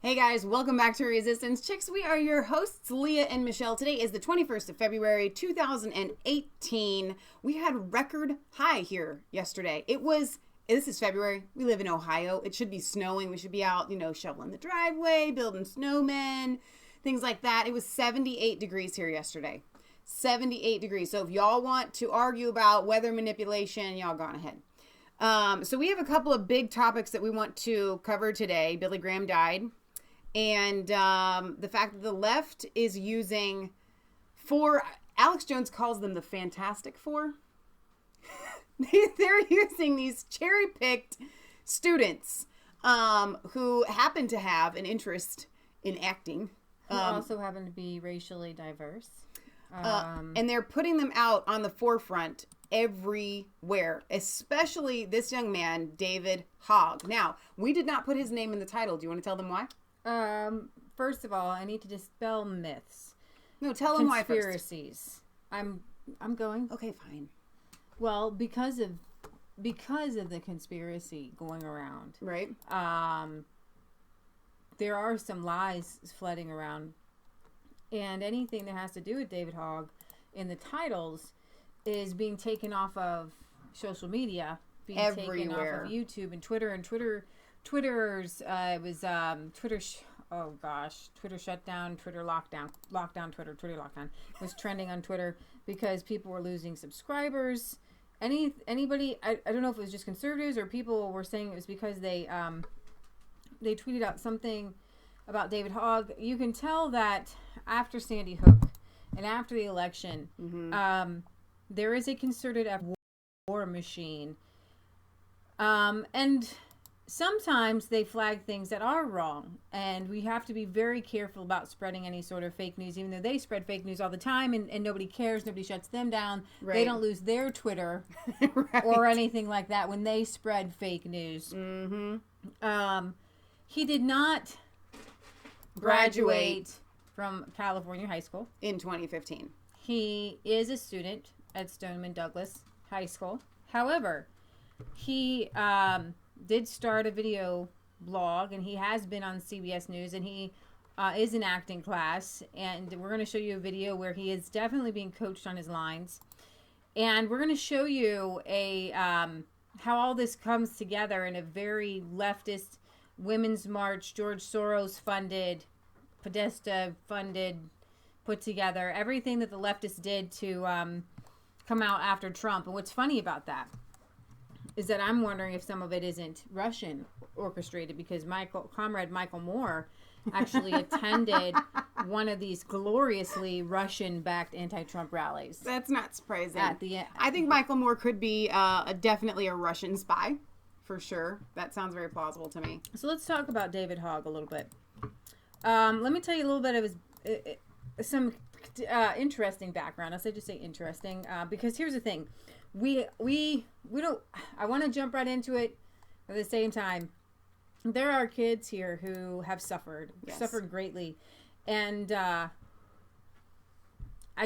Hey guys, welcome back to Resistance Chicks. We are your hosts, Leah and Michelle. Today is the 21st of February, 2018. We had record high here yesterday. This is February. We live in Ohio. It should be snowing. We should be out, shoveling the driveway, building snowmen, things like that. It was 78 degrees here yesterday. 78 degrees. So if y'all want to argue about weather manipulation, y'all go on ahead. So we have a couple of big topics that we want to cover today. Billy Graham died. And the fact that the left is using Alex Jones calls them the Fantastic Four. They're using these cherry-picked students who happen to have an interest in acting. Who also happen to be racially diverse. And they're putting them out on the forefront everywhere, especially this young man, David Hogg. Now, we did not put his name in the title. Do you want to tell them why? First of all, I need to dispel myths. No, tell them why first. Conspiracies. I'm going. Okay, fine. Well, because of the conspiracy going around. Right. There are some lies flooding around. And anything that has to do with David Hogg in the titles is being taken off of social media, being everywhere. Taken off of YouTube and Twitter Twitter's Twitter shutdown, Twitter lockdown, Twitter lockdown was trending on Twitter because people were losing subscribers. Anybody, I don't know if it was just conservatives or people were saying it was because they tweeted out something about David Hogg. You can tell that after Sandy Hook and after the election, there is a concerted war machine, and sometimes they flag things that are wrong, and we have to be very careful about spreading any sort of fake news, even though they spread fake news all the time and nobody cares, nobody shuts them down. Right. They don't lose their Twitter right. or anything like that when they spread fake news. Mm-hmm. He did not graduate from California high school in 2015. He is a student at Stoneman Douglas High School. However, he did start a video blog, and he has been on CBS News, and he is in acting class, and we're going to show you a video where he is definitely being coached on his lines, and we're going to show you how all this comes together in a very leftist Women's March, George Soros funded, Podesta funded, put together, everything that the leftists did to come out after Trump. And what's funny about that is that I'm wondering if some of it isn't Russian orchestrated, because Comrade Michael Moore actually attended one of these gloriously Russian-backed anti-Trump rallies. That's not surprising. At the end, I think Michael Moore could be definitely a Russian spy, for sure. That sounds very plausible to me. So let's talk about David Hogg a little bit. Let me tell you a little bit of his some interesting background. Just say interesting, because here's the thing. We don't, I want to jump right into it. At the same time, there are kids here who have suffered greatly. And I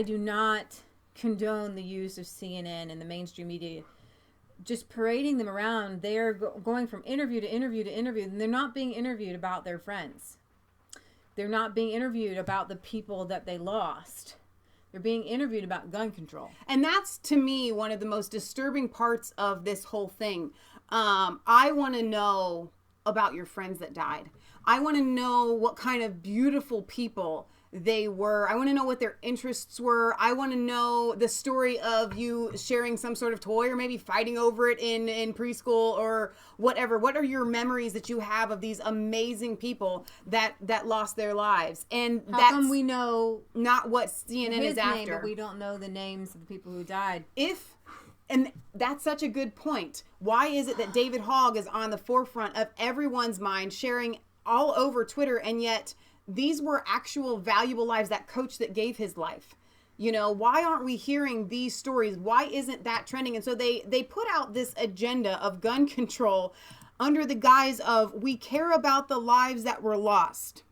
do not condone the use of CNN and the mainstream media just parading them around. They're going from interview to interview to interview, and they're not being interviewed about their friends. They're not being interviewed about the people that they lost. They're being interviewed about gun control. And that's, to me, one of the most disturbing parts of this whole thing. I want to know about your friends that died. I want to know what kind of beautiful people they were. I want to know what their interests were. I want to know the story of you sharing some sort of toy or maybe fighting over it in preschool or whatever. What are your memories that you have of these amazing people that lost their lives? And how come we know not what CNN is after? Name, but we don't know the names of the people who died. And that's such a good point. Why is it that David Hogg is on the forefront of everyone's mind, sharing all over Twitter, and yet these were actual valuable lives, that coach that gave his life? Why aren't we hearing these stories? Why isn't that trending? And so they put out this agenda of gun control under the guise of, we care about the lives that were lost.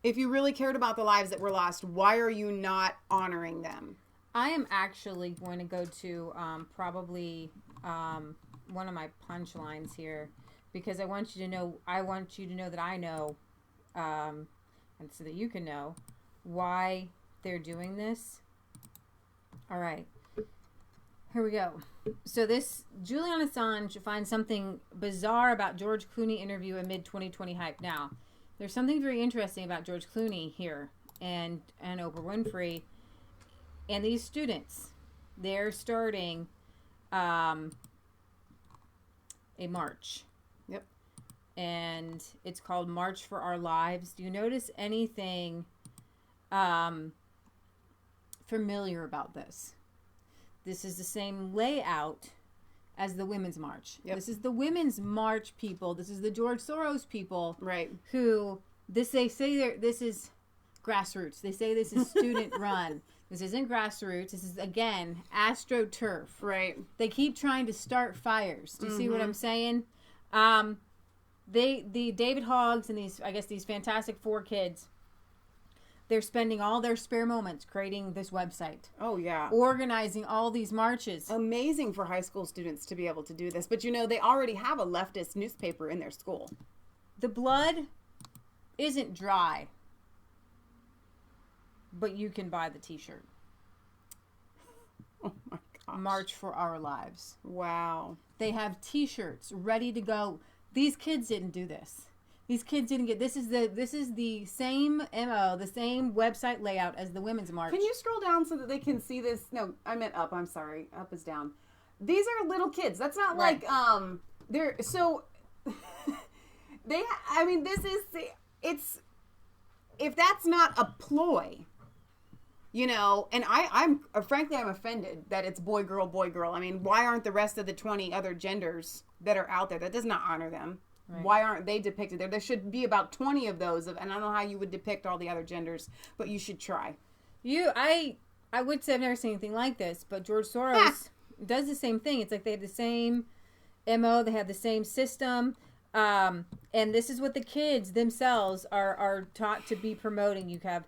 If you really cared about the lives that were lost, why are you not honoring them? I am actually going to go to probably one of my punchlines here because I want you to know that I know, and so that you can know why they're doing this. All right. Here we go. So this Julian Assange finds something bizarre about George Clooney interview amid 2020 hype. Now, there's something very interesting about George Clooney here and Oprah Winfrey and these students. They're starting a march. Yep. And it's called March for Our Lives. Do you notice anything familiar about this? This is the same layout as the Women's March. Yep. This is the Women's March people. This is the George Soros people. Right. Who this is grassroots. They say this is student run. This isn't grassroots. This is, again, AstroTurf. Right. They keep trying to start fires. Do you see what I'm saying? The David Hoggs and these Fantastic Four kids, they're spending all their spare moments creating this website. Oh, yeah. Organizing all these marches. Amazing for high school students to be able to do this. But, they already have a leftist newspaper in their school. The blood isn't dry, but you can buy the t-shirt. Oh, my gosh. March for Our Lives. Wow. They have t-shirts ready to go. These kids didn't do this. These kids didn't get this is the same MO, the same website layout as the Women's March. Can you scroll down so that they can see this? No, I meant up. I'm sorry. Up is down. These are little kids. That's not right. like they're so this is it's if that's not a ploy, and I'm frankly I'm offended that it's boy girl. I mean, why aren't the rest of the 20 other genders that are out there? That does not honor them. Right. Why aren't they depicted there? There should be about 20 of those, and I don't know how you would depict all the other genders, but you should try. I would say I've never seen anything like this, but George Soros does the same thing. It's like they have the same MO, they have the same system, and this is what the kids themselves are taught to be promoting. You have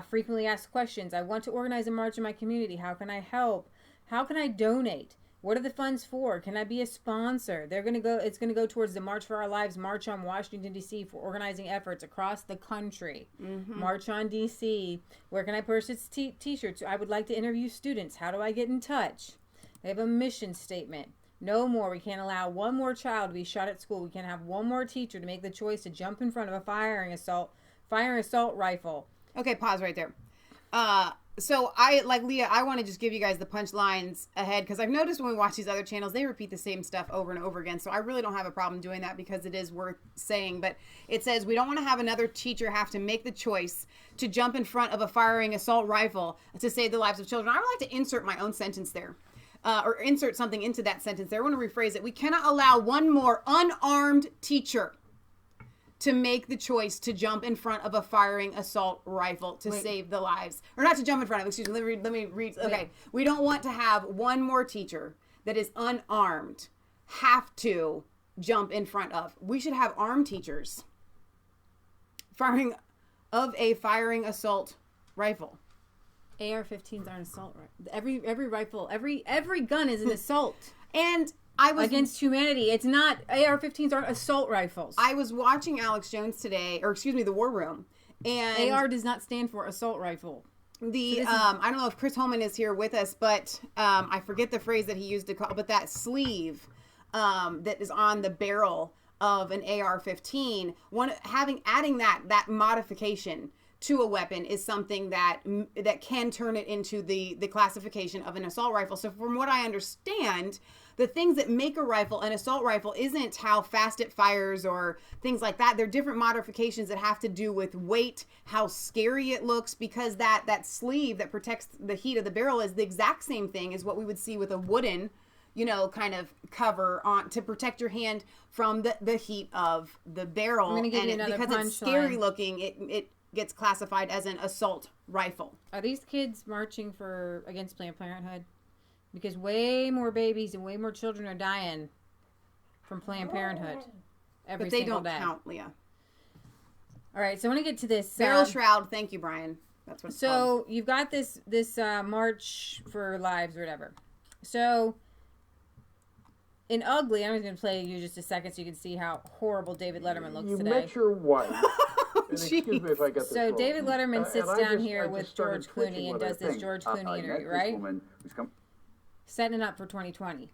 frequently asked questions. I want to organize a march in my community. How can I help? How can I donate? What are the funds for? Can I be a sponsor? It's going to go towards the March for Our Lives March on Washington, D.C. for organizing efforts across the country. Mm-hmm. March on D.C. Where can I purchase t-shirts? I would like to interview students. How do I get in touch? They have a mission statement. No more. We can't allow one more child to be shot at school. We can't have one more teacher to make the choice to jump in front of a firing assault rifle. Okay, pause right there. So like Leah, I want to just give you guys the punchlines ahead because I've noticed when we watch these other channels, they repeat the same stuff over and over again. So I really don't have a problem doing that because it is worth saying. But it says, we don't want to have another teacher have to make the choice to jump in front of a firing assault rifle to save the lives of children. I would like to insert my own sentence there. Or insert something into that sentence there. I want to rephrase it. We cannot allow one more unarmed teacher to make the choice to jump in front of a firing assault rifle to save the lives. Or not to jump in front of, excuse me, let me read. Okay. We don't want to have one more teacher that is unarmed have to jump in front of. We should have armed teachers firing assault rifle. AR-15s are an assault rifle. Every rifle, every gun is an assault. And I was against humanity. It's not AR-15s aren't assault rifles. I was watching Alex Jones today, the War Room, and AR does not stand for assault rifle. I don't know if Chris Holman is here with us, but I forget the phrase that he used to call, but that sleeve that is on the barrel of an AR-15, adding that modification to a weapon is something that can turn it into the classification of an assault rifle. So from what I understand, the things that make a rifle an assault rifle isn't how fast it fires or things like that. They're different modifications that have to do with weight, how scary it looks, because that sleeve that protects the heat of the barrel is the exact same thing as what we would see with a wooden, kind of cover on to protect your hand from the heat of the barrel. I'm gonna give you another because it's scary looking, it gets classified as an assault rifle. Are these kids marching against Planned Parenthood? Because way more babies and way more children are dying from Planned Parenthood every single day. But they don't count, Leah. All right, so I want to get to this barrel shroud. Thank you, Brian. That's what it's called. You've got this March for Lives or whatever. So in Ugly, I'm going to play you just a second so you can see how horrible David Letterman looks today. You met your wife. And excuse me if I get this wrong. David Letterman sits down here with started George Clooney and does this George Clooney interview, right? Setting it up for 2020.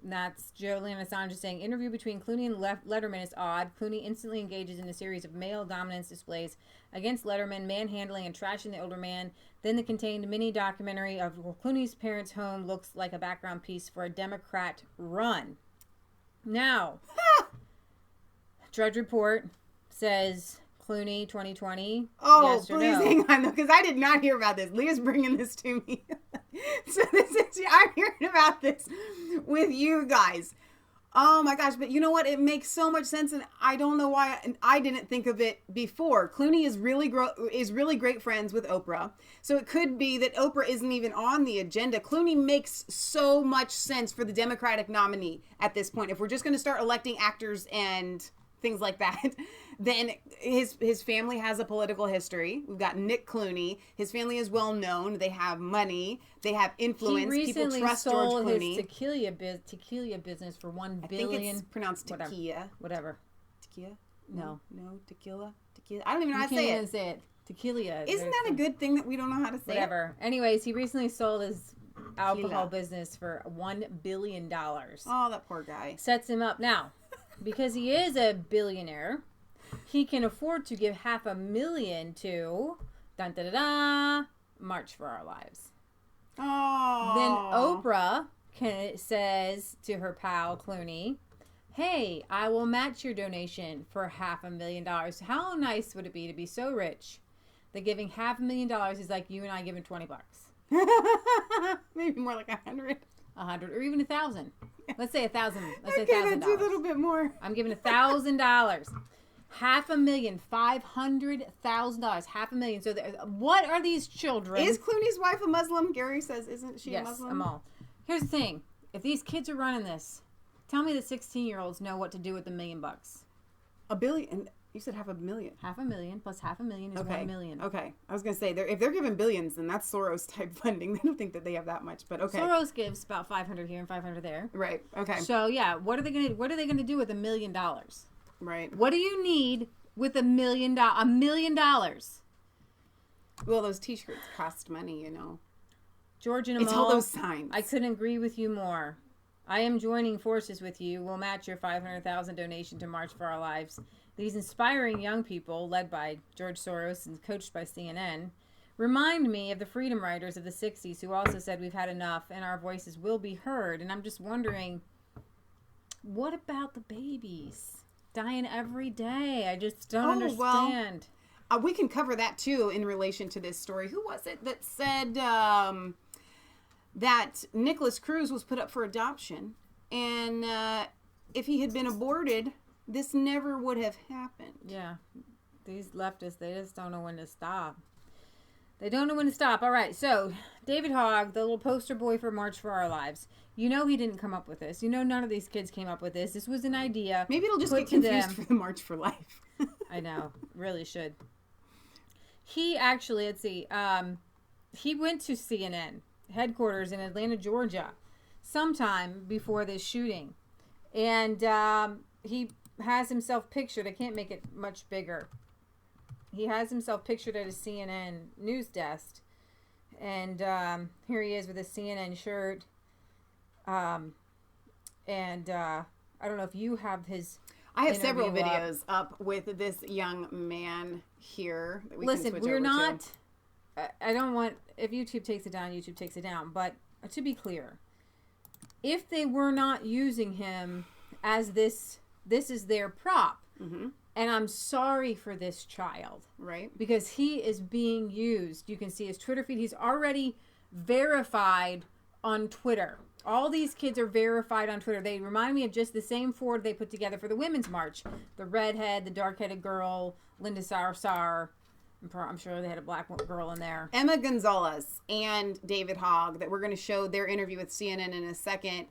And that's Julian Assange saying, interview between Clooney and Letterman is odd. Clooney instantly engages in a series of male dominance displays against Letterman, manhandling and trashing the older man. Then the contained mini documentary of Clooney's parents' home looks like a background piece for a Democrat run. Now, Drudge Report says Clooney 2020. Oh, yes or please no? hang on, though, because I did not hear about this. Leah's bringing this to me. So I'm hearing about this with you guys. Oh my gosh, but you know what? It makes so much sense, and I don't know why I didn't think of it before. Clooney is really great friends with Oprah, so it could be that Oprah isn't even on the agenda. Clooney makes so much sense for the Democratic nominee at this point. If we're just going to start electing actors and things like that, then his family has a political history. We've got Nick Clooney. His family is well known. They have money. They have influence. People trust George Clooney. He recently sold his tequila business for $1 billion. I think it's pronounced tequila. Whatever. Tequila? No, tequila. I don't even know how to say it. say You can't even say it. Tequila. Isn't that a good thing that we don't know how to say Whatever. Anyways, he recently sold his alcohol business for $1 billion. Oh, that poor guy. Sets him up. Now, because he is a billionaire, he can afford to give $500,000 to March for Our Lives. Oh. Then Oprah says to her pal Clooney, hey, I will match your donation for $500,000. How nice would it be to be so rich that giving $500,000 is like you and I giving $20? Maybe more like 100. 100 or even 1,000. Let's say 1,000. Let's say Okay, $1,000. that's a little bit more. I'm giving $1,000. $500,000, $500,000, $500,000. So what are these children? Is Clooney's wife a Muslim? Gary says, isn't she a Muslim? Yes, Amal. Here's the thing. If these kids are running this, tell me the 16-year-olds know what to do with $1 million. $1 billion? You said $500,000. $500,000 plus $500,000 is $1 million. Okay. I was going to say, if they're giving billions, then that's Soros-type funding. They don't think that they have that much, but okay. Soros gives about 500 here and 500 there. Right. Okay. So, yeah, what are they going to do with $1 million? Right. What do you need with $1 million? $1 million. Well, those T-shirts cost money, you know. George and Amal, it's all those signs. I couldn't agree with you more. I am joining forces with you. We'll match your $500,000 donation to March for Our Lives. These inspiring young people, led by George Soros and coached by CNN, remind me of the freedom riders of the 60s who also said we've had enough and our voices will be heard. And I'm just wondering, what about the babies dying every day? I just don't understand. Well, we can cover that too in relation to this story. Who was it that said that Nikolas Cruz was put up for adoption, and if he had been aborted, this never would have happened? Yeah, these leftists, they just don't know when to stop. They don't know when to stop. All right, so David Hogg, the little poster boy for March for Our Lives. You know he didn't come up with this. You know none of these kids came up with this. This was an idea. Maybe it'll just get confused for the March for Life. I know. Really should. He actually, let's see, he went to CNN headquarters in Atlanta, Georgia, sometime before this shooting. And he has himself pictured. I can't make it much bigger. He has himself pictured at a CNN news desk. And here he is with a CNN shirt. And I don't know if you have his... I have several videos up with this young man here. That we Listen, can switch we're over not... to. I don't want... If YouTube takes it down, YouTube takes it down. But to be clear, if they were not using him as this is their prop. Mm-hmm. And I'm sorry for this child. Right. Because he is being used. You can see his Twitter feed. He's already verified on Twitter. All these kids are verified on Twitter. They remind me of just the same four they put together for the Women's March. The redhead, the dark-headed girl, Linda Sarsour. I'm sure they had a black girl in there. Emma Gonzalez and David Hogg, that we're going to show their interview with CNN in a second.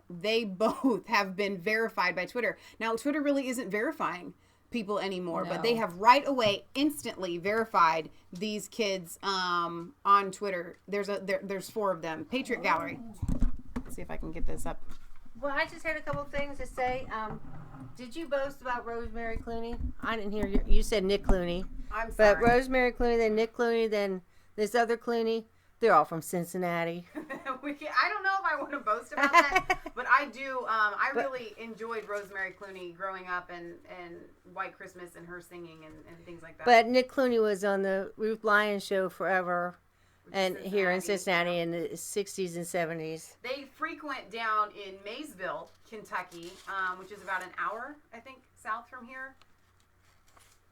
They both have been verified by Twitter. Now, Twitter really isn't verifying people anymore, but they have right away instantly verified these kids on Twitter. There's four of them. Patriot Gallery. Let's see if I can get this up. Well, I just had a couple things to say. Did you boast about Rosemary Clooney? I didn't hear you. You said Nick Clooney. I'm sorry. But Rosemary Clooney, then Nick Clooney, then this other Clooney. They're all from Cincinnati. I don't know if I want to boast about that, but I do. I really enjoyed Rosemary Clooney growing up and White Christmas and her singing and things like that. But Nick Clooney was on the Ruth Lyons show forever. And here in Cincinnati in the 60s and 70s. They frequent down in Maysville, Kentucky, which is about an hour, I think, south from here.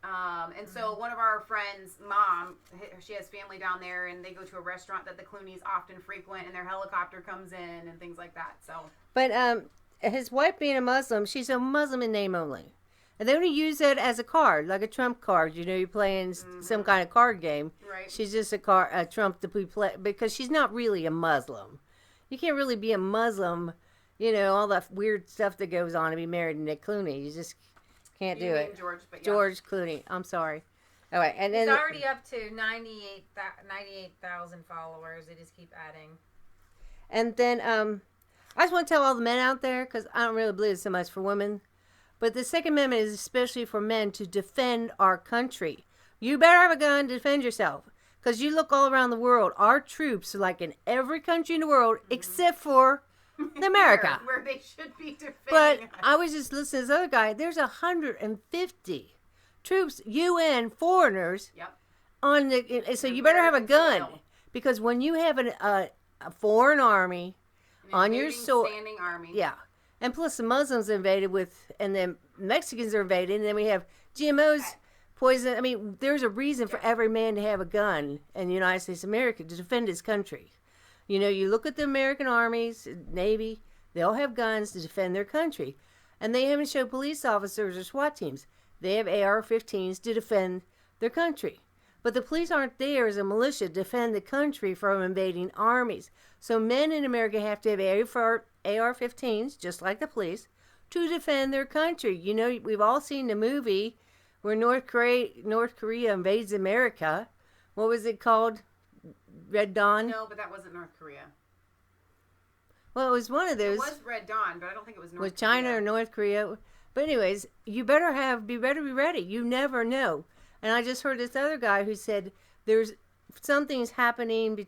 And so one of our friends' mom, she has family down there, and they go to a restaurant that the Clooneys often frequent, and their helicopter comes in and things like that. So, but his wife being a Muslim, she's a Muslim in name only. And they only use it as a card, like a trump card. You know, you're playing some kind of card game. Right. She's just a trump to play because she's not really a Muslim. You can't really be a Muslim, you know, all that weird stuff that goes on to be married to Nick Clooney. You just can't do it. George, but yeah. George Clooney. I'm sorry. All right, and then it's already up to 98,000 followers. They just keep adding. And then I just want to tell all the men out there, because I don't really believe it so much for women. But the Second Amendment is especially for men to defend our country. You better have a gun to defend yourself. Because you look all around the world, our troops are like in every country in the world except for America. Where they should be defending But us. I was just listening to this other guy. There's 150 troops, UN foreigners, on the. So you better have a gun. Because when you have a foreign army on your soil. Standing army. Yeah. And plus the Muslims invaded and then Mexicans are invaded, and then we have GMOs, poison. I mean, there's a reason for every man to have a gun in the United States of America to defend his country. You know, you look at the American armies, Navy, they all have guns to defend their country. And they haven't showed police officers or SWAT teams. They have AR-15s to defend their country. But the police aren't there as a militia to defend the country from invading armies. So men in America have to have AR-15s, just like the police, to defend their country. You know, we've all seen the movie where North Korea invades America. What was it called? Red Dawn? No, but that wasn't North Korea. Well, it was one of those. It was Red Dawn, but I don't think it was North Korea. Was China or North Korea? But anyways, you better be ready. You never know. And I just heard this other guy who said there's something's happening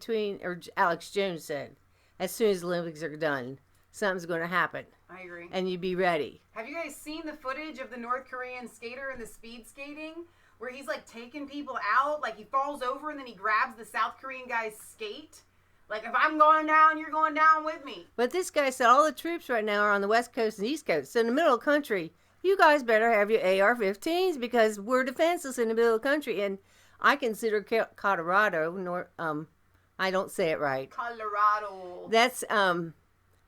or Alex Jones said, as soon as the Olympics are done, something's going to happen. I agree. And you be ready. Have you guys seen the footage of the North Korean skater in the speed skating? Where he's like taking people out, like he falls over and then he grabs the South Korean guy's skate. Like, if I'm going down, you're going down with me. But this guy said all the troops right now are on the West Coast and East Coast. So in the middle of the country, you guys better have your AR-15s because we're defenseless in the middle of the country. And I consider Colorado, I don't say it right. Colorado. That's the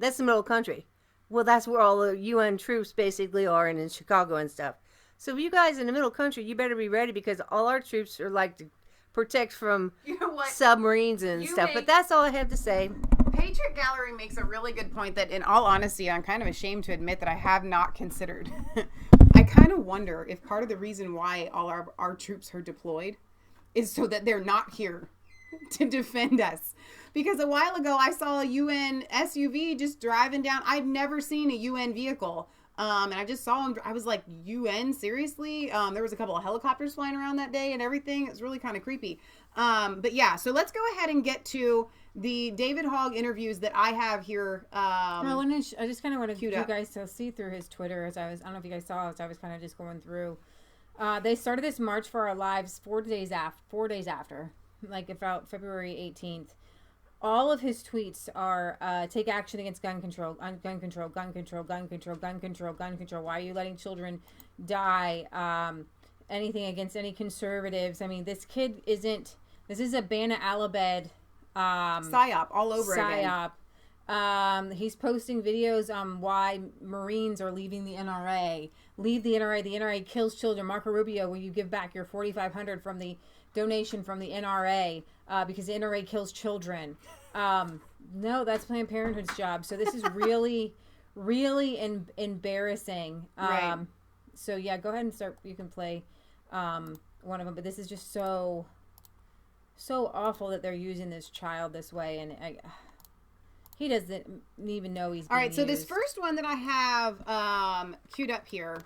middle of the country. Well, that's where all the UN troops basically are, and in Chicago and stuff. So you guys in the middle of the country, you better be ready because all our troops are like to protect from submarines and stuff. But that's all I have to say. Patriot Gallery makes a really good point that, in all honesty, I'm kind of ashamed to admit that I have not considered. I kind of wonder if part of the reason why all our troops are deployed is so that they're not here to defend us. Because a while ago, I saw a UN SUV just driving down. I've never seen a UN vehicle. And I just saw him. I was like, UN? Seriously? There was a couple of helicopters flying around that day and everything. It was really kind of creepy. But yeah, so let's go ahead and get to the David Hogg interviews that I have here. I just kind of wanted you guys to see through his Twitter I don't know if you guys saw, as I was kind of just going through. They started this March for Our Lives 4 days after, like about February 18th. All of his tweets are take action against gun control, gun control, gun control, gun control, gun control, gun control. Why are you letting children die? Anything against any conservatives. I mean, this is a Bana Alabed psyop all over again. He's posting videos on why Marines are leaving the NRA. Leave the NRA. The NRA kills children. Marco Rubio, will you give back your $4,500 from the donation from the NRA because the NRA kills children? No, that's Planned Parenthood's job. So this is really, really embarrassing. Right. So yeah, go ahead and start. You can play one of them, but this is just so awful that they're using this child this way, and He doesn't even know he's being All right, so this used. first one that I have queued up here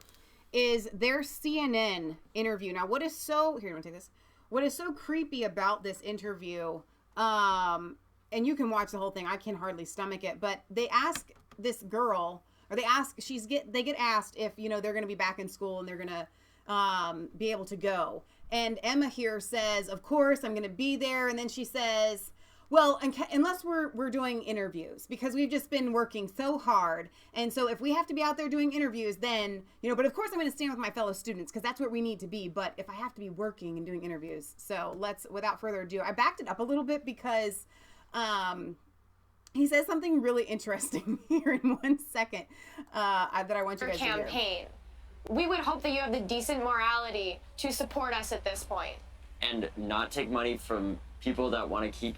is their CNN interview. Now, what is so... Here, you want to take this? What is so creepy about this interview, and you can watch the whole thing. I can hardly stomach it. But they ask this girl, or they get asked if, you know, they're going to be back in school and they're going to be able to go. And Emma here says, of course, I'm going to be there. And then she says... Well, unless we're doing interviews, because we've just been working so hard. And so if we have to be out there doing interviews, then, you know, but of course I'm going to stand with my fellow students because that's what we need to be. But if I have to be working and doing interviews, so without further ado, I backed it up a little bit because he says something really interesting here in 1 second that I want you guys to hear. Campaign. We would hope that you have the decent morality to support us at this point. And not take money from people that want to keep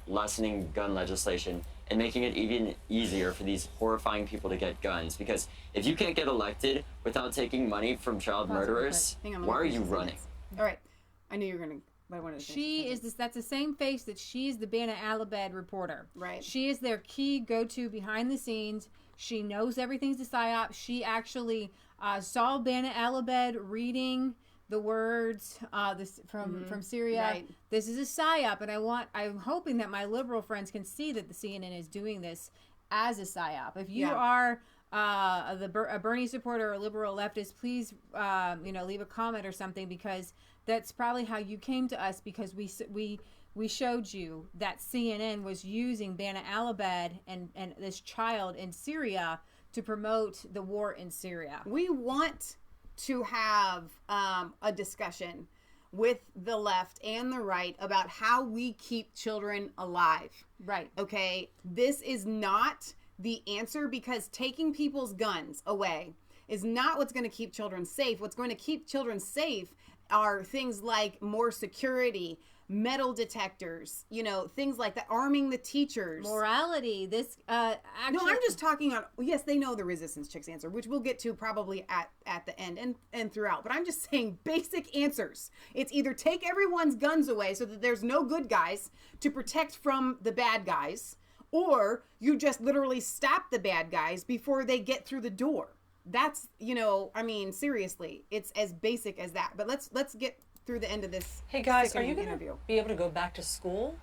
lessening gun legislation and making it even easier for these horrifying people to get guns. Because if you can't get elected without taking money from child murderers, why are you running? All right. I knew you were going to... But I wanted to that's the same face that she's the Bana Alabad reporter. Right. She is their key go-to behind the scenes. She knows everything's a psyop. She actually saw Bana Alabad reading the words from Syria. Right. This is a psyop, and I'm hoping that my liberal friends can see that the CNN is doing this as a psyop. If you are a Bernie supporter or a liberal leftist, please leave a comment or something, because that's probably how you came to us, because we showed you that CNN was using Bana Alabad and this child in Syria to promote the war in Syria. We want to have a discussion with the left and the right about how we keep children alive. Right. Okay? This is not the answer, because taking people's guns away is not what's going to keep children safe. What's going to keep children safe are things like more security, metal detectors, you know, things like that, arming the teachers. Morality. This actually... No, I'm just talking on... Yes, they know the resistance chicks answer, which we'll get to probably at the end and throughout. But I'm just saying basic answers. It's either take everyone's guns away so that there's no good guys to protect from the bad guys, or you just literally stop the bad guys before they get through the door. That's, you know, I mean, seriously, it's as basic as that. But let's get through the end of this. Hey guys, are you going to be able to go back to school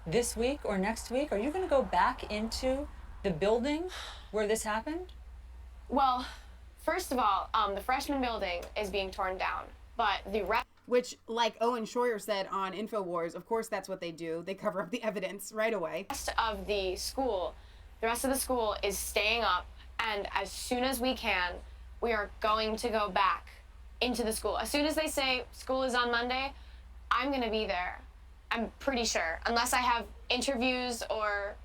this week or next week? Are you going to go back into the building where this happened? Well, first of all, the freshman building is being torn down, but the rest... Which, like Owen Schroyer said on InfoWars, of course that's what they do. They cover up the evidence right away. The rest of the school is staying up, and as soon as we can, we are going to go back into the school. As soon as they say school is on Monday, I'm going to be there. I'm pretty sure. Unless I have interviews, or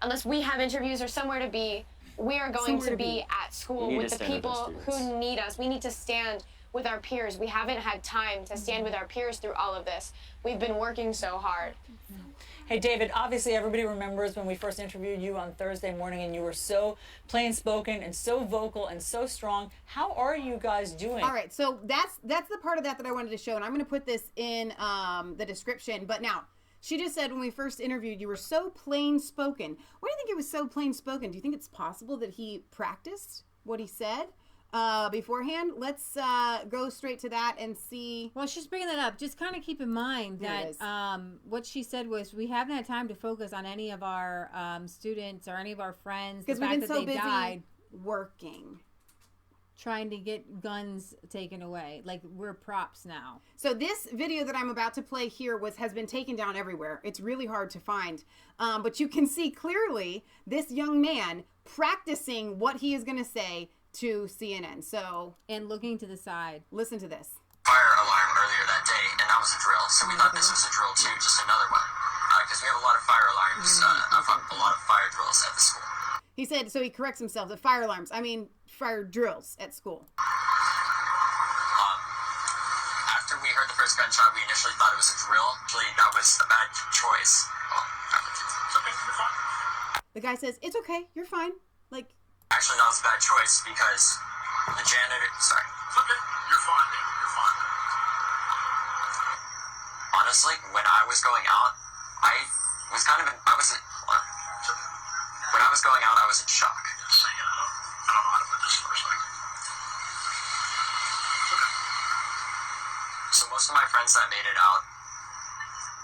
unless we have interviews or somewhere to be, we are going to be at school with the people who need us. We need to stand with our peers. We haven't had time to stand with our peers through all of this. We've been working so hard. Hey, David, obviously everybody remembers when we first interviewed you on Thursday morning, and you were so plain-spoken and so vocal and so strong. How are you guys doing? All right, so that's the part of that I wanted to show, and I'm going to put this in the description. But now, she just said when we first interviewed, you were so plain-spoken. Why do you think it was so plain-spoken? Do you think it's possible that he practiced what he said beforehand? Let's go straight to that and see. Well, she's bringing that up. Just kind of keep in mind that what she said was, we haven't had time to focus on any of our students or any of our friends, because we've been so busy working, trying to get guns taken away. Like, we're props now. So this video that I'm about to play here has been taken down everywhere. It's really hard to find, but you can see clearly this young man practicing what he is going to say to CNN. And looking to the side. Listen to this. Fire alarm earlier that day, and that was a drill. So we thought this was a drill too, just another one, because we have a lot of fire alarms, a lot of fire drills at the school. He said, so he corrects himself, the fire alarms. I mean, fire drills at school. After we heard the first gunshot, we initially thought it was a drill. Actually, that was a bad choice. The guy says, it's okay, you're fine. Like, actually, that was a bad choice because the janitor... Sorry. It's okay. You're fine, baby. You're fine. Honestly, when I was going out, I wasn't... was going out, I was in shock. I don't know how to put this in perspective. Okay. So most of my friends that made it out,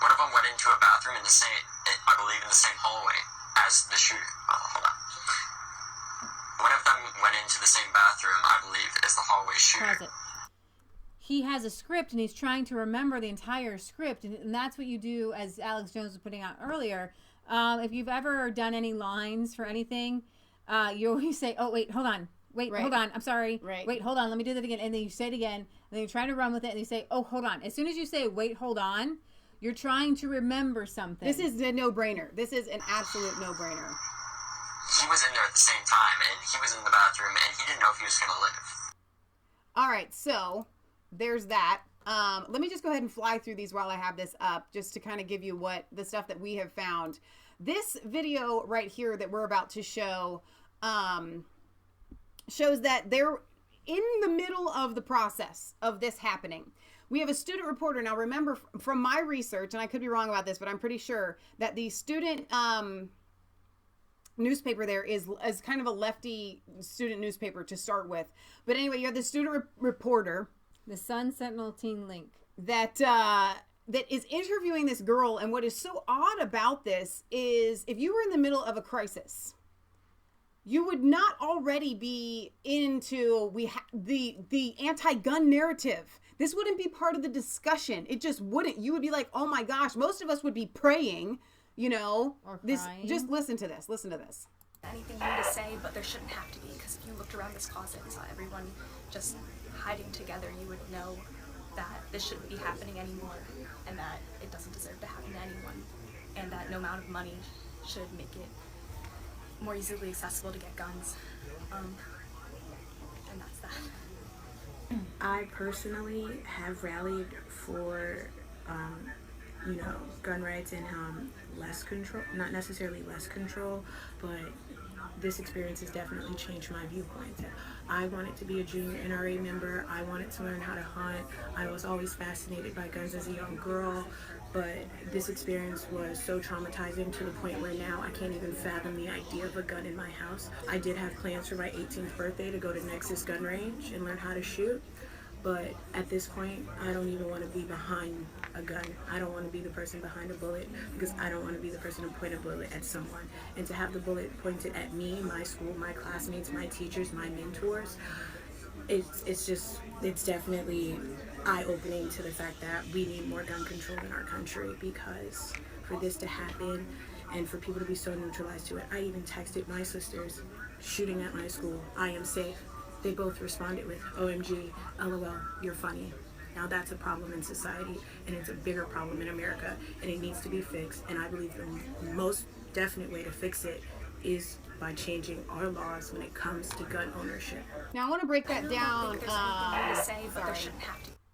one of them went into a bathroom in the same, I believe in the same hallway as the shooter. Hold on. One of them went into the same bathroom, I believe, as the hallway shooter. He has a script and he's trying to remember the entire script, and that's what you do, as Alex Jones was putting out earlier. If you've ever done any lines for anything, you always say, oh, wait, hold on. Wait, hold on. I'm sorry. Right. Wait, hold on. Let me do that again. And then you say it again. And then you're trying to run with it. And you say, oh, hold on. As soon as you say, wait, hold on, you're trying to remember something. This is a no-brainer. This is an absolute no-brainer. He was in there at the same time, and he was in the bathroom, and he didn't know if he was going to live. All right, so there's that. Let me just go ahead and fly through these while I have this up, just to kind of give you what the stuff that we have found. This video right here that we're about to show shows that they're in the middle of the process of this happening. We have a student reporter. Now, remember, from my research, and I could be wrong about this, but I'm pretty sure that the student newspaper there is kind of a lefty student newspaper to start with. But anyway, you have the student reporter, the Sun Sentinel Teen Link, that is interviewing this girl. And what is so odd about this is, if you were in the middle of a crisis, you would not already be into the anti-gun narrative. This wouldn't be part of the discussion. It just wouldn't. You would be like, oh my gosh. Most of us would be praying, you know. Or this. crying. Just listen to this. Listen to this. Anything new to say, but there shouldn't have to be, because if you looked around this closet and saw everyone just hiding together, you would know that this shouldn't be happening anymore, and that it doesn't deserve to happen to anyone, and that no amount of money should make it more easily accessible to get guns. And that's that. I personally have rallied for, gun rights and less control, not necessarily less control, but this experience has definitely changed my viewpoint. I wanted to be a junior NRA member. I wanted to learn how to hunt. I was always fascinated by guns as a young girl, but this experience was so traumatizing to the point where now I can't even fathom the idea of a gun in my house. I did have plans for my 18th birthday to go to Nexus gun range and learn how to shoot, but at this point, I don't even want to be behind a gun. I don't want to be the person behind a bullet, because I don't want to be the person to point a bullet at someone. And to have the bullet pointed at me, my school, my classmates, my teachers, my mentors, it's definitely eye-opening to the fact that we need more gun control in our country, because for this to happen and for people to be so neutralized to it, I even texted my sisters, shooting at my school, I am safe. They both responded with, OMG, LOL, you're funny. Now that's a problem in society, and it's a bigger problem in America, and it needs to be fixed. And I believe the most definite way to fix it is by changing our laws when it comes to gun ownership. Now I want to break that down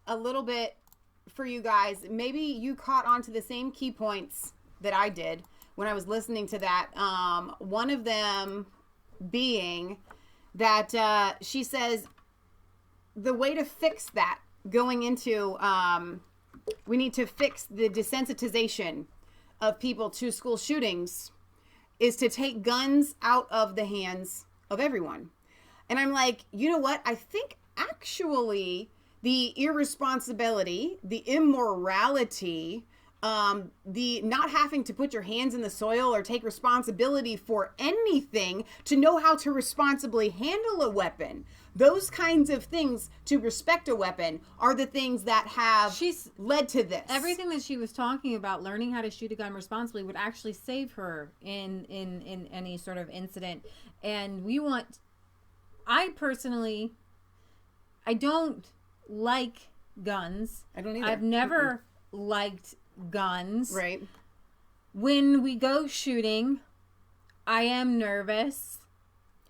a little bit for you guys. Maybe you caught on to the same key points that I did when I was listening to that. One of them being that she says the way to fix that, going into we need to fix the desensitization of people to school shootings, is to take guns out of the hands of everyone. And I'm like, you know what? I think actually the irresponsibility, the immorality, the not having to put your hands in the soil or take responsibility for anything to know how to responsibly handle a weapon, those kinds of things, to respect a weapon, are the things that have led to this. Everything that she was talking about, learning how to shoot a gun responsibly, would actually save her in any sort of incident. And I personally, I don't like guns. I don't either. I've never liked guns. Right. When we go shooting, I am nervous.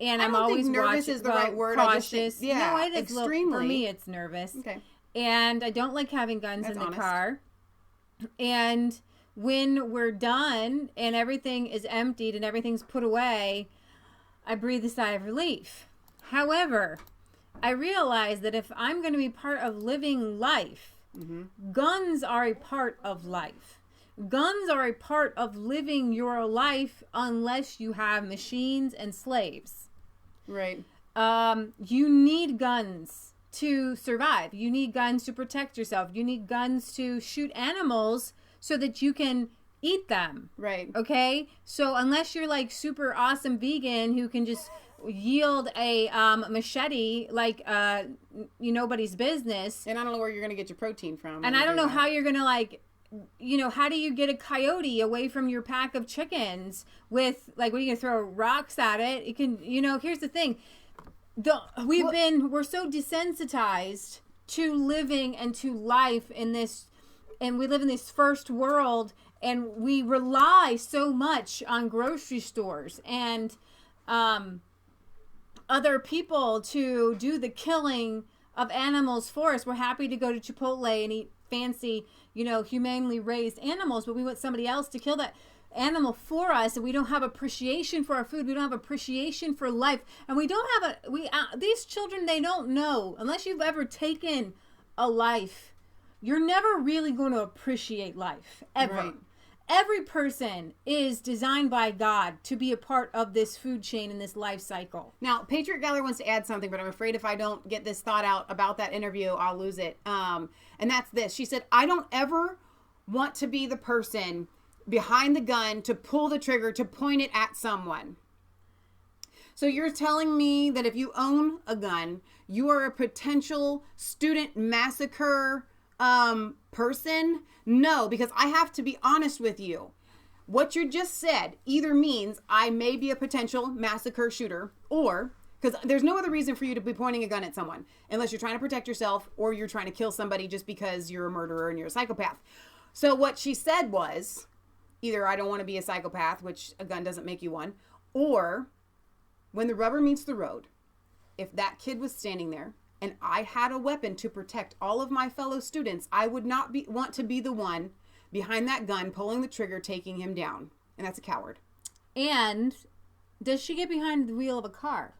And I'm always nervous is the right word. Cautious. Yeah, no, it is extremely. For me, it's nervous. Okay. And I don't like having guns That's in the honest. car. And when we're done and everything is emptied and everything's put away, I breathe a sigh of relief. However, I realize that if I'm going to be part of living life, guns are a part of life. guns are a part of living your life unless you have machines and slaves. Right. You need guns to survive. You need guns to protect yourself. You need guns to shoot animals so that you can eat them. Right. Okay? So unless you're like super awesome vegan who can just yield a machete like nobody's business. And I don't know where you're going to get your protein from. And I don't know how you're going to like, how do you get a coyote away from your pack of chickens with like, what are you going to throw rocks at it? It can, here's the thing. We're so desensitized to living and to life in this, and we live in this first world, and we rely so much on grocery stores and other people to do the killing of animals for us. We're happy to go to Chipotle and eat fancy, humanely raised animals, but we want somebody else to kill that animal for us, and we don't have appreciation for our food. We don't have appreciation for life, and we don't have these children, they don't know, unless you've ever taken a life, you're never really going to appreciate life ever. Right. Every person is designed by God to be a part of this food chain and this life cycle. Now, Patriot Gallery wants to add something, but I'm afraid if I don't get this thought out about that interview, I'll lose it. And that's this. She said, I don't ever want to be the person behind the gun to pull the trigger, to point it at someone. So you're telling me that if you own a gun, you are a potential student massacre person? No, because I have to be honest with you. What you just said either means I may be a potential massacre shooter, or because there's no other reason for you to be pointing a gun at someone unless you're trying to protect yourself or you're trying to kill somebody just because you're a murderer and you're a psychopath. So what she said was either I don't want to be a psychopath, which a gun doesn't make you one, or when the rubber meets the road, if that kid was standing there and I had a weapon to protect all of my fellow students, I would not want to be the one behind that gun, pulling the trigger, taking him down. And that's a coward. And does she get behind the wheel of a car?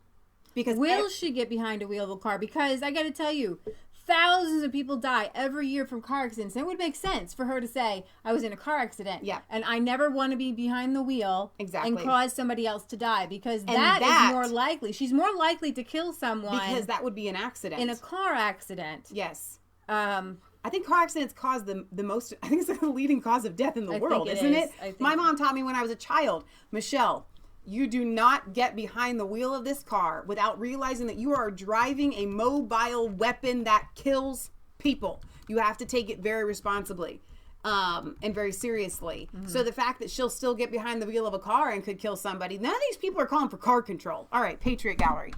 Because will she get behind a wheel of a car? Because I got to tell you, thousands of people die every year from car accidents. And it would make sense for her to say, I was in a car accident. Yeah. And I never want to be behind the wheel exactly. and cause somebody else to die. Because that is more likely. She's more likely to kill someone. Because that would be an accident. In a car accident. Yes. I think car accidents cause the most, I think it's the leading cause of death in the world, isn't it? My mom taught me when I was a child, Michelle, you do not get behind the wheel of this car without realizing that you are driving a mobile weapon that kills people. You have to take it very responsibly and very seriously. Mm-hmm. So the fact that she'll still get behind the wheel of a car and could kill somebody, none of these people are calling for car control. All right, Patriot Gallery.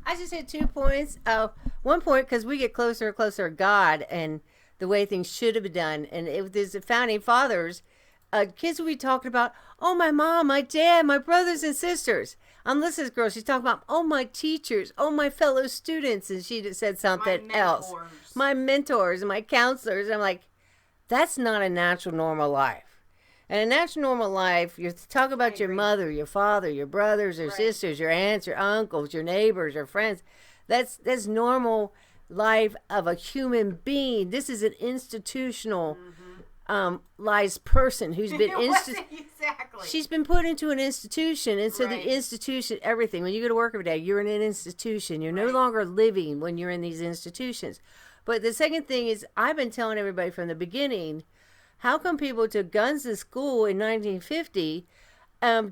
I just had 2 points. 1 point, because we get closer and closer to God and the way things should have been done. And if there's the founding fathers, kids will be talking about, oh, my mom, my dad, my brothers and sisters. I'm listening to this girl. She's talking about, oh, my teachers, oh, my fellow students. And she just said something else. My mentors and my counselors. I'm like, that's not a natural, normal life. And a natural, normal life, you're talking about your mother, your father, your brothers or sisters, your aunts, your uncles, your neighbors, your friends. That's normal life of a human being. This is an institutional person who's been exactly. She's been put into an institution, and so the institution, everything. When you go to work every day, you're in an institution. You're no longer living when you're in these institutions. But the second thing is, I've been telling everybody from the beginning, how come people took guns to school in 1950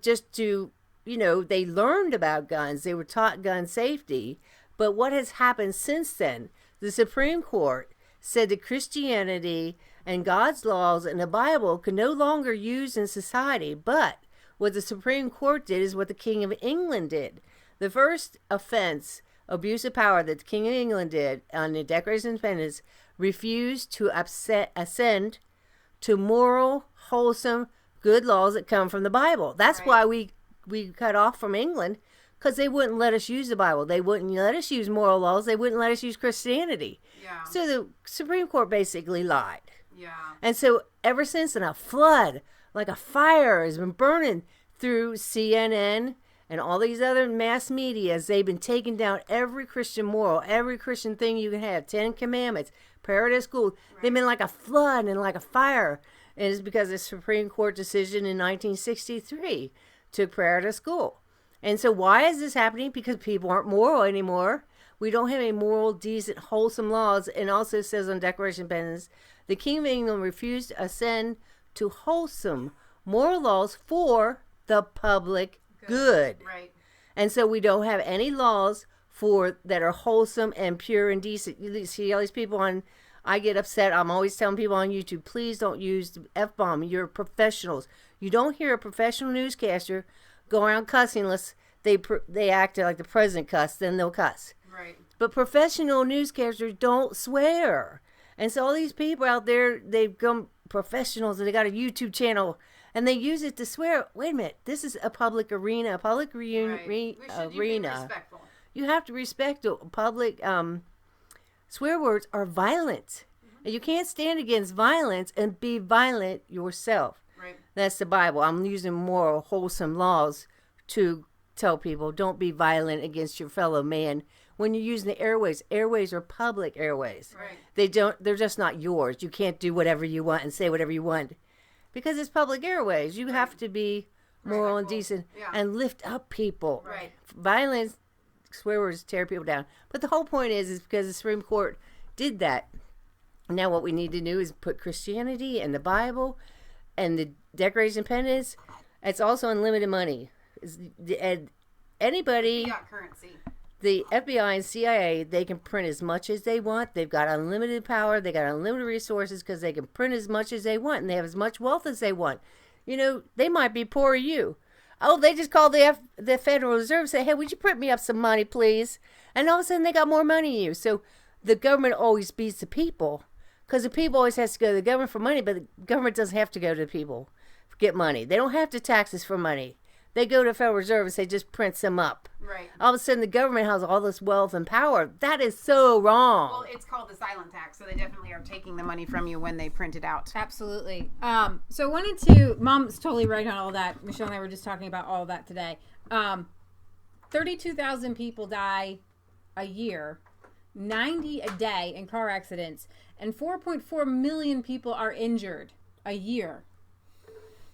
just to, they learned about guns. They were taught gun safety. But what has happened since then? The Supreme Court said that Christianity and God's laws and the Bible could no longer use in society. But what the Supreme Court did is what the King of England did. The first offense, abuse of power, that the King of England did on the Declaration of Independence, refused to ascend to moral, wholesome, good laws that come from the Bible. That's why we cut off from England, because they wouldn't let us use the Bible. They wouldn't let us use moral laws. They wouldn't let us use Christianity. Yeah. So the Supreme Court basically lied. Yeah. And so ever since then, a flood, like a fire, has been burning through CNN and all these other mass medias. They've been taking down every Christian moral, every Christian thing you can have, 10 Commandments, prayer at school. They've been like a flood and like a fire. And it's because the Supreme Court decision in 1963 took prayer to school. And so why is this happening? Because people aren't moral anymore. We don't have any moral, decent, wholesome laws. And also says on Declaration of Independence, the King of England refused to ascend to wholesome moral laws for the public good. Right. And so we don't have any laws that are wholesome and pure and decent. You see all these people on, I get upset. I'm always telling people on YouTube, please don't use the F-bomb. You're professionals. You don't hear a professional newscaster go around cussing unless they act like the president cussed, then they'll cuss. Right. But professional newscasters don't swear. And so all these people out there, they've become professionals and they got a YouTube channel and they use it to swear. Wait a minute, this is a public arena, arena. Be respectful. You have to respect the public. Swear words are violent. And you can't stand against violence and be violent yourself. Right. That's the Bible. I'm using moral, wholesome laws to tell people don't be violent against your fellow man. When you're using the airways are public airways. Right. They're just not yours. You can't do whatever you want and say whatever you want because it's public airways. You have to be moral and decent and lift up people. Right. Violence, swear words tear people down. But the whole point is because the Supreme Court did that. Now what we need to do is put Christianity and the Bible and the Declaration of Independence. It's also unlimited money. Anybody, Fiat currency. the FBI and CIA, they can print as much as they want. They've got unlimited power. They got unlimited resources because they can print as much as they want and they have as much wealth as they want. You know, they might be poor as you. Oh, they just called the Federal Reserve and say, hey, would you print me up some money, please? And all of a sudden they got more money than you. So the government always beats the people because the people always has to go to the government for money, but the government doesn't have to go to the people to get money. They don't have to tax us for money. They go to the Federal Reserve and say, just print some up. Right. All of a sudden the government has all this wealth and power. That is so wrong. Well, it's called the silent tax, so they definitely are taking the money from you when they print it out. Absolutely. So I wanted to, Mom's totally right on all that. Michelle and I were just talking about all of that today. 32,000 people die a year, 90 a day in car accidents, and 4.4 million people are injured a year.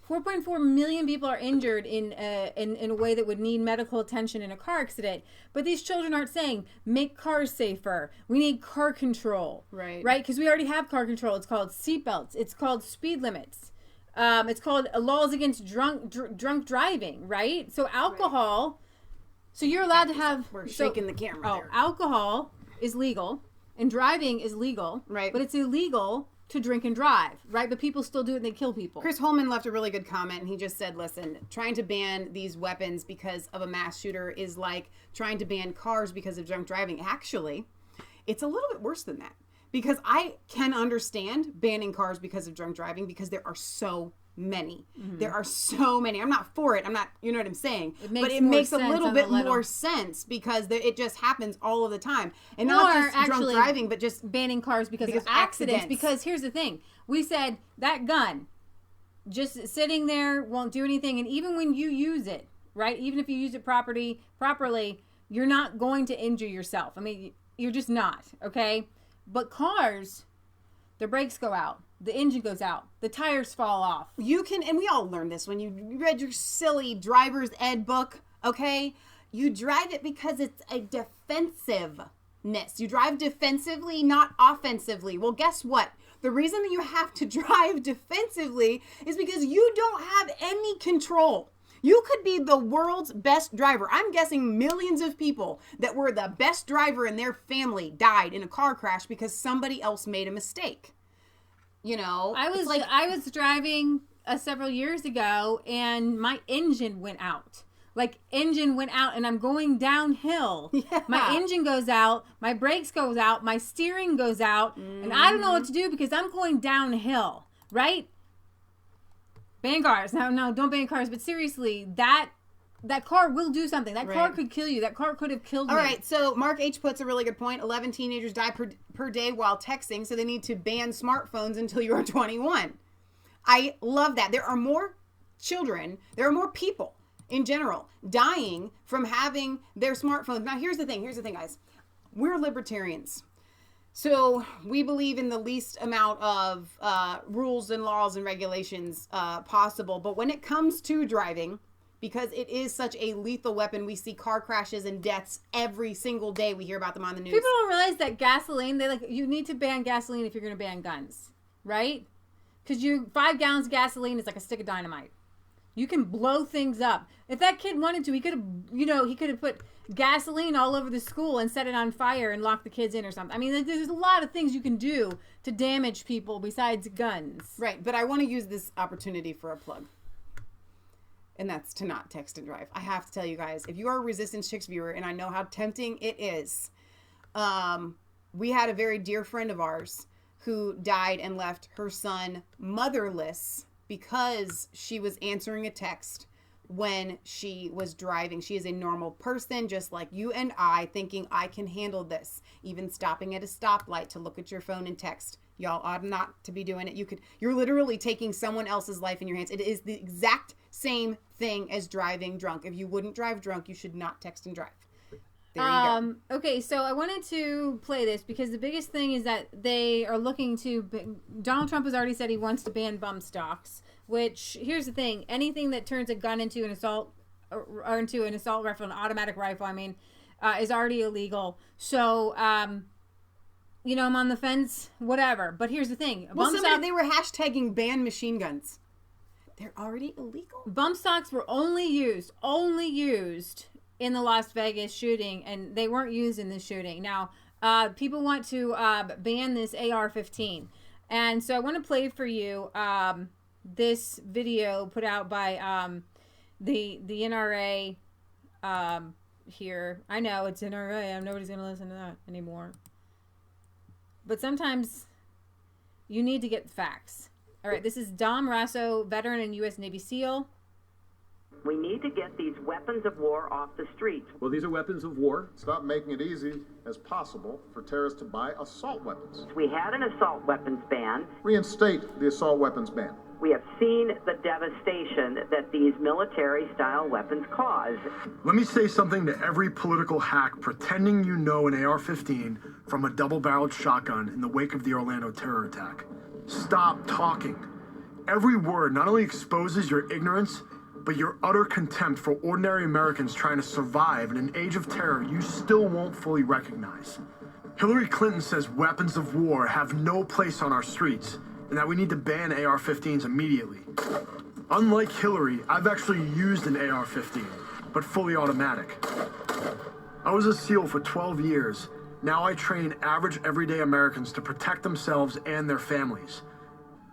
4.4 million people are injured in a way that would need medical attention in a car accident. But these children aren't saying, make cars safer. We need car control. Right. Right? Because we already have car control. It's called seatbelts. It's called speed limits. It's called laws against drunk driving. Right? So alcohol. Right. So you're allowed to have. We're shaking the camera there. Alcohol is legal and driving is legal. Right. But it's illegal to drink and drive, right? But people still do it and they kill people. Chris Holman left a really good comment and he just said, listen, trying to ban these weapons because of a mass shooter is like trying to ban cars because of drunk driving. Actually, it's a little bit worse than that because I can understand banning cars because of drunk driving because there are so many. Mm-hmm. There are so many. I'm not for it. I'm not, you know what I'm saying? It makes a little bit more sense because it just happens all of the time. And not just drunk driving, but just banning cars because of accidents. Because here's the thing. We said that gun just sitting there won't do anything. And even when you use it, right? Even if you use it properly, you're not going to injure yourself. I mean, you're just not, okay? But cars, their brakes go out. The engine goes out. The tires fall off. You can, and we all learned this when you read your silly driver's ed book, okay? You drive it because it's a defensiveness. You drive defensively, not offensively. Well, guess what? The reason that you have to drive defensively is because you don't have any control. You could be the world's best driver. I'm guessing millions of people that were the best driver in their family died in a car crash because somebody else made a mistake. You know, I was driving several years ago and my engine went out. And I'm going downhill. Yeah. My engine goes out, my brakes goes out, my steering goes out, and I don't know what to do because I'm going downhill, right? Ban cars. No, don't ban cars, but seriously, that car will do something. That car could kill you. That car could have killed me. All right, so Mark H. puts a really good point. 11 teenagers die per day while texting, so they need to ban smartphones until you are 21. I love that. There are more children, there are more people in general dying from having their smartphones. Now, here's the thing, guys. We're libertarians. So we believe in the least amount of rules and laws and regulations possible. But when it comes to driving, because it is such a lethal weapon, we see car crashes and deaths every single day. We hear about them on the news. People don't realize that gasoline, you need to ban gasoline if you're going to ban guns, right? Because 5 gallons of gasoline is like a stick of dynamite. You can blow things up. If that kid wanted to, he could have put gasoline all over the school and set it on fire and lock the kids in or something. I mean, there's a lot of things you can do to damage people besides guns. Right, but I want to use this opportunity for a plug. And that's to not text and drive. I have to tell you guys, if you are a Resistance Chicks viewer, and I know how tempting it is, we had a very dear friend of ours who died and left her son motherless because she was answering a text when she was driving. She is a normal person, just like you and I, thinking I can handle this. Even stopping at a stoplight to look at your phone and text. Y'all ought not to be doing it. You're literally taking someone else's life in your hands. It is the exact same thing as driving drunk. If you wouldn't drive drunk, you should not text and drive. There you go. Okay, so I wanted to play this because the biggest thing is that they are looking to... Donald Trump has already said he wants to ban bump stocks, which, here's the thing, anything that turns a gun into an assault rifle, an automatic rifle, is already illegal. So, I'm on the fence, whatever. But here's the thing. They were hashtagging ban machine guns. They're already illegal. Bump stocks were only used in the Las Vegas shooting, and they weren't used in this shooting. Now, people want to ban this AR-15. And so I want to play for you this video put out by the NRA here. I know it's NRA. Nobody's going to listen to that anymore. But sometimes you need to get the facts. All right, this is Dom Rasso, veteran and U.S. Navy SEAL. We need to get these weapons of war off the streets. Well, these are weapons of war. Stop making it easy as possible for terrorists to buy assault weapons. We had an assault weapons ban. Reinstate the assault weapons ban. We have seen the devastation that these military-style weapons cause. Let me say something to every political hack pretending you know an AR-15 from a double-barreled shotgun in the wake of the Orlando terror attack. Stop talking. Every word not only exposes your ignorance, but your utter contempt for ordinary Americans trying to survive in an age of terror you still won't fully recognize. Hillary Clinton says weapons of war have no place on our streets, and that we need to ban AR-15s immediately. Unlike Hillary, I've actually used an AR-15, but fully automatic. I was a SEAL for 12 years. Now I train average everyday Americans to protect themselves and their families.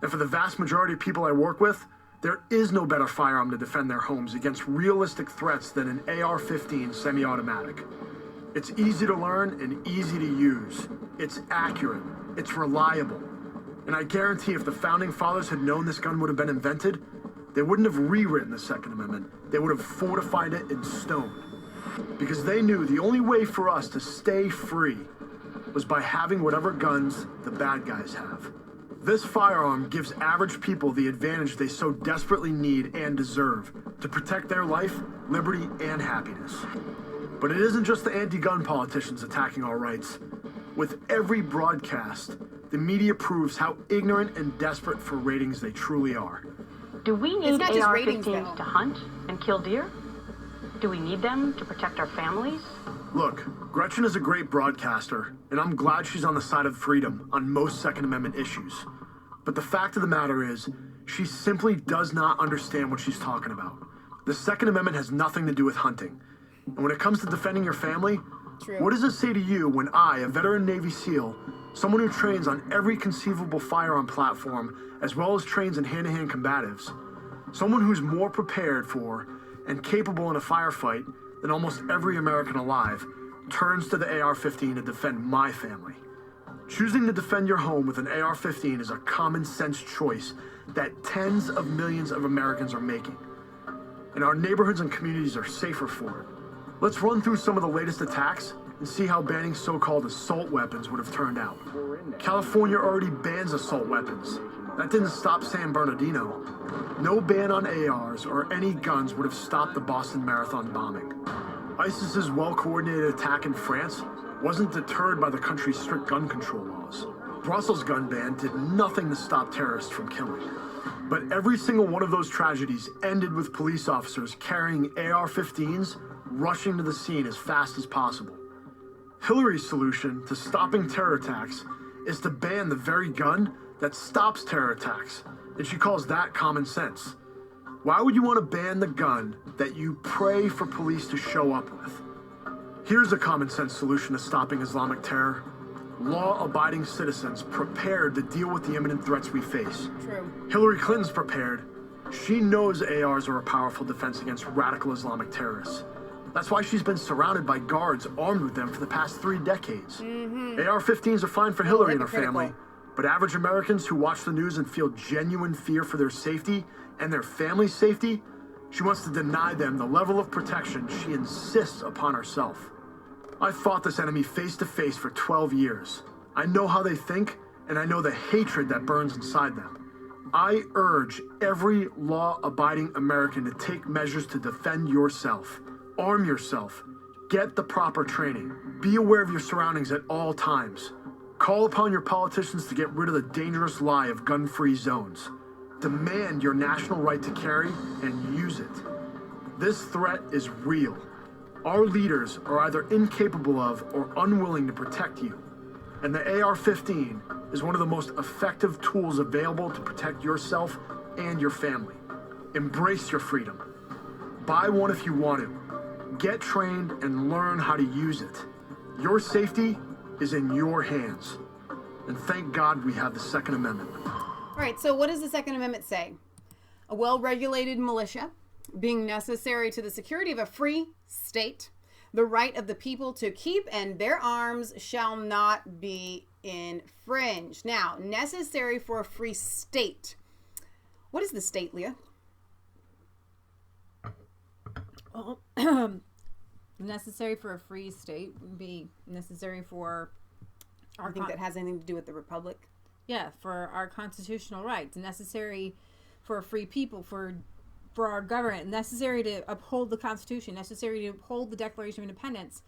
And for the vast majority of people I work with, there is no better firearm to defend their homes against realistic threats than an AR-15 semi-automatic. It's easy to learn and easy to use. It's accurate. It's reliable. And I guarantee if the Founding Fathers had known this gun would have been invented, they wouldn't have rewritten the Second Amendment. They would have fortified it in stone. Because they knew the only way for us to stay free was by having whatever guns the bad guys have. This firearm gives average people the advantage they so desperately need and deserve to protect their life, liberty, and happiness. But it isn't just the anti-gun politicians attacking our rights. With every broadcast, the media proves how ignorant and desperate for ratings they truly are. Do we need AR-15s to hunt and kill deer? Do we need them to protect our families? Look, Gretchen is a great broadcaster, and I'm glad she's on the side of freedom on most Second Amendment issues. But the fact of the matter is, she simply does not understand what she's talking about. The Second Amendment has nothing to do with hunting. And when it comes to defending your family, what does it say to you when I, a veteran Navy SEAL, someone who trains on every conceivable firearm platform, as well as trains in hand-to-hand combatives, someone who's more prepared for and capable in a firefight than almost every American alive, turns to the AR-15 to defend my family. Choosing to defend your home with an AR-15 is a common sense choice that tens of millions of Americans are making. And our neighborhoods and communities are safer for it. Let's run through some of the latest attacks and see how banning so-called assault weapons would have turned out. California already bans assault weapons. That didn't stop San Bernardino. No ban on ARs or any guns would have stopped the Boston Marathon bombing. ISIS's well-coordinated attack in France wasn't deterred by the country's strict gun control laws. Brussels' gun ban did nothing to stop terrorists from killing. But every single one of those tragedies ended with police officers carrying AR-15s, rushing to the scene as fast as possible. Hillary's solution to stopping terror attacks is to ban the very gun that stops terror attacks, and she calls that common sense. Why would you want to ban the gun that you pray for police to show up with? Here's a common sense solution to stopping Islamic terror. Law-abiding citizens prepared to deal with the imminent threats we face. True. Hillary Clinton's prepared. She knows ARs are a powerful defense against radical Islamic terrorists. That's why she's been surrounded by guards armed with them for the past 3 decades. AR-15s are fine for Hillary and her family, but average Americans who watch the news and feel genuine fear for their safety and their family's safety, she wants to deny them the level of protection she insists upon herself. I fought this enemy face to face for 12 years. I know how they think, and I know the hatred that burns inside them. I urge every law-abiding American to take measures to defend yourself. Arm yourself. Get the proper training. Be aware of your surroundings at all times. Call upon your politicians to get rid of the dangerous lie of gun-free zones. Demand your national right to carry and use it. This threat is real. Our leaders are either incapable of or unwilling to protect you. And the AR-15 is one of the most effective tools available to protect yourself and your family. Embrace your freedom. Buy one if you want to. Get trained and learn how to use it. Your safety is in your hands. And thank God we have the Second Amendment. All right, so what does the Second Amendment say? A well-regulated militia being necessary to the security of a free state, the right of the people to keep and bear arms shall not be infringed. Now, necessary for a free state. What is the state, Leah? Well, necessary for a free state would be necessary for I think that has anything to do with the republic. Yeah, for our constitutional rights. Necessary for a free people, for our government, necessary to uphold the Constitution, necessary to uphold the Declaration of Independence.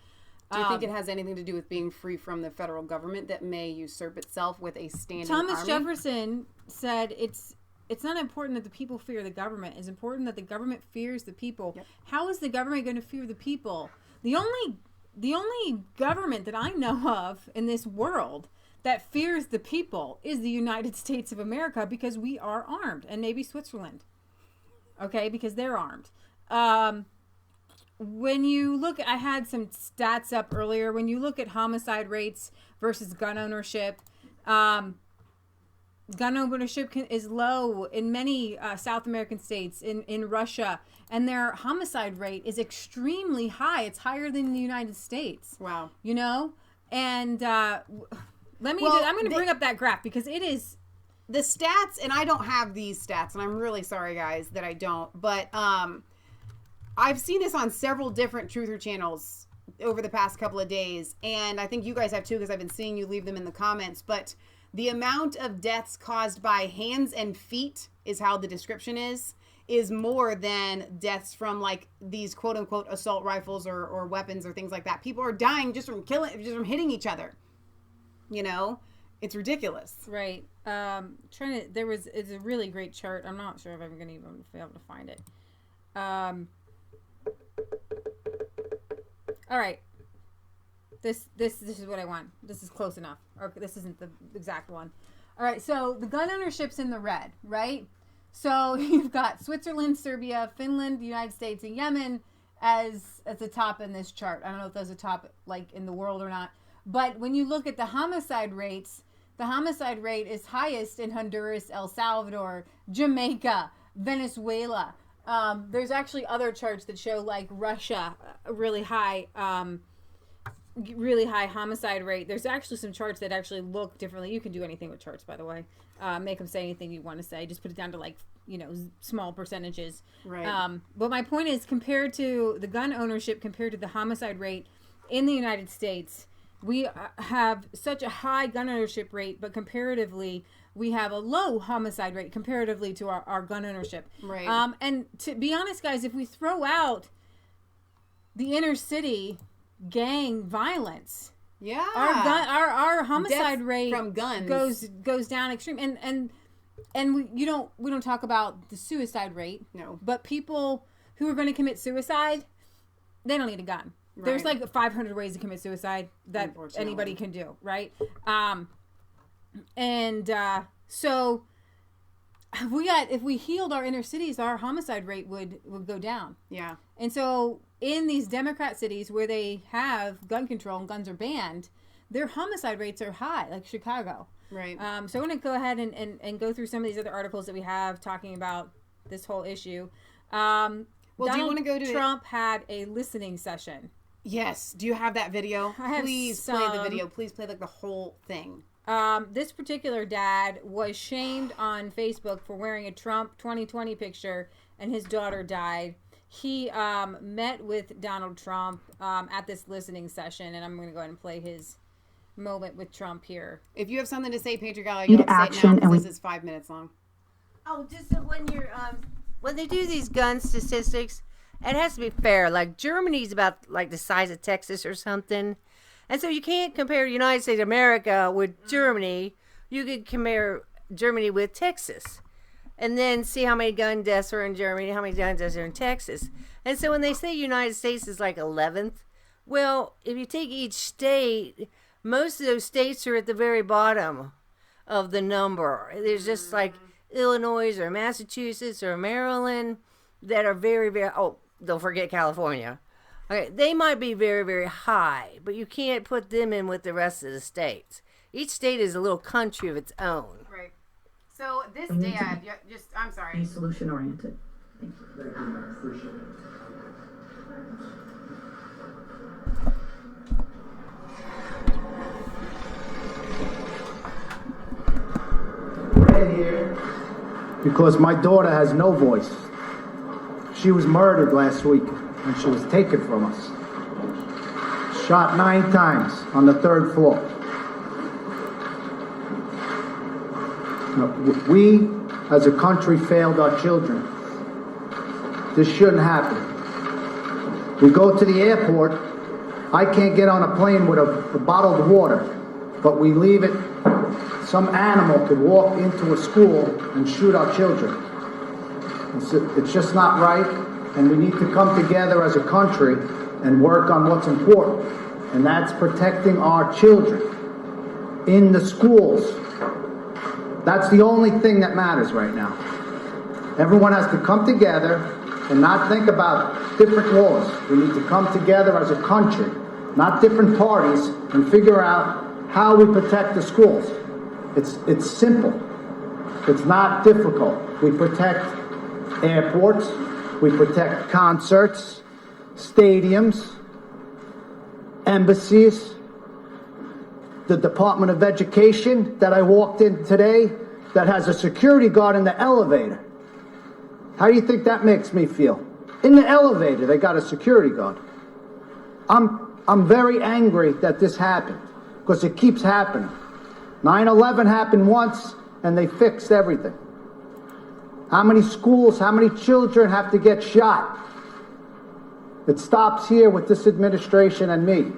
Do you think it has anything to do with being free from the federal government that may usurp itself with a standing army? Thomas Jefferson said it's not important that the people fear the government. It's important that the government fears the people. Yep. How is the government going to fear the people? The only government that I know of in this world that fears the people is the United States of America, because we are armed, and maybe Switzerland. Okay, because they're armed. When you look, I had some stats up earlier. When you look at homicide rates versus gun ownership, gun ownership is low in many South American states, in Russia, and their homicide rate is extremely high. It's higher than the United States. Wow. You know? And I'm going to bring up that graph because it is... The stats, and I don't have these stats, and I'm really sorry, guys, that I don't, but I've seen this on several different truther channels over the past couple of days, and I think you guys have too, because I've been seeing you leave them in the comments, but the amount of deaths caused by hands and feet is how the description is more than deaths from, like, these quote-unquote assault rifles or weapons or things like that. People are dying just from hitting each other, you know? It's ridiculous. Right. It's a really great chart. I'm not sure if I'm going to even be able to find it. All right. This is what I want. This is close enough. Okay, this isn't the exact one. All right. So the gun ownership's in the red, right? So you've got Switzerland, Serbia, Finland, the United States, and Yemen as the top in this chart. I don't know if those are top, like, in the world or not. But when you look at the homicide rates, the homicide rate is highest in Honduras, El Salvador, Jamaica, Venezuela. There's actually other charts that show, like, Russia, really high homicide rate. There's actually some charts that actually look differently. You can do anything with charts, by the way. Make them say anything you want to say. Just put it down to, like, small percentages. Right. But my point is, compared to the gun ownership, compared to the homicide rate in the United States, we have such a high gun ownership rate, but comparatively, we have a low homicide rate comparatively to our gun ownership. Right. And to be honest, guys, if we throw out the inner city gang violence, Yeah. Our homicide rate from guns goes down extreme, and we don't talk about the suicide rate. No. But people who are going to commit suicide, they don't need a gun. Right. There's like 500 ways to commit suicide that anybody can do, right? So if we healed our inner cities, our homicide rate would go down. Yeah. And so in these Democrat cities where they have gun control and guns are banned, their homicide rates are high, like Chicago. Right. So I want to go ahead and go through some of these other articles that we have talking about this whole issue. Do you want to go to Trump had a listening session. Yes. Do you have that video? I have Please play the video. Please play like the whole thing. This particular dad was shamed on Facebook for wearing a Trump 2020 picture, and his daughter died. He met with Donald Trump at this listening session, and I'm going to go ahead and play his moment with Trump here. If you have something to say, Patriot Gala, you have to say it now because this is 5 minutes long. Oh, just when you're when they do these gun statistics, it has to be fair. Like Germany's about like the size of Texas or something. And so you can't compare the United States of America with Germany. You could compare Germany with Texas. And then see how many gun deaths are in Germany, how many gun deaths are in Texas. And so when they say United States is like 11th, well, if you take each state, most of those states are at the very bottom of the number. There's just like Illinois or Massachusetts or Maryland that are very, very, don't forget California. Okay, they might be very, very high, but you can't put them in with the rest of the states. Each state is a little country of its own. Right. So this dad, I'm sorry. Be solution oriented. Thank you, I appreciate it. We're here because my daughter has no voice. She was murdered last week and she was taken from us. Shot 9 times on the 3rd floor. We, as a country, failed our children. This shouldn't happen. We go to the airport. I can't get on a plane with a bottled water, but we leave it. Some animal could walk into a school and shoot our children. It's just not right, and we need to come together as a country and work on what's important, and that's protecting our children in the schools. That's the only thing that matters right now. Everyone has to come together and not think about different laws. We need to come together as a country, not different parties, and figure out how we protect the schools. It's simple. It's not difficult. We protect airports. We protect concerts, stadiums, embassies, the Department of Education that I walked in today that has a security guard in the elevator. How do you think that makes me feel? In the elevator, they got a security guard. I'm very angry that this happened because it keeps happening. 9/11 happened once and they fixed everything. How many schools, how many children have to get shot? It stops here with this administration and me.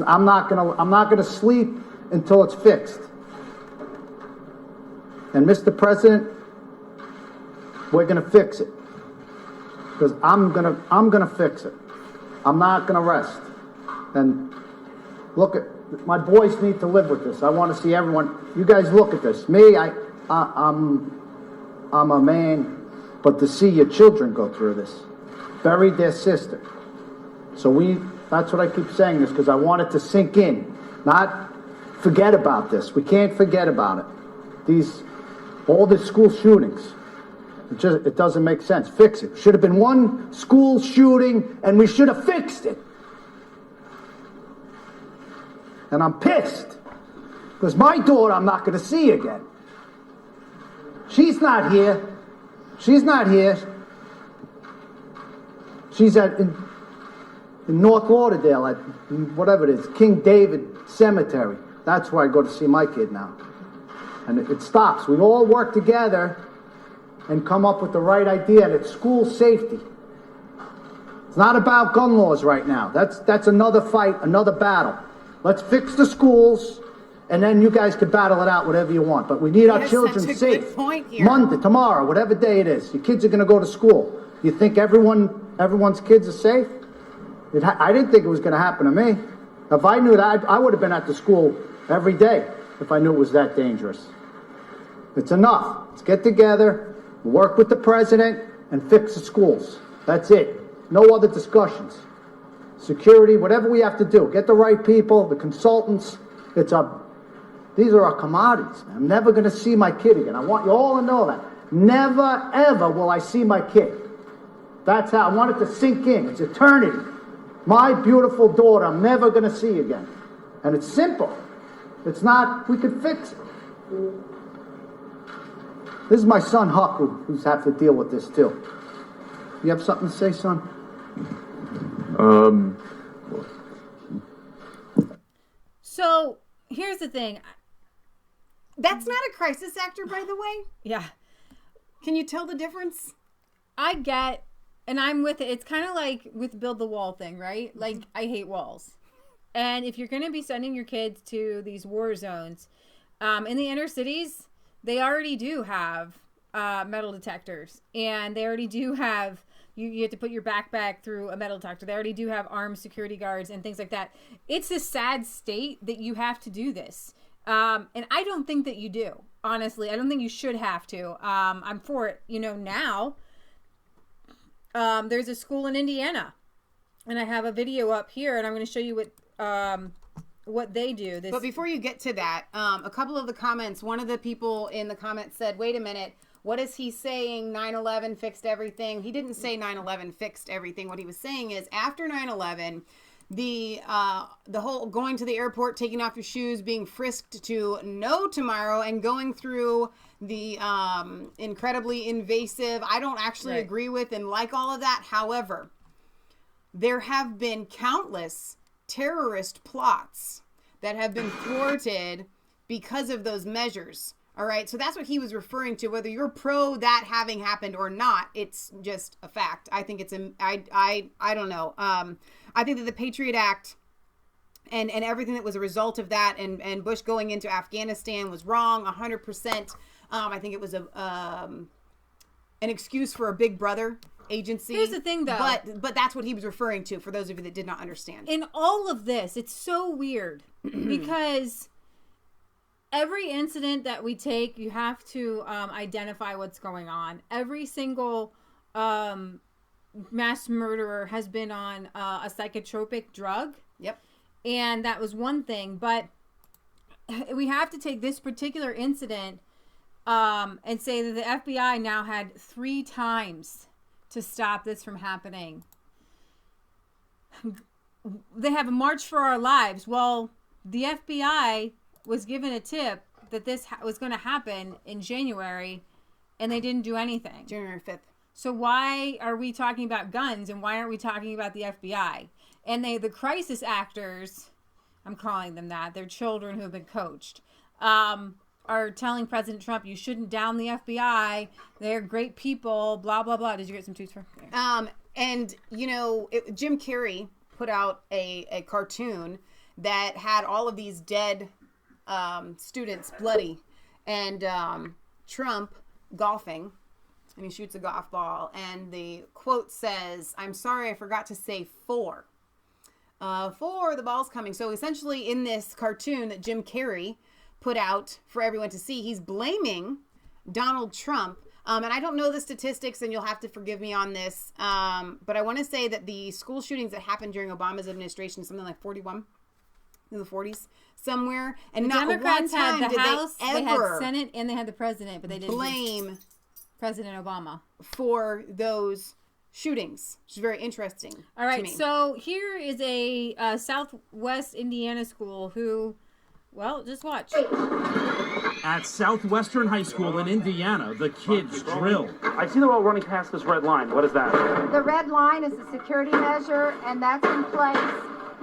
I'm not gonna sleep until it's fixed. And Mr. President, we're gonna fix it. Because I'm gonna fix it. I'm not gonna rest. And look, my boys need to live with this. I want to see everyone. You guys look at this. Me, I'm a man, but to see your children go through this, buried their sister. So that's what I keep saying this, because I want it to sink in, not forget about this. We can't forget about it. All the school shootings, it doesn't make sense. Fix it. Should have been one school shooting, and we should have fixed it. And I'm pissed, because my daughter I'm not going to see again. She's not here. She's not here. She's in North Lauderdale at whatever it is, King David Cemetery. That's where I go to see my kid now. And it stops. We all work together and come up with the right idea, and it's school safety. It's not about gun laws right now. That's another fight, another battle. Let's fix the schools, and then you guys can battle it out, whatever you want. But we need our children such a safe. good point here. Monday, tomorrow, whatever day it is. Your kids are going to go to school. You think everyone's kids are safe? I didn't think it was going to happen to me. If I knew that, I would have been at the school every day if I knew it was that dangerous. It's enough. Let's get together, work with the president, and fix the schools. That's it. No other discussions. Security, whatever we have to do. Get the right people, the consultants. These are our commodities. I'm never going to see my kid again. I want you all to know that. Never, ever will I see my kid. That's how I want it to sink in. It's eternity. My beautiful daughter, I'm never going to see again. And it's simple. It's not, we can fix it. This is my son, Huck, who's have to deal with this too. You have something to say, son? So, here's the thing. That's not a crisis actor, by the way. Yeah. Can you tell the difference? I get, and I'm with it. It's kind of like with build the wall thing, right? Like, I hate walls. And if you're going to be sending your kids to these war zones, in the inner cities, they already do have metal detectors. And they already do have, you have to put your backpack through a metal detector. They already do have armed security guards and things like that. It's a sad state that you have to do this. And I don't think that you do. Honestly, I don't think you should have to. I'm for it. Now, there's a school in Indiana. And I have a video up here, and I'm going to show you what they do. But before you get to that, a couple of the comments, one of the people in the comments said, wait a minute, what is he saying? 9/11 fixed everything. He didn't say 9/11 fixed everything. What he was saying is after 9/11, the whole going to the airport, taking off your shoes, being frisked to no tomorrow, and going through the incredibly invasive, I don't actually agree with and like all of that. However, there have been countless terrorist plots that have been thwarted because of those measures. All right. So that's what he was referring to. Whether you're pro that having happened or not, it's just a fact. I think it's I don't know. I think that the Patriot Act and everything that was a result of that and Bush going into Afghanistan was wrong 100%. I think it was an excuse for a big brother agency. Here's the thing, though. But that's what he was referring to, for those of you that did not understand. In all of this, it's so weird because every incident that we take, you have to identify what's going on. Every single mass murderer has been on a psychotropic drug. Yep. And that was one thing. But we have to take this particular incident and say that the FBI now had 3 times to stop this from happening. They have a March for Our Lives. Well, the FBI was given a tip that this was going to happen in January, and they didn't do anything. January 5th. So why are we talking about guns, and why aren't we talking about the FBI? And the crisis actors, I'm calling them that, they're children who have been coached, are telling President Trump, you shouldn't down the FBI. They're great people, blah, blah, blah. Did you get some tweets for? And, Jim Carrey put out a cartoon that had all of these dead students, bloody, and Trump golfing, and he shoots a golf ball, and the quote says, I'm sorry, I forgot to say 4. 4, the ball's coming. So essentially in this cartoon that Jim Carrey put out for everyone to see, he's blaming Donald Trump. And I don't know the statistics, and you'll have to forgive me on this. But I want to say that the school shootings that happened during Obama's administration, something like 41 in the 40s somewhere. And the not Democrats one time had the did House, they had ever Senate, and they had the president, but they didn't blame President Obama for those shootings, which is very interesting. All right, so here is a Southwest Indiana school who, well, just watch. At Southwestern High School in Indiana, the kids drill. I see they're all running past this red line. What is that? The red line is a security measure, and that's in place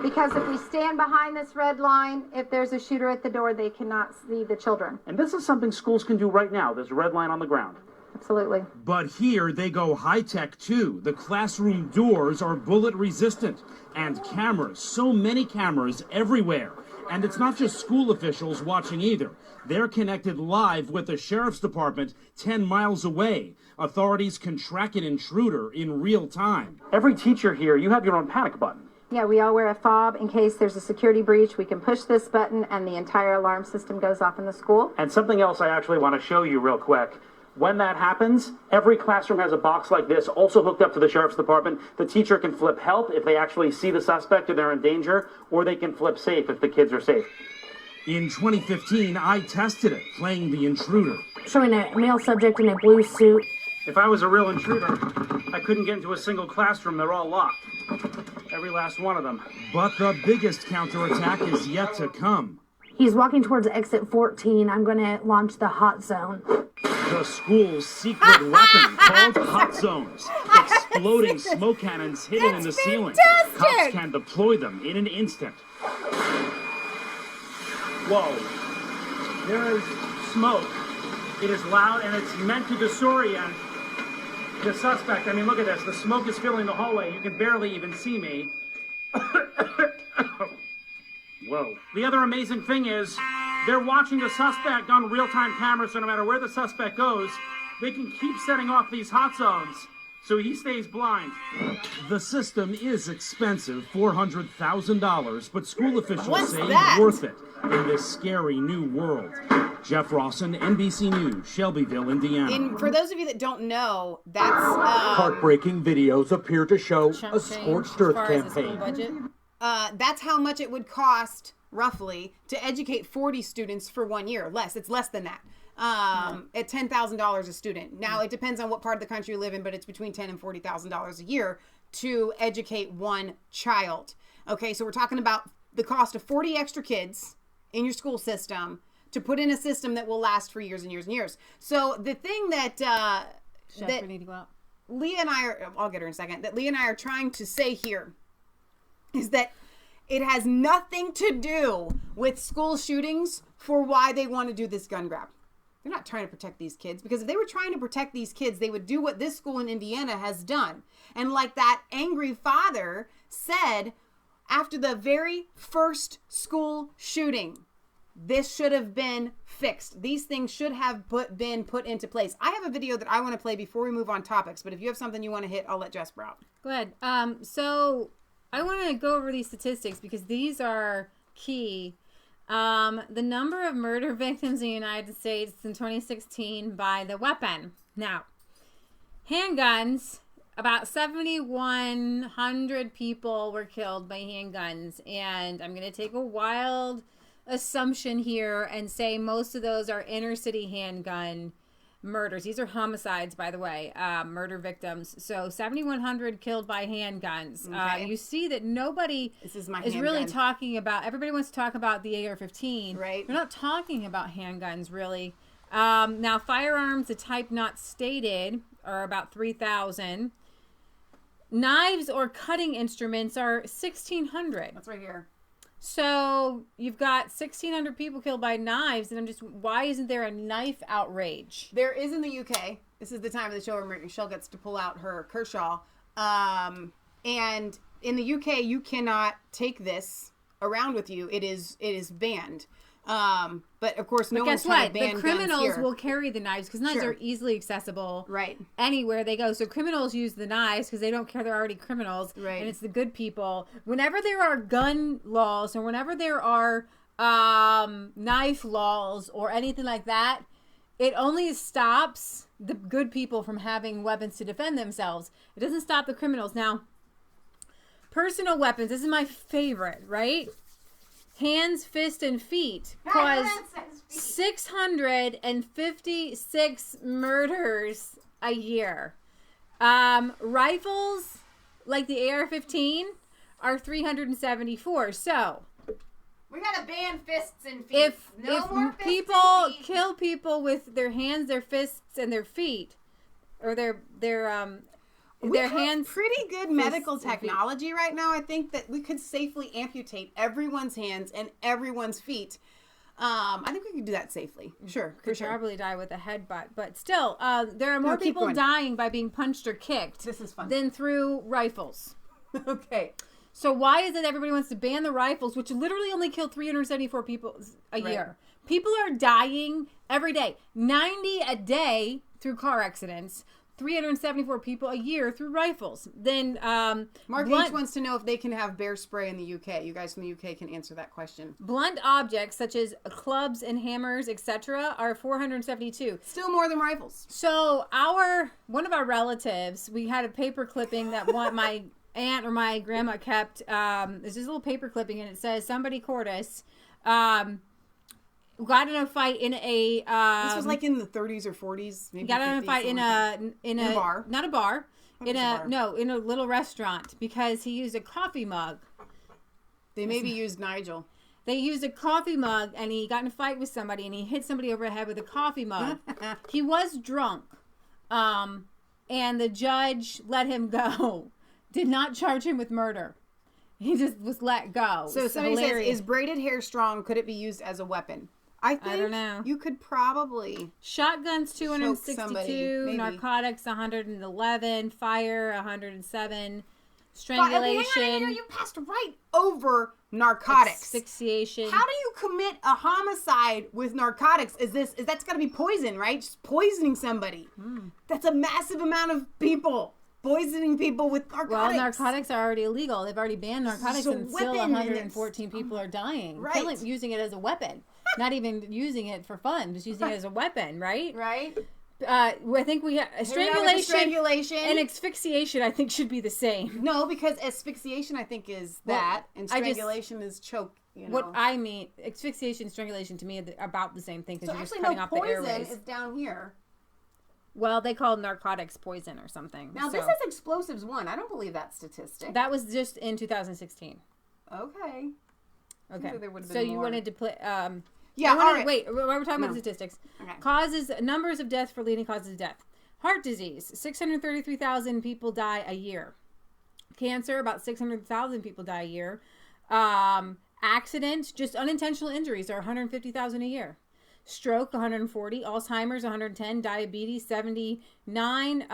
because if we stand behind this red line, if there's a shooter at the door, they cannot see the children. And this is something schools can do right now, this red line on the ground. Absolutely. But here they go high-tech too. The classroom doors are bullet resistant. And cameras, so many cameras everywhere. And it's not just school officials watching either. They're connected live with the sheriff's department 10 miles away. Authorities can track an intruder in real time. Every teacher here, you have your own panic button. Yeah, we all wear a fob in case there's a security breach. We can push this button and the entire alarm system goes off in the school. And something else I actually want to show you real quick. When that happens, every classroom has a box like this, also hooked up to the sheriff's department. The teacher can flip help if they actually see the suspect or they're in danger, or they can flip safe if the kids are safe. In 2015, I tested it, playing the intruder. Showing a male subject in a blue suit. If I was a real intruder, I couldn't get into a single classroom. They're all locked. Every last one of them. But the biggest counterattack is yet to come. He's walking towards exit 14. I'm going to launch the hot zone. The school's secret weapon called hot zones. Exploding smoke cannons hidden in the ceiling. Cops can deploy them in an instant. Whoa. There is smoke. It is loud and it's meant to disorient the suspect. I mean, look at this. The smoke is filling the hallway. You can barely even see me. Whoa. The other amazing thing is they're watching the suspect on real-time cameras, so no matter where the suspect goes, they can keep setting off these hot zones so he stays blind. The system is expensive, $400,000, but school officials say that? worth it in this scary new world. Jeff Rawson, NBC News, Shelbyville, Indiana. For those of you that don't know, that's heartbreaking videos appear to show a scorched earth campaign. That's how much it would cost, roughly, to educate 40 students for 1 year. It's less than that. At $10,000 a student. Now, it depends on what part of the country you live in, but it's between $10,000 and $40,000 a year to educate one child. Okay, so we're talking about the cost of 40 extra kids in your school system to put in a system that will last for years and years and years. So the thing that we need to go out. Leah and I are, I'll get her in a second, that Leah and I are trying to say here is that it has nothing to do with school shootings for why they want to do this gun grab. They're not trying to protect these kids, because if they were trying to protect these kids, they would do what this school in Indiana has done. And like that angry father said, after the very first school shooting, this should have been fixed. These things should have been put into place. I have a video that I want to play before we move on topics, but if you have something you want to hit, I'll let Jess sprout. Go ahead. So I want to go over these statistics because these are key. The number of murder victims in the United States in 2016 by the weapon. Now, handguns, about 7,100 people were killed by handguns, and I'm going to take a wild assumption here and say most of those are inner city handgun murders. These are homicides, by the way, murder victims. So 7,100 killed by handguns. Okay. You see that nobody is really talking about, everybody wants to talk about the AR-15. Right. They're not talking about handguns, really. Now, firearms, the type not stated, are about 3,000. Knives or cutting instruments are 1,600. That's right here. So you've got 1,600 people killed by knives, and I'm just, why isn't there a knife outrage? There is in the UK. This is the time of the show where Michelle gets to pull out her Kershaw. And in the UK, you cannot take this around with you. It is banned. But of course, no one's trying to ban guns here. The criminals will carry the knives because knives are easily accessible, right, anywhere they go. So criminals use the knives because they don't care; they're already criminals, right? And it's the good people. Whenever there are gun laws or whenever there are knife laws or anything like that, it only stops the good people from having weapons to defend themselves. It doesn't stop the criminals. Now, personal weapons. This is my favorite, right? Hands, fist, and feet cause 656 murders a year. Rifles, like the AR-15, are 374. So we gotta ban fists and feet. If people feet. Kill people with their hands, their fists, and their feet, or their hands. Pretty good medical technology right now. I think that we could safely amputate everyone's hands and everyone's feet. I think we could do that safely. Sure, Could probably die with a headbutt, but still, there are more people dying by being punched or kicked. This is fun. Than through rifles. Okay. So why is it everybody wants to ban the rifles, which literally only kill 374 people a year? People are dying every day. 90 a day through car accidents. 374 people a year through rifles. Then Mark H wants to know if they can have bear spray in the UK. You guys from the UK can answer that question. Blunt objects such as clubs and hammers, etc., are 472. Still more than rifles. So one of our relatives, we had a paper clipping that my aunt or my grandma kept. There's this little paper clipping, and it says somebody court us. Got in a fight in a this was like in the 30s or 40s, maybe. Got in a fight in a bar. Not a bar. In a little restaurant because he used a coffee mug. They maybe used Nigel. They used a coffee mug, and he got in a fight with somebody, and he hit somebody over the head with a coffee mug. He was drunk, and the judge let him go. Did not charge him with murder. He just was let go. So somebody says, is braided hair strong? Could it be used as a weapon? I don't know. You could probably. Shotguns 262, narcotics 111, fire 107, strangulation. Hang on, you passed right over narcotics. Asphyxiation. How do you commit a homicide with narcotics? That's got to be poison, right? Just poisoning somebody. That's a massive amount of people. Poisoning people with narcotics. Well, narcotics are already illegal. They've already banned narcotics, and still 114 people are dying. Right. Using it as a weapon. Not even using it for fun, just using it as a weapon, right? Right. I think we have strangulation and asphyxiation. I think should be the same. No, because asphyxiation I think is that, and strangulation is choke. You know. What I mean, asphyxiation, strangulation to me are about the same thing because you're just cutting off the airways. Poison is down here. Well, they call narcotics poison or something. Now this is explosives 1. I don't believe that statistic. That was just in 2016. Okay. So you wanted to play. Yeah, all right. Wait, we're talking about statistics. Okay. Numbers of deaths for leading causes of death. Heart disease, 633,000 people die a year. Cancer, about 600,000 people die a year. Accidents, just unintentional injuries, are 150,000 a year. Stroke, 140. Alzheimer's, 110. Diabetes, 79.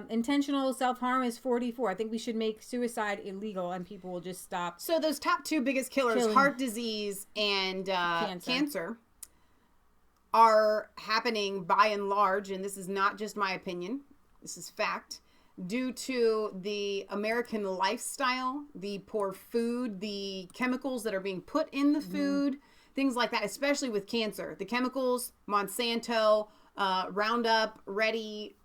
Intentional self-harm is 44. I think we should make suicide illegal and people will just stop. So those top 2 biggest killers, heart disease and cancer, are happening by and large, and this is not just my opinion, this is fact, due to the American lifestyle, the poor food, the chemicals that are being put in the food, things like that, especially with cancer. The chemicals, Monsanto, Roundup, Ready,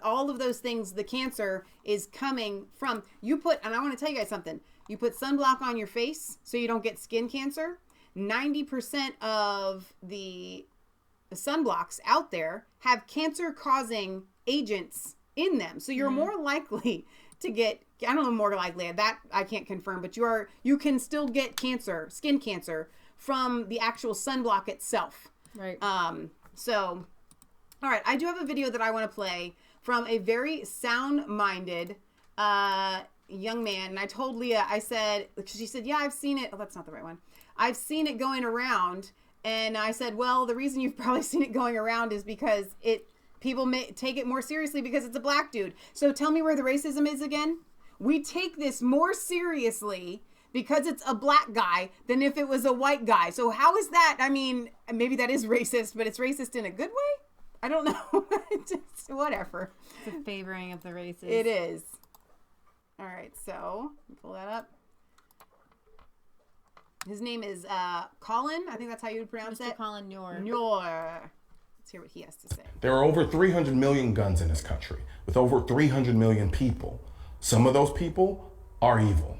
all of those things, the cancer is coming from, and I want to tell you guys something, you put sunblock on your face so you don't get skin cancer. 90% of the sunblocks out there have cancer-causing agents in them. So you're more likely to get, I don't know, more likely, that I can't confirm, but you can still get cancer, skin cancer, from the actual sunblock itself. Right. So, all right, I do have a video that I want to play from a very sound-minded young man. And I told Leah, she said, yeah, I've seen it. Oh, that's not the right one. I've seen it going around. And I said, well, the reason you've probably seen it going around is because people may take it more seriously because it's a black dude. So tell me where the racism is again. We take this more seriously because it's a black guy than if it was a white guy. So how is that? I mean, maybe that is racist, but it's racist in a good way? I don't know. Just whatever. It's a favoring of the races. It is. All right, so pull that up. His name is Colin. I think that's how you would pronounce it. Colin Noor. Let's hear what he has to say. There are over 300 million guns in this country, with over 300 million people. Some of those people are evil.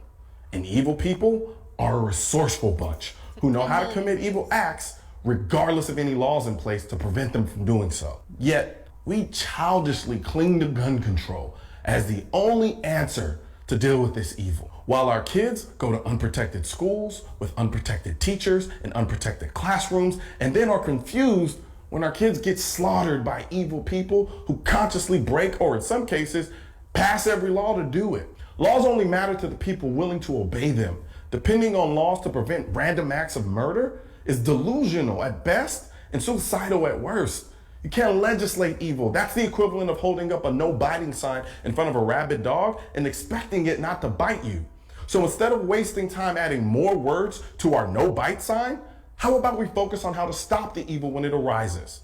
And evil people are a resourceful bunch who know how to commit evil acts regardless of any laws in place to prevent them from doing so. Yet, we childishly cling to gun control as the only answer to deal with this evil. While our kids go to unprotected schools with unprotected teachers and unprotected classrooms, and then are confused when our kids get slaughtered by evil people who consciously break, or in some cases, pass every law to do it. Laws only matter to the people willing to obey them. Depending on laws to prevent random acts of murder is delusional at best and suicidal at worst. You can't legislate evil. That's the equivalent of holding up a no biting sign in front of a rabid dog and expecting it not to bite you. So instead of wasting time adding more words to our no bite sign, how about we focus on how to stop the evil when it arises?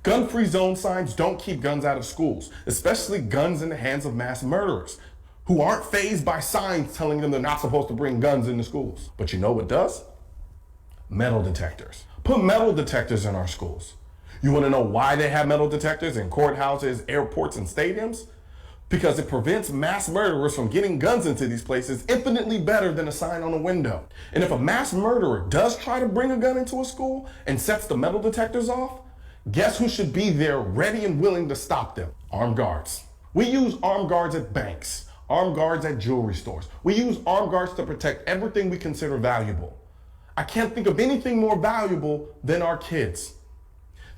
Gun-free zone signs don't keep guns out of schools, especially guns in the hands of mass murderers who aren't fazed by signs telling them they're not supposed to bring guns into schools. But you know what does? Metal detectors. Put metal detectors in our schools. You want to know why they have metal detectors in courthouses, airports, and stadiums? Because it prevents mass murderers from getting guns into these places infinitely better than a sign on a window. And if a mass murderer does try to bring a gun into a school and sets the metal detectors off, guess who should be there ready and willing to stop them? Armed guards. We use armed guards at banks, armed guards at jewelry stores. We use armed guards to protect everything we consider valuable. I can't think of anything more valuable than our kids.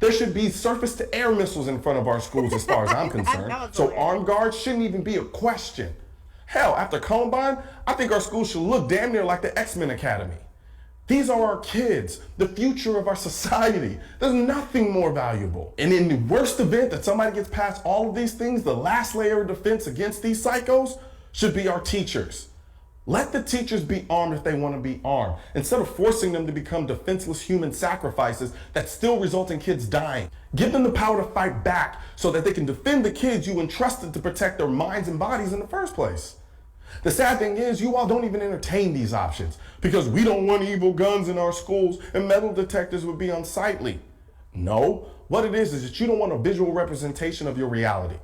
There should be surface-to-air missiles in front of our schools as far as I'm concerned. So armed guards shouldn't even be a question. Hell, after Columbine, I think our schools should look damn near like the X-Men Academy. These are our kids, the future of our society. There's nothing more valuable. And in the worst event that somebody gets past all of these things, the last layer of defense against these psychos should be our teachers. Let the teachers be armed if they want to be armed, instead of forcing them to become defenseless human sacrifices that still result in kids dying. Give them the power to fight back so that they can defend the kids you entrusted to protect their minds and bodies in the first place. The sad thing is, you all don't even entertain these options because we don't want evil guns in our schools and metal detectors would be unsightly. No, what it is that you don't want a visual representation of your reality.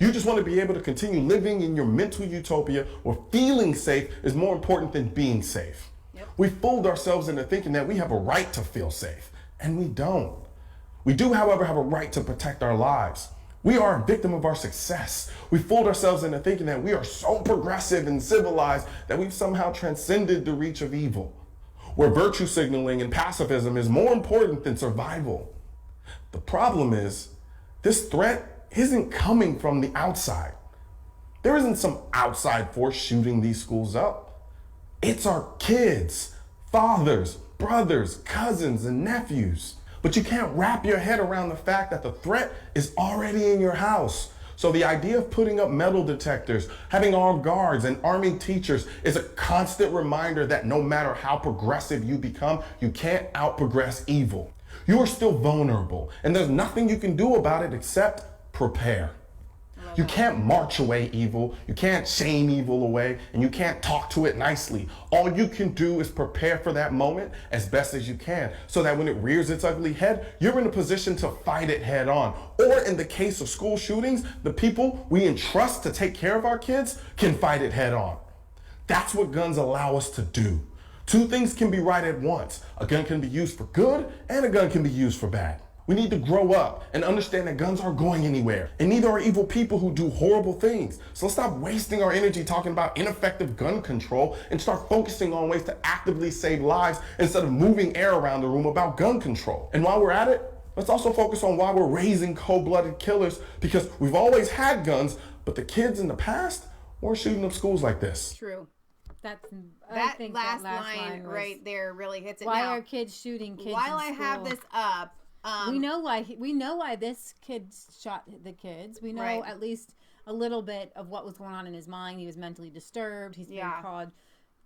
You just want to be able to continue living in your mental utopia where feeling safe is more important than being safe. Yep. We fooled ourselves into thinking that we have a right to feel safe, and we don't. We do, however, have a right to protect our lives. We are a victim of our success. We fooled ourselves into thinking that we are so progressive and civilized that we've somehow transcended the reach of evil, where virtue signaling and pacifism is more important than survival. The problem is, this threat isn't coming from the outside. There isn't some outside force shooting these schools up. It's our kids, fathers, brothers, cousins, and nephews. But you can't wrap your head around the fact that the threat is already in your house. So the idea of putting up metal detectors, having armed guards, and arming teachers is a constant reminder that no matter how progressive you become, you can't out-progress evil. You are still vulnerable, and there's nothing you can do about it except prepare. You can't march away evil, you can't shame evil away, and you can't talk to it nicely. All you can do is prepare for that moment as best as you can, so that when it rears its ugly head, you're in a position to fight it head on. Or in the case of school shootings, the people we entrust to take care of our kids can fight it head on. That's what guns allow us to do. Two things can be right at once. A gun can be used for good, and a gun can be used for bad. We need to grow up and understand that guns aren't going anywhere, and neither are evil people who do horrible things. So let's stop wasting our energy talking about ineffective gun control and start focusing on ways to actively save lives instead of moving air around the room about gun control. And while we're at it, let's also focus on why we're raising cold-blooded killers, because we've always had guns, but the kids in the past weren't shooting up schools like this. True. That last line right there really hits it. Why now, are kids shooting kids? While in I school? have this up, we know why this kid shot the kids. We know at least a little bit of what was going on in his mind. He was mentally disturbed. He's been called.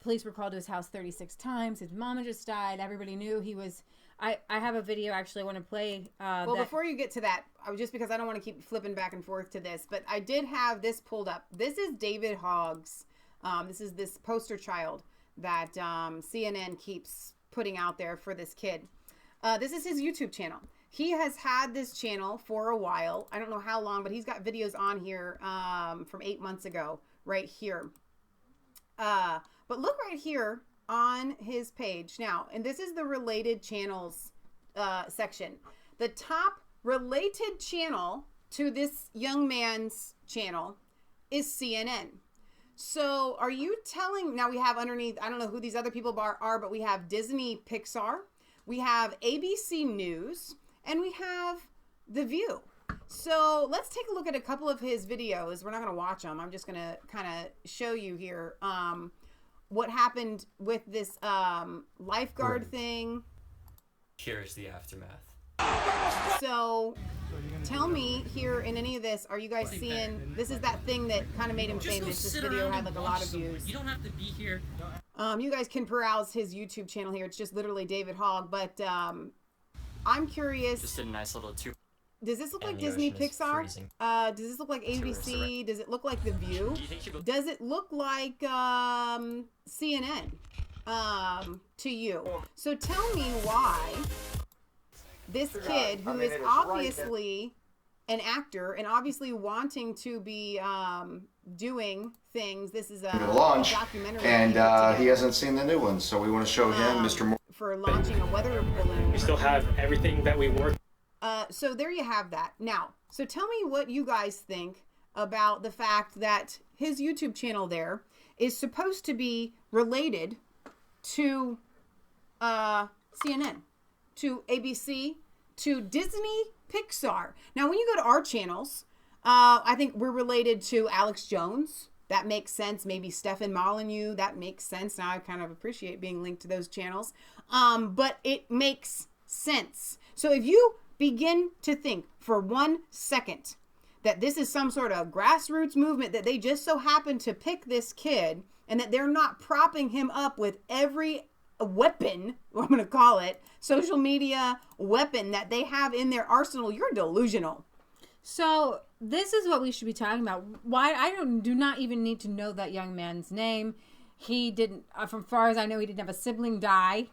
Police were called to his house 36 times. His mama just died. Everybody knew he was. I have a video actually I want to play. Well, before you get to that, just because I don't want to keep flipping back and forth to this, but I did have this pulled up. This is David Hogg's. This is this poster child that CNN keeps putting out there for this kid. This is his YouTube channel. He has had this channel for a while. I don't know how long, but he's got videos on here from 8 months ago, right here. But look right here on his page now, and this is the related channels section. The top related channel to this young man's channel is CNN. So are you telling, now we have underneath, I don't know who these other people are, but we have Disney Pixar, we have ABC News, and we have The View. So let's take a look at a couple of his videos. We're not going to watch them. I'm just going to kind of show you here what happened with this lifeguard thing. Here's the aftermath. So tell me here in any of this, are you guys seeing, this is that thing that kind of made him famous. This video had like a lot of views. You don't have to be here. You guys can peruse his YouTube channel here. It's just literally David Hogg, but I'm curious. Just a nice little two. Does this look like Disney Pixar? Does this look like ABC? Does it look like The View? Does it look like CNN to you? So tell me why this kid, who is obviously an actor and obviously wanting to be doing things. This is a documentary. And he hasn't seen the new one, so we want to show him Mr. Moore. For launching a weather balloon. We still have everything that we worked. So there you have that. Now, so tell me what you guys think about the fact that his YouTube channel there is supposed to be related to CNN, to ABC, to Disney Pixar. Now, when you go to our channels, I think we're related to Alex Jones. That makes sense. Maybe Stefan Molyneux. That makes sense. Now I kind of appreciate being linked to those channels. But it makes sense. So if you begin to think for 1 second that this is some sort of grassroots movement, that they just so happen to pick this kid and that they're not propping him up with every weapon, I'm going to call it, social media weapon that they have in their arsenal, you're delusional. So this is what we should be talking about. Why do not even need to know that young man's name. He didn't, from far as I know, he didn't have a sibling die.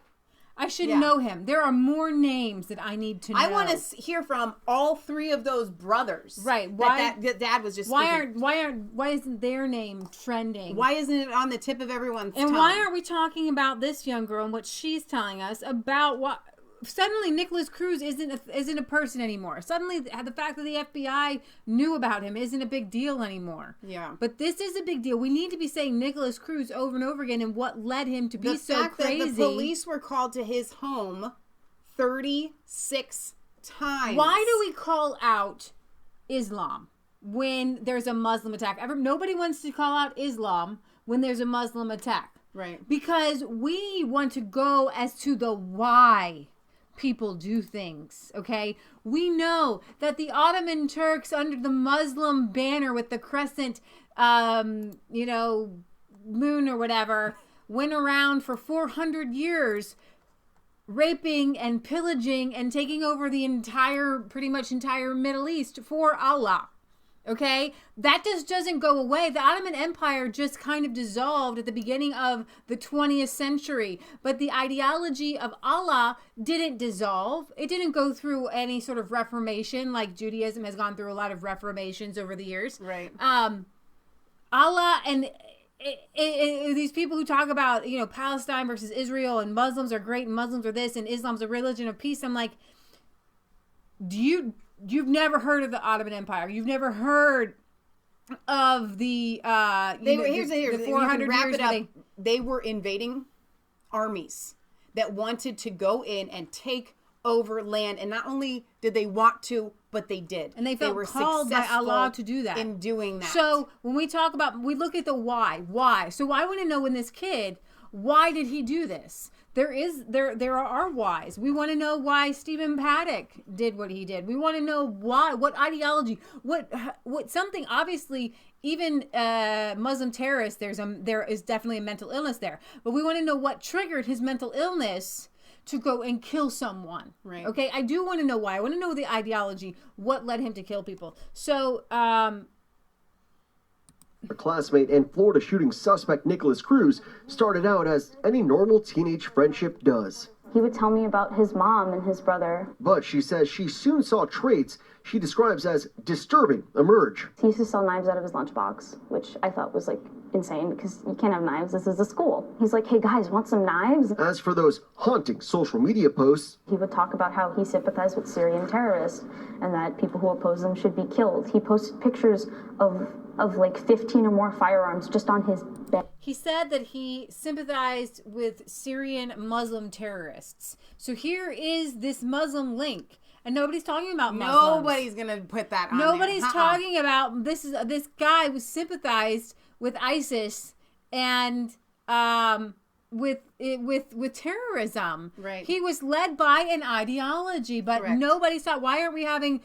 I should know him. There are more names that I need to know. I want to hear from all three of those brothers. Right. Why that dad was just why isn't their name trending? Why isn't it on the tip of everyone's tongue? And why aren't we talking about this young girl and what she's telling us about what suddenly Nikolas Cruz isn't a person anymore. Suddenly the fact that the FBI knew about him isn't a big deal anymore. Yeah. But this is a big deal. We need to be saying Nikolas Cruz over and over again and what led him to be so crazy. That the police were called to his home 36 times. Why do we call out Islam when there's a Muslim attack? Nobody wants to call out Islam when there's a Muslim attack. Right. Because we want to go as to the why people do things, okay? We know that the Ottoman Turks under the Muslim banner with the crescent, moon or whatever, went around for 400 years raping and pillaging and taking over the pretty much entire Middle East for Allah. Okay, that just doesn't go away. The Ottoman Empire just kind of dissolved at the beginning of the 20th century, but the ideology of Allah didn't dissolve. It didn't go through any sort of reformation like Judaism has gone through a lot of reformations over the years. Right. Allah and these people who talk about, Palestine versus Israel and Muslims are great and Muslims are this and Islam's a religion of peace. I'm like, You've never heard of the Ottoman Empire. You've never heard of the here's the 400 wrap years it up. They were invading armies that wanted to go in and take over land, and not only did they want to, but they did. And they felt were called by Allah to do that. In doing that. So when we talk about, we look at the why. So I want to know, in this kid, why did he do this? There are whys. We want to know why Stephen Paddock did what he did. We want to know why, what ideology, what something. Obviously, even Muslim terrorists, there is definitely a mental illness there. But we want to know what triggered his mental illness to go and kill someone. Right. Okay. I do want to know why. I want to know the ideology. What led him to kill people? So. A classmate and Florida shooting suspect Nikolas Cruz started out as any normal teenage friendship does. He would tell me about his mom and his brother. But she says she soon saw traits she describes as disturbing emerge. He used to sell knives out of his lunchbox, which I thought was insane because you can't have knives. This is a school. He's like, hey guys, want some knives? As for those haunting social media posts, he would talk about how he sympathized with Syrian terrorists and that people who oppose them should be killed. He posted pictures of 15 or more firearms just on his bed. He said that he sympathized with Syrian Muslim terrorists. So here is this Muslim link. And nobody's talking about Muslims. Nobody's going to put that on Nobody's there. talking about this guy who sympathized with ISIS and terrorism. Right. He was led by an ideology, but nobody saw. Why aren't we having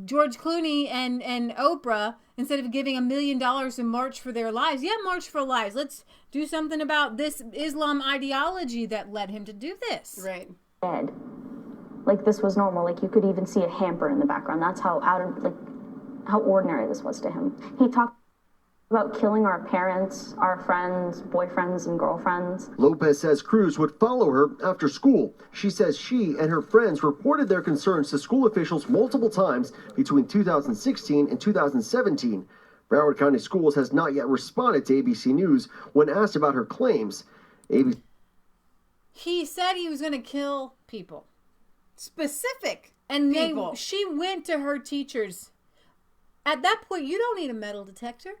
George Clooney and Oprah, instead of giving $1 million to March for Their Lives? Yeah, March for Lives. Let's do something about this Islam ideology that led him to do this. Right. Dead. Like, this was normal. Like, you could even see a hamper in the background. That's how how ordinary this was to him. He talked about killing our parents, our friends, boyfriends, and girlfriends. Lopez says Cruz would follow her after school. She says she and her friends reported their concerns to school officials multiple times between 2016 and 2017. Broward County Schools has not yet responded to ABC News when asked about her claims. He said he was going to kill people. Specific and people. She went to her teachers. At that point, you don't need a metal detector.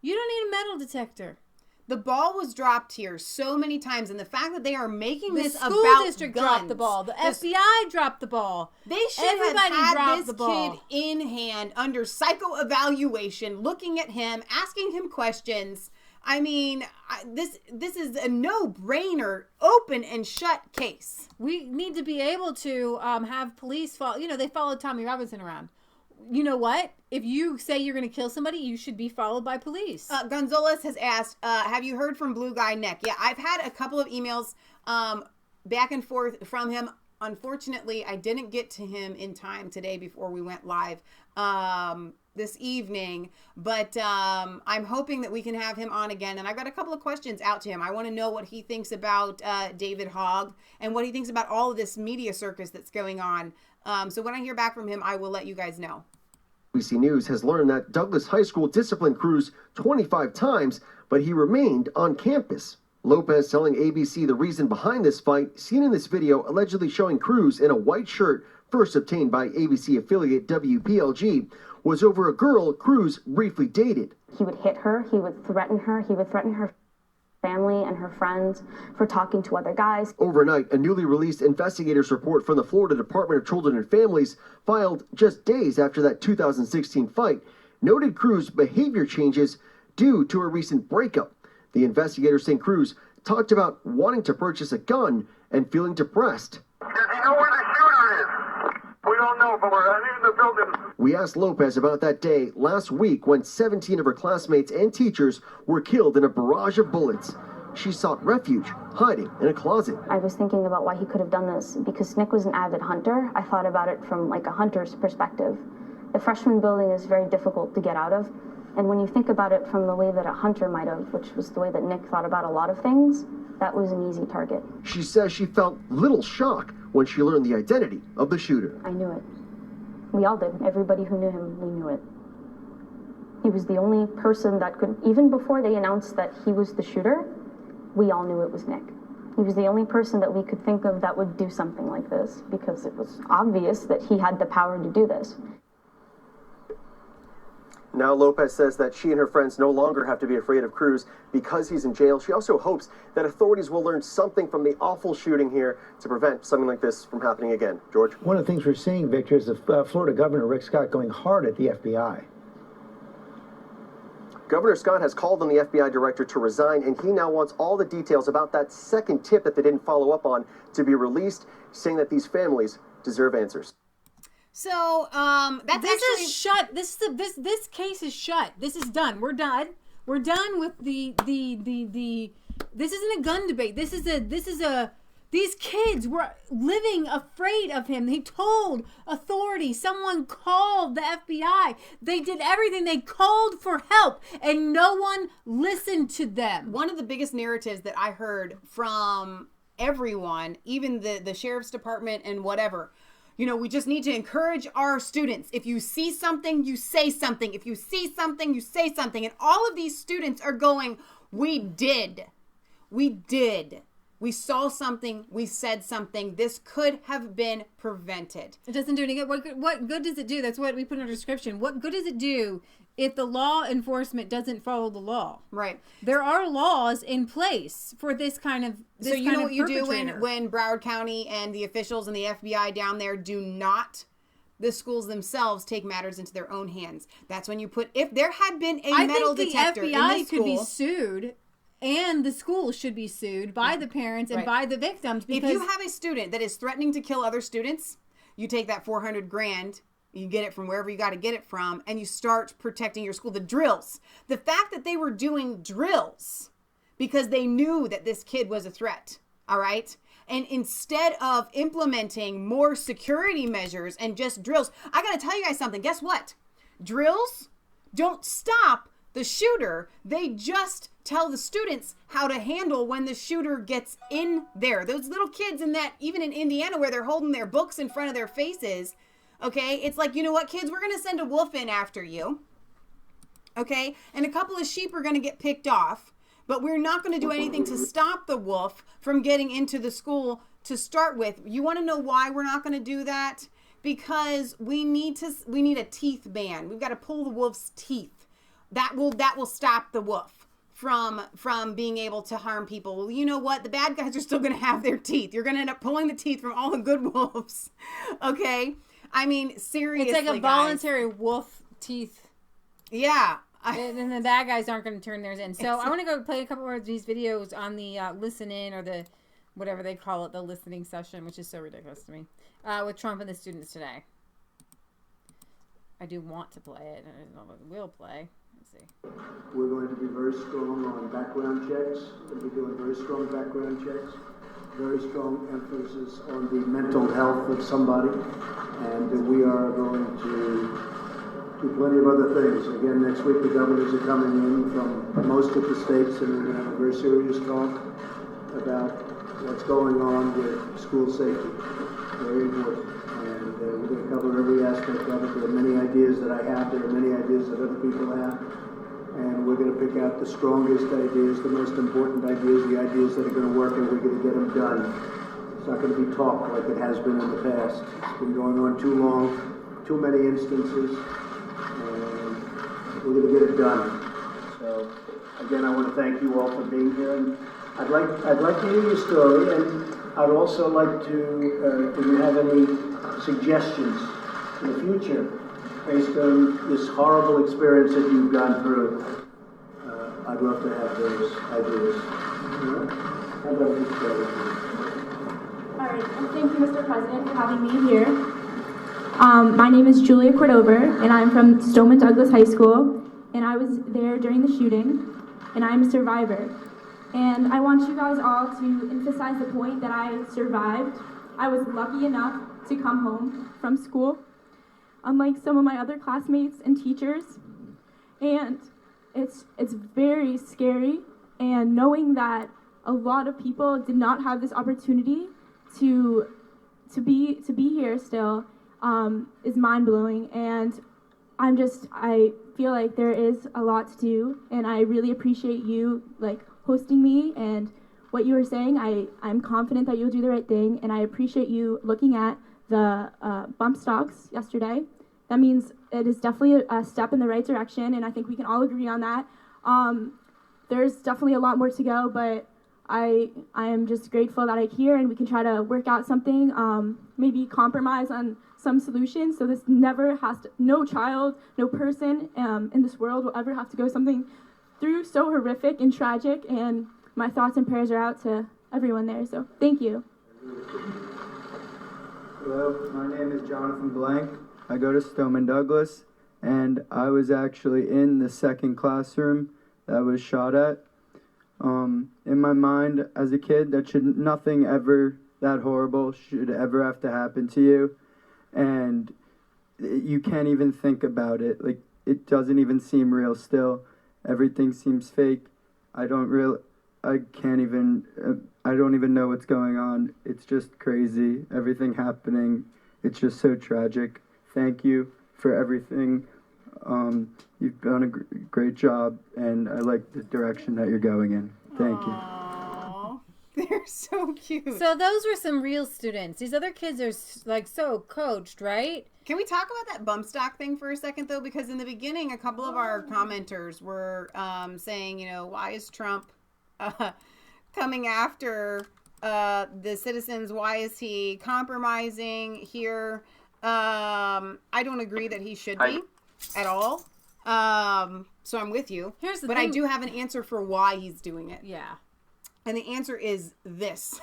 You don't need a metal detector. The ball was dropped here so many times, and the fact that they are making this about the school district guns, dropped the ball. The FBI dropped the ball. They should have had this kid in hand under psycho-evaluation, looking at him, asking him questions. I mean, this is a no-brainer, open and shut case. We need to be able to have police follow. You know, they followed Tommy Robinson around. You know what? If you say you're going to kill somebody, you should be followed by police. Gonzalez has asked, have you heard from Blue Guy Nick? Yeah, I've had a couple of emails back and forth from him. Unfortunately, I didn't get to him in time today before we went live this evening. But I'm hoping that we can have him on again. And I've got a couple of questions out to him. I want to know what he thinks about David Hogg and what he thinks about all of this media circus that's going on. So when I hear back from him, I will let you guys know. ABC News has learned that Douglas High School disciplined Cruz 25 times, but he remained on campus. Lopez telling ABC the reason behind this fight, seen in this video allegedly showing Cruz in a white shirt first obtained by ABC affiliate WPLG, was over a girl Cruz briefly dated. He would hit her, he would threaten her family and her friends for talking to other guys. Overnight, a newly released investigators report from the Florida Department of Children and Families, filed just days after that 2016 fight, noted Cruz' behavior changes due to a recent breakup. The investigators saying Cruz talked about wanting to purchase a gun and feeling depressed. Does he know where the shooter is? We don't know, but we're in the building. We asked Lopez about that day last week when 17 of her classmates and teachers were killed in a barrage of bullets. She sought refuge, hiding in a closet. I was thinking about why he could have done this. Because Nick was an avid hunter, I thought about it from like a hunter's perspective. The freshman building is very difficult to get out of. And when you think about it from the way that a hunter might have, which was the way that Nick thought about a lot of things, that was an easy target. She says she felt little shock when she learned the identity of the shooter. I knew it. We all did. Everybody who knew him, we knew it. He was the only person that could, even before they announced that he was the shooter, we all knew it was Nick. He was the only person that we could think of that would do something like this, because it was obvious that he had the power to do this. Now Lopez says that she and her friends no longer have to be afraid of Cruz because he's in jail. She also hopes that authorities will learn something from the awful shooting here to prevent something like this from happening again. George? One of the things we're seeing, Victor, is the Florida Governor, Rick Scott, going hard at the FBI. Governor Scott has called on the FBI director to resign, and he now wants all the details about that second tip that they didn't follow up on to be released, saying that these families deserve answers. So, that's this actually... is shut. This case is shut. This is done. We're done. We're done with the. This isn't a gun debate. This is a. These kids were living afraid of him. They told authorities. Someone called the FBI. They did everything. They called for help, and no one listened to them. One of the biggest narratives that I heard from everyone, even the sheriff's department and whatever. You know, we just need to encourage our students. If you see something, you say something. If you see something, you say something. And all of these students are going, we did. We saw something. We said something. This could have been prevented. It doesn't do any good. What good does it do? That's what we put in our description. What good does it do if the law enforcement doesn't follow the law? Right. There are laws in place for this kind of So you know what you do when Broward County and the officials and the FBI down there do not, the schools themselves take matters into their own hands. That's when you put, if there had been a metal detector in the school. I think the FBI could be sued and the school should be sued by the parents and by the victims. If you have a student that is threatening to kill other students, you take that $400,000, you get it from wherever you got to get it from, and you start protecting your school. The drills, the fact that they were doing drills because they knew that this kid was a threat, all right? And instead of implementing more security measures and just drills, I got to tell you guys something. Guess what? Drills don't stop the shooter. They just tell the students how to handle when the shooter gets in there. Those little kids in that, even in Indiana, where they're holding their books in front of their faces, okay? It's like, you know what, kids? We're going to send a wolf in after you, okay? And a couple of sheep are going to get picked off, but we're not going to do anything to stop the wolf from getting into the school to start with. You want to know why we're not going to do that? Because we need a teeth ban. We've got to pull the wolf's teeth. That will stop the wolf from being able to harm people. Well, you know what? The bad guys are still going to have their teeth. You're going to end up pulling the teeth from all the good wolves. Okay? I mean, seriously, it's like a voluntary wolf teeth. Yeah. And then the bad guys aren't going to turn theirs in. So I want to go play a couple more of these videos on the listen in, or the whatever they call it, the listening session, which is so ridiculous to me, with Trump and the students today. I do want to play it, and I don't know if it will play. Let's see. We're going to be very strong on background checks. We'll be doing very strong background checks. Very strong emphasis on the mental health of somebody. And we are going to do plenty of other things. Again, next week the governors are coming in from most of the states, and we're going to have a very serious talk about what's going on with school safety. Very important. And we're going to cover every aspect of it. There are many ideas that I have. There are many ideas that other people have. And we're going to pick out the strongest ideas, the most important ideas, the ideas that are going to work, and we're going to get them done. It's not going to be talk like it has been in the past. It's been going on too long, too many instances, and we're going to get it done. So, again, I want to thank you all for being here. And I'd like to hear your story, and I'd also like to, if you have any suggestions in the future, based on this horrible experience that you've gone through, I'd love to have those ideas. I'd love to share with you. All right, and thank you, Mr. President, for having me here. My name is Julia Cordover, and I'm from Stoneman Douglas High School, and I was there during the shooting, and I'm a survivor. And I want you guys all to emphasize the point that I survived. I was lucky enough to come home from school, unlike some of my other classmates and teachers. And it's very scary, and knowing that a lot of people did not have this opportunity to be here still is mind-blowing. And I feel like there is a lot to do, and I really appreciate you hosting me and what you were saying. I'm confident that you'll do the right thing, and I appreciate you looking at the bump stocks yesterday. That means it is definitely a step in the right direction, and I think we can all agree on that. There's definitely a lot more to go, but I am just grateful that I'm here, and we can try to work out something, maybe compromise on some solutions, so this never has to, no child, no person in this world will ever have to go something through so horrific and tragic, and my thoughts and prayers are out to everyone there, so thank you. Hello, my name is Jonathan Blank. I go to Stoneman Douglas, and I was actually in the second classroom that was shot at. In my mind, as a kid, nothing ever that horrible should ever have to happen to you, and you can't even think about it. It doesn't even seem real still. Everything seems fake. I don't even know what's going on. It's just crazy. Everything happening. It's just so tragic. Thank you for everything. You've done a great job, and I like the direction that you're going in. Thank you. They're so cute. So those were some real students. These other kids are so coached, right? Can we talk about that bump stock thing for a second, though? Because in the beginning, a couple of our commenters were saying, why is Trump coming after the citizens? Why is he compromising here? I don't agree that he should be at all. So I'm with you. Here's the but thing. I do have an answer for why he's doing it. Yeah. And the answer is this.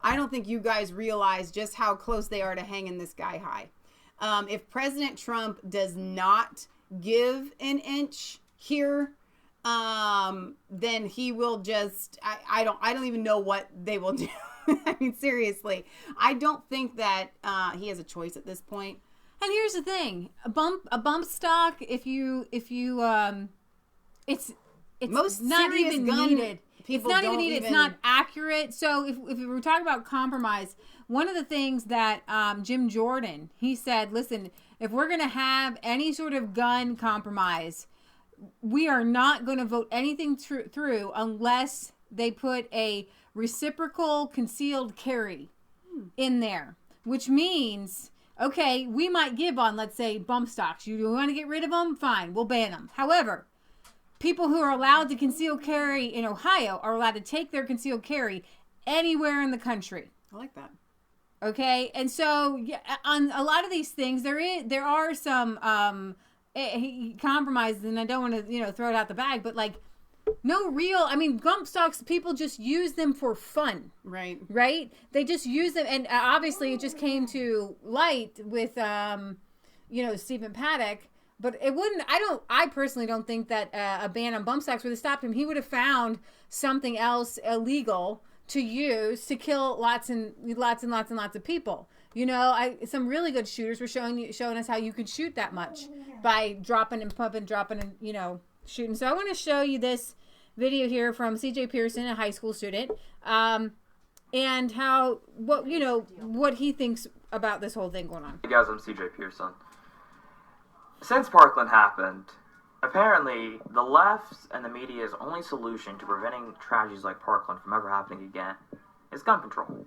I don't think you guys realize just how close they are to hanging this guy high. If President Trump does not give an inch here, then he will just, I don't even know what they will do. I mean, seriously, I don't think that he has a choice at this point. And here's the thing: a bump stock. If you, it's most not serious even gun needed. It's people not even don't needed. It's not accurate. So if we were talking about compromise, one of the things that Jim Jordan, he said, listen, if we're going to have any sort of gun compromise, we are not going to vote anything through unless they put a reciprocal concealed carry in there, which means, okay, we might give on, let's say, bump stocks. You want to get rid of them? Fine, we'll ban them. However, people who are allowed to conceal carry in Ohio are allowed to take their concealed carry anywhere in the country. I like that. Okay, and so yeah, on a lot of these things, there are some compromises, and I don't want to throw it out the bag, but like no real. I mean, bump stocks, people just use them for fun, right? Right? They just use them, and obviously it just came to light with Stephen Paddock. But it wouldn't. I personally don't think that a ban on bump stocks would have stopped him. He would have found something else illegal to use to kill lots and lots of people. Some really good shooters were showing us how you could shoot that much by dropping and pumping, dropping and shooting. So I want to show you this video here from CJ Pearson, a high school student, and what he thinks about this whole thing going on. Hey guys, I'm CJ Pearson. Since Parkland happened, apparently the left's and the media's only solution to preventing tragedies like Parkland from ever happening again is gun control.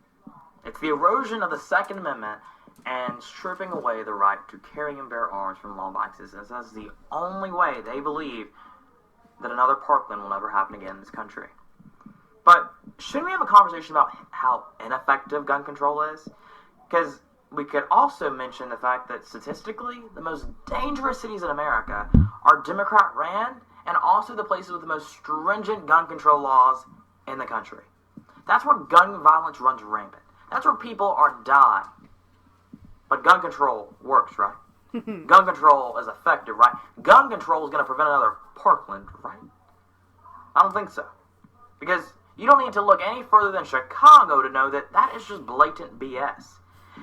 It's the erosion of the Second Amendment and stripping away the right to carry and bear arms from law-abiding citizens. That's the only way they believe that another Parkland will never happen again in this country. But shouldn't we have a conversation about how ineffective gun control is? Because we could also mention the fact that statistically, the most dangerous cities in America are Democrat-ran and also the places with the most stringent gun control laws in the country. That's where gun violence runs rampant. That's where people are dying. But gun control works, right? Gun control is effective, right? Gun control is going to prevent another Parkland, right? I don't think so. Because you don't need to look any further than Chicago to know that that is just blatant BS.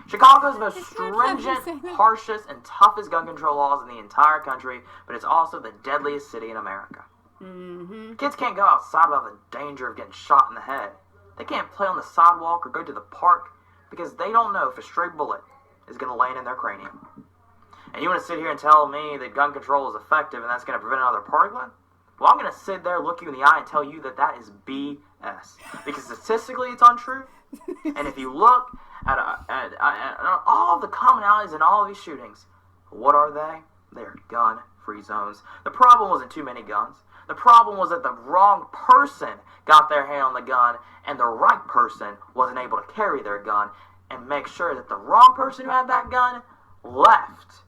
Chicago's most stringent, harshest, and toughest gun control laws in the entire country, but it's also the deadliest city in America. Mm-hmm. Kids can't go outside without the danger of getting shot in the head. They can't play on the sidewalk or go to the park because they don't know if a stray bullet is going to land in their cranium. And you want to sit here and tell me that gun control is effective and that's going to prevent another Parkland? Well, I'm going to sit there, look you in the eye, and tell you that that is BS. Because statistically, it's untrue. And if you look at all of the commonalities in all of these shootings, what are they? They are gun-free zones. The problem wasn't too many guns. The problem was that the wrong person got their hand on the gun, and the right person wasn't able to carry their gun and make sure that the wrong person who had that gun left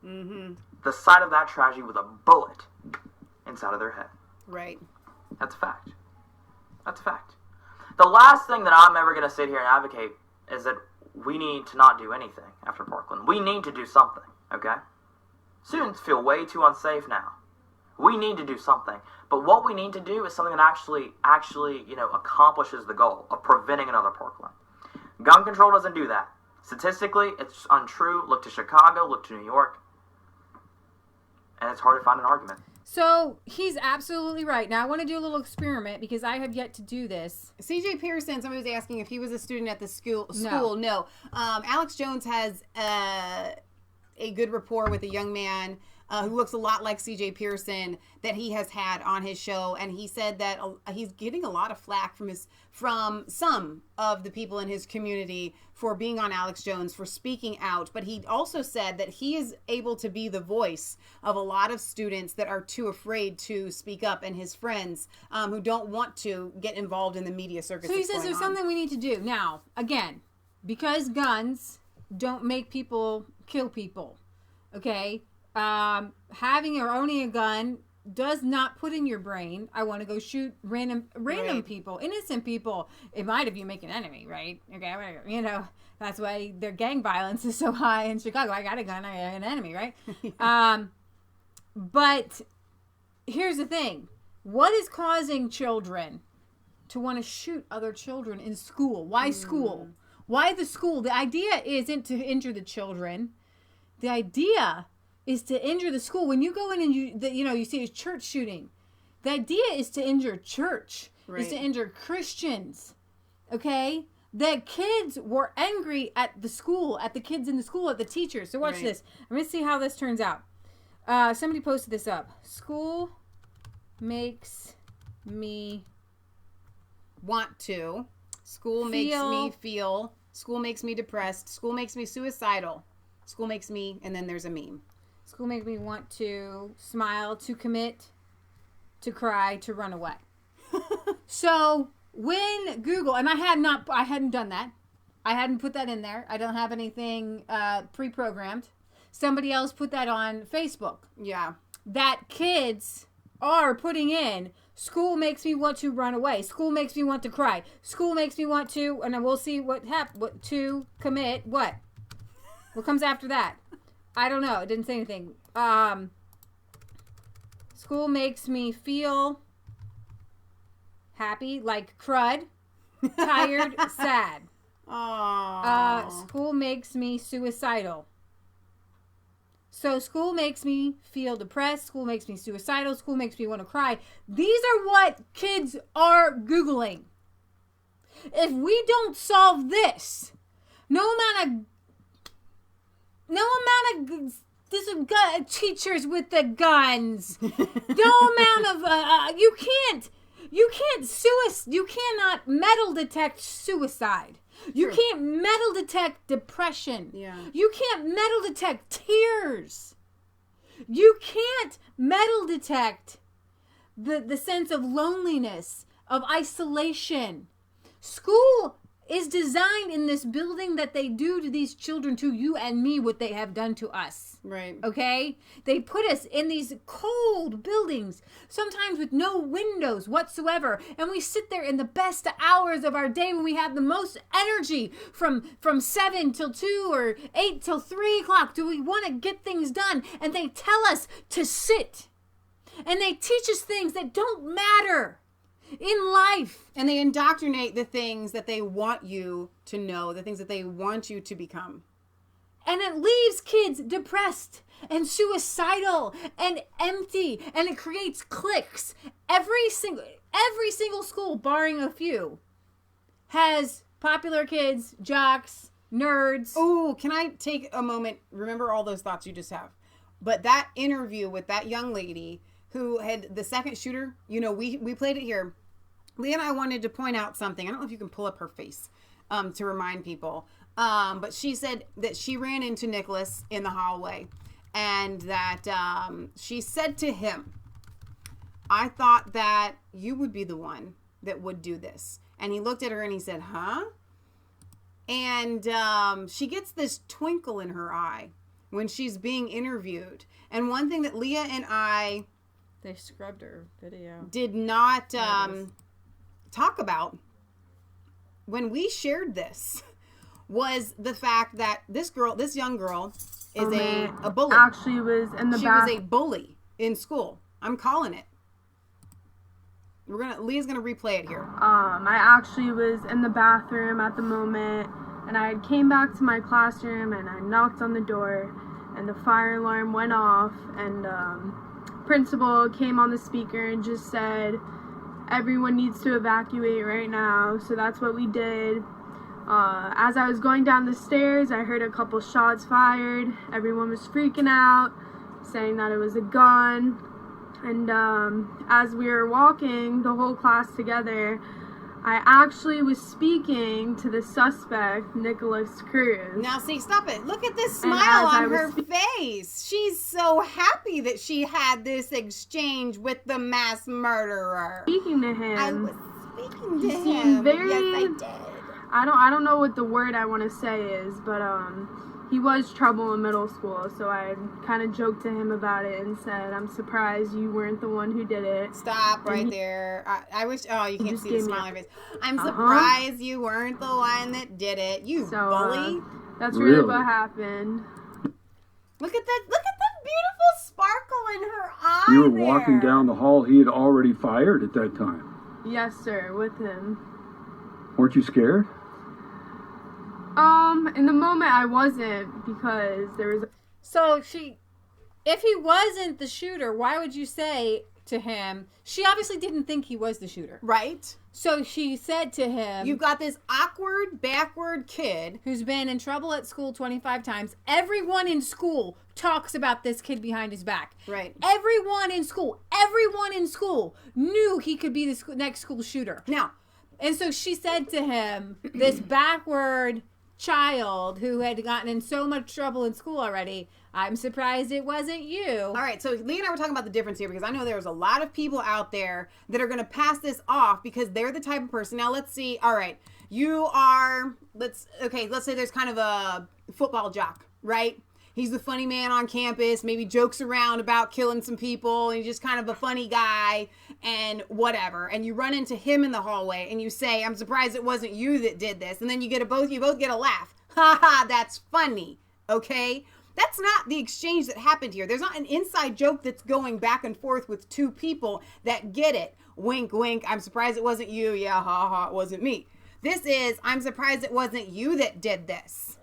the site of that tragedy with a bullet inside of their head. Right. That's a fact. That's a fact. The last thing that I'm ever going to sit here and advocate is that we need to not do anything after Parkland. We need to do something, okay? Students feel way too unsafe now. We need to do something. But what we need to do is something that actually, accomplishes the goal of preventing another Parkland. Gun control doesn't do that. Statistically, it's untrue. Look to Chicago, look to New York. And it's hard to find an argument. So he's absolutely right. Now I want to do a little experiment because I have yet to do this. CJ Pearson, somebody was asking if he was a student at the school. No. Alex Jones has a good rapport with a young man who looks a lot like CJ Pearson that he has had on his show, and he said that he's getting a lot of flack from some of the people in his community for being on Alex Jones, for speaking out. But he also said that he is able to be the voice of a lot of students that are too afraid to speak up, and his friends who don't want to get involved in the media circus. So he says there's something we need to do. Now, again, because guns don't make people kill people, okay? having or owning a gun does not put in your brain, I want to go shoot random people, innocent people. It might if you make an enemy, right? Okay, you know, that's why their gang violence is so high in Chicago. I got a gun, I got an enemy, right? But here's the thing. What is causing children to want to shoot other children in school? Why school? Why the school? The idea isn't to injure the children. The idea is to injure the school. When you go in and you see a church shooting, the idea is to injure church, is to injure Christians. Okay? The kids were angry at the school, at the kids in the school, at the teachers. So watch this. I'm going to see how this turns out. Somebody posted this up. School makes me want to. School makes me feel. School makes me depressed. School makes me suicidal. School makes me, and then there's a meme. School makes me want to smile, to commit, to cry, to run away. So when Google, and I hadn't done that. I hadn't put that in there. I don't have anything pre-programmed. Somebody else put that on Facebook. Yeah. That kids are putting in, school makes me want to run away. School makes me want to cry. School makes me want to, and then we'll see what to commit. What comes after that? I don't know. It didn't say anything. School makes me feel happy, like crud, tired, sad. School makes me suicidal. So school makes me feel depressed. School makes me suicidal. School makes me want to cry. These are what kids are Googling. If we don't solve this, no amount of teachers with the guns, no amount of you cannot metal detect suicide. You can't metal detect depression. Yeah. You can't metal detect tears. You can't metal detect the sense of loneliness, of isolation. School is designed in this building that they do to these children, to you and me, what they have done to us. Right. Okay? They put us in these cold buildings, sometimes with no windows whatsoever, and we sit there in the best hours of our day when we have the most energy from 7 till 2 or 8 till 3 o'clock. Do we want to get things done? And they tell us to sit. And they teach us things that don't matter in life. And they indoctrinate the things that they want you to know, the things that they want you to become. And it leaves kids depressed and suicidal and empty, and it creates cliques. Every single school, barring a few, has popular kids, jocks, nerds. Oh, can I take a moment? Remember all those thoughts you just have. But that interview with that young lady who had the second shooter, you know, we played it here. Leah and I wanted to point out something. I don't know if you can pull up her face to remind people. But she said that she ran into Nikolas in the hallway, and that she said to him, I thought that you would be the one that would do this. And he looked at her and he said, huh? And she gets this twinkle in her eye when she's being interviewed. And one thing that Leah and I... They scrubbed her video. Did not talk about when we shared this was the fact that this young girl is a bully. Actually was in the She was a bully in school. I'm calling it. Leah's gonna replay it here. I actually was in the bathroom at the moment, and I came back to my classroom and I knocked on the door, and the fire alarm went off, and principal came on the speaker and just said, everyone needs to evacuate right now. So that's what we did. As I was going down the stairs, I heard a couple shots fired. Everyone was freaking out, saying that it was a gun. And as we were walking, the whole class together, I actually was speaking to the suspect, Nikolas Cruz. Now, see, stop it. Look at this smile on her face. She's so happy that she had this exchange with the mass murderer. Speaking to him. I was speaking to he him. Very, yes, I did. I don't know what the word I want to say is, but he was trouble in middle school, so I kind of joked to him about it and said, I'm surprised you weren't the one who did it. Stop right there. I wish, you can't see the smile on your face. I'm surprised you weren't the one that did it. You bully. That's really what happened. Look at that beautiful sparkle in her eye. You were walking down the hall. He had already fired at that time. Yes, sir, with him. Weren't you scared? In the moment I wasn't, because there was... So if he wasn't the shooter, why would you say to him, she obviously didn't think he was the shooter. Right. So she said to him, you've got this awkward, backward kid who's been in trouble at school 25 times. Everyone in school talks about this kid behind his back. Right. Everyone in school knew he could be the next school shooter. Now, and so she said to him, this backward child who had gotten in so much trouble in school already, I'm surprised it wasn't you. All right, so Lee and I were talking about the difference here, because I know there's a lot of people out there that are going to pass this off because they're the type of person. Now let's see. All right, you are, let's say there's kind of a football jock, right? He's the funny man on campus, maybe jokes around about killing some people, and he's just kind of a funny guy and whatever. And you run into him in the hallway and you say, I'm surprised it wasn't you that did this. And then you both get a laugh. Ha ha, that's funny. Okay? That's not the exchange that happened here. There's not an inside joke that's going back and forth with two people that get it. Wink, wink. I'm surprised it wasn't you. Yeah, ha ha, it wasn't me. This is, I'm surprised it wasn't you that did this.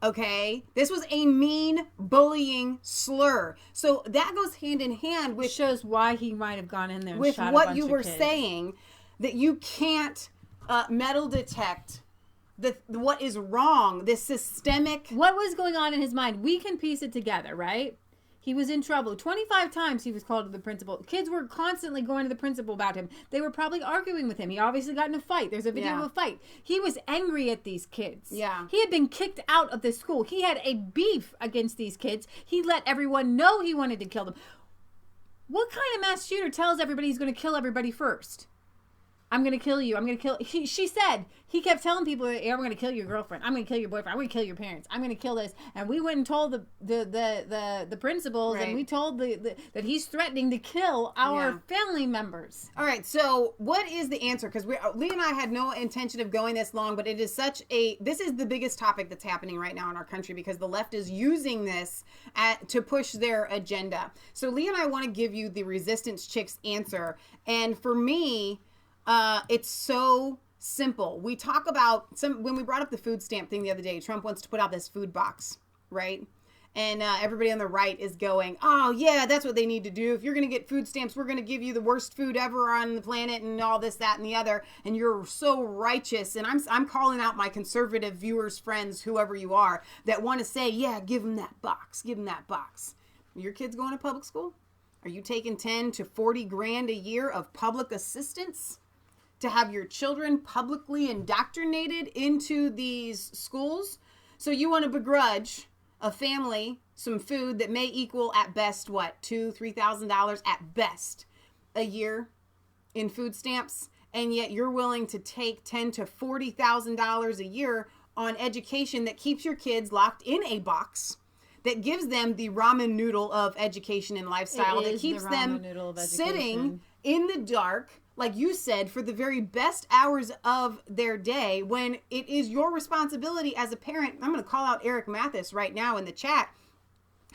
Okay, this was a mean bullying slur. So that goes hand in hand with, shows why he might have gone in there and with shot what a bunch you of were kids. saying, that you can't metal detect what is wrong, this systemic. What was going on in his mind? We can piece it together, right? He was in trouble. 25 times he was called to the principal. Kids were constantly going to the principal about him. They were probably arguing with him. He obviously got in a fight. There's a video of a fight. He was angry at these kids. Yeah. He had been kicked out of the school. He had a beef against these kids. He let everyone know he wanted to kill them. What kind of mass shooter tells everybody he's going to kill everybody first? I'm going to kill you. I'm going to kill... She said, he kept telling people, hey, I'm going to kill your girlfriend. I'm going to kill your boyfriend. I'm going to kill your parents. I'm going to kill this. And we went and told the principals, and we told that he's threatening to kill our family members. All right, so what is the answer? Because Lee and I had no intention of going this long, but it is this is the biggest topic that's happening right now in our country, because the left is using this to push their agenda. So Lee and I want to give you the Resistance Chicks answer. And for me... it's so simple. We talk about when we brought up the food stamp thing the other day, Trump wants to put out this food box, right? And everybody on the right is going, oh yeah, that's what they need to do. If you're going to get food stamps, we're going to give you the worst food ever on the planet and all this, that, and the other. And you're so righteous. And I'm calling out my conservative viewers, friends, whoever you are, that want to say, yeah, give them that box. Give them that box. Your kids going to public school? Are you taking 10 to 40 grand a year of public assistance to have your children publicly indoctrinated into these schools? So you want to begrudge a family some food that may equal at best, what, $2,000, $3,000 at best a year in food stamps, and yet you're willing to take $10,000 to $40,000 a year on education that keeps your kids locked in a box, that gives them the ramen noodle of education and lifestyle, that keeps them sitting in the dark, like you said, for the very best hours of their day, when it is your responsibility as a parent. I'm going to call out Eric Mathis right now in the chat,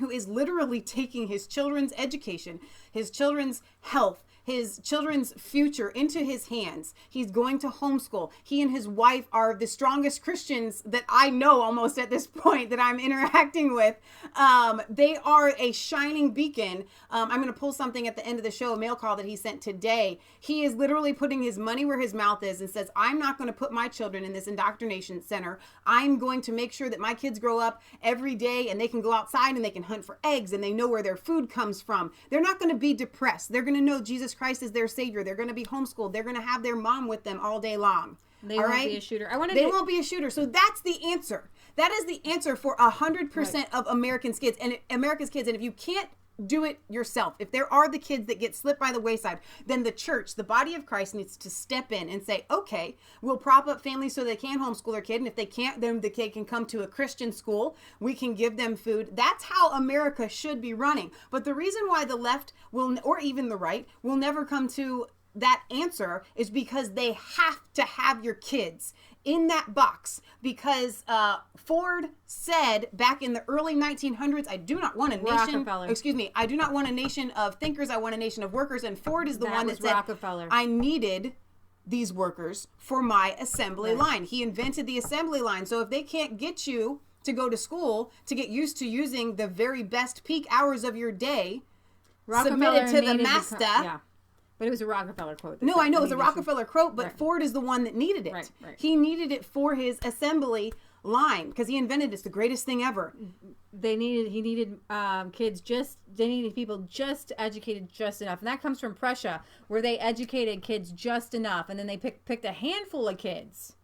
who is literally taking his children's education, his children's health, his children's future into his hands. He's going to homeschool. He and his wife are the strongest Christians that I know almost at this point that I'm interacting with. They are a shining beacon. I'm going to pull something at the end of the show, a mail call that he sent today. He is literally putting his money where his mouth is and says, I'm not going to put my children in this indoctrination center. I'm going to make sure that my kids grow up every day and they can go outside and they can hunt for eggs and they know where their food comes from. They're not going to be depressed. They're going to know Jesus Christ is their savior. They're going to be homeschooled. They're going to have their mom with them all day long. They won't be a shooter. They won't be a shooter. So that's the answer. That is the answer for 100% of Americans' kids. And if you can't do it yourself. If there are the kids that get slipped by the wayside, then the church, the body of Christ, needs to step in and say, okay, we'll prop up families so they can homeschool their kid. And if they can't, then the kid can come to a Christian school. We can give them food. That's how America should be running. But the reason why the left will, or even the right, will never come to that answer is because they have to have your kids in that box, because Ford said back in the early 1900s, I do not want a nation, I do not want a nation of thinkers, I want a nation of workers. And Ford is the one that said, I needed these workers for my assembly line. He invented the assembly line. So if they can't get you to go to school to get used to using the very best peak hours of your day, submitted to the master. But it was a Rockefeller quote. No, I know it was a Rockefeller quote, but Ford is the one that needed it. Right. He needed it for his assembly line because he invented it's the greatest thing ever. He needed people just educated just enough. And that comes from Prussia, where they educated kids just enough. And then they picked a handful of kids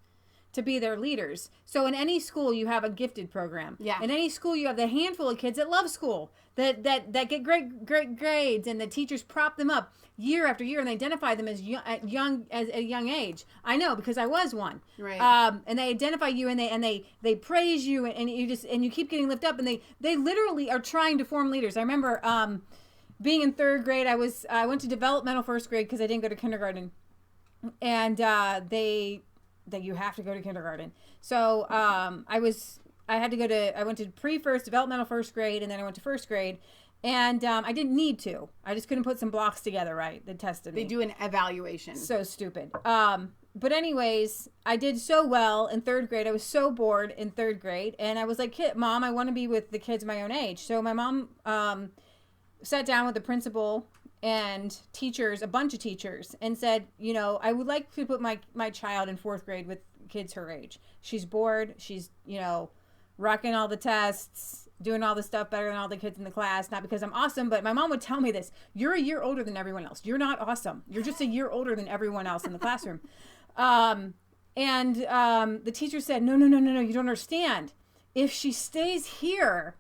to be their leaders. So in any school, you have a gifted program. Yeah. In any school, you have the handful of kids that love school, that get great grades, and the teachers prop them up year after year and they identify them as at a young age. I know because I was one. Right. And they identify you and they praise you and you keep getting lifted up, and they literally are trying to form leaders. I remember being in third grade. I went to developmental first grade because I didn't go to kindergarten, and you have to go to kindergarten. So I went to pre-first, developmental first grade, and then I went to first grade. And I didn't need to. I just couldn't put some blocks together right. They tested me. They do an evaluation. So stupid. But anyways, I did so well in third grade. I was so bored in third grade. And I was like, Mom, I want to be with the kids my own age. So my mom sat down with the principal and teachers, a bunch of teachers, and said, I would like to put my child in fourth grade with kids her age. She's bored. She's, rocking all the tests, doing all the stuff better than all the kids in the class. Not because I'm awesome, but my mom would tell me this. You're a year older than everyone else. You're not awesome. You're just a year older than everyone else in the classroom. The teacher said, no, you don't understand. If she stays here,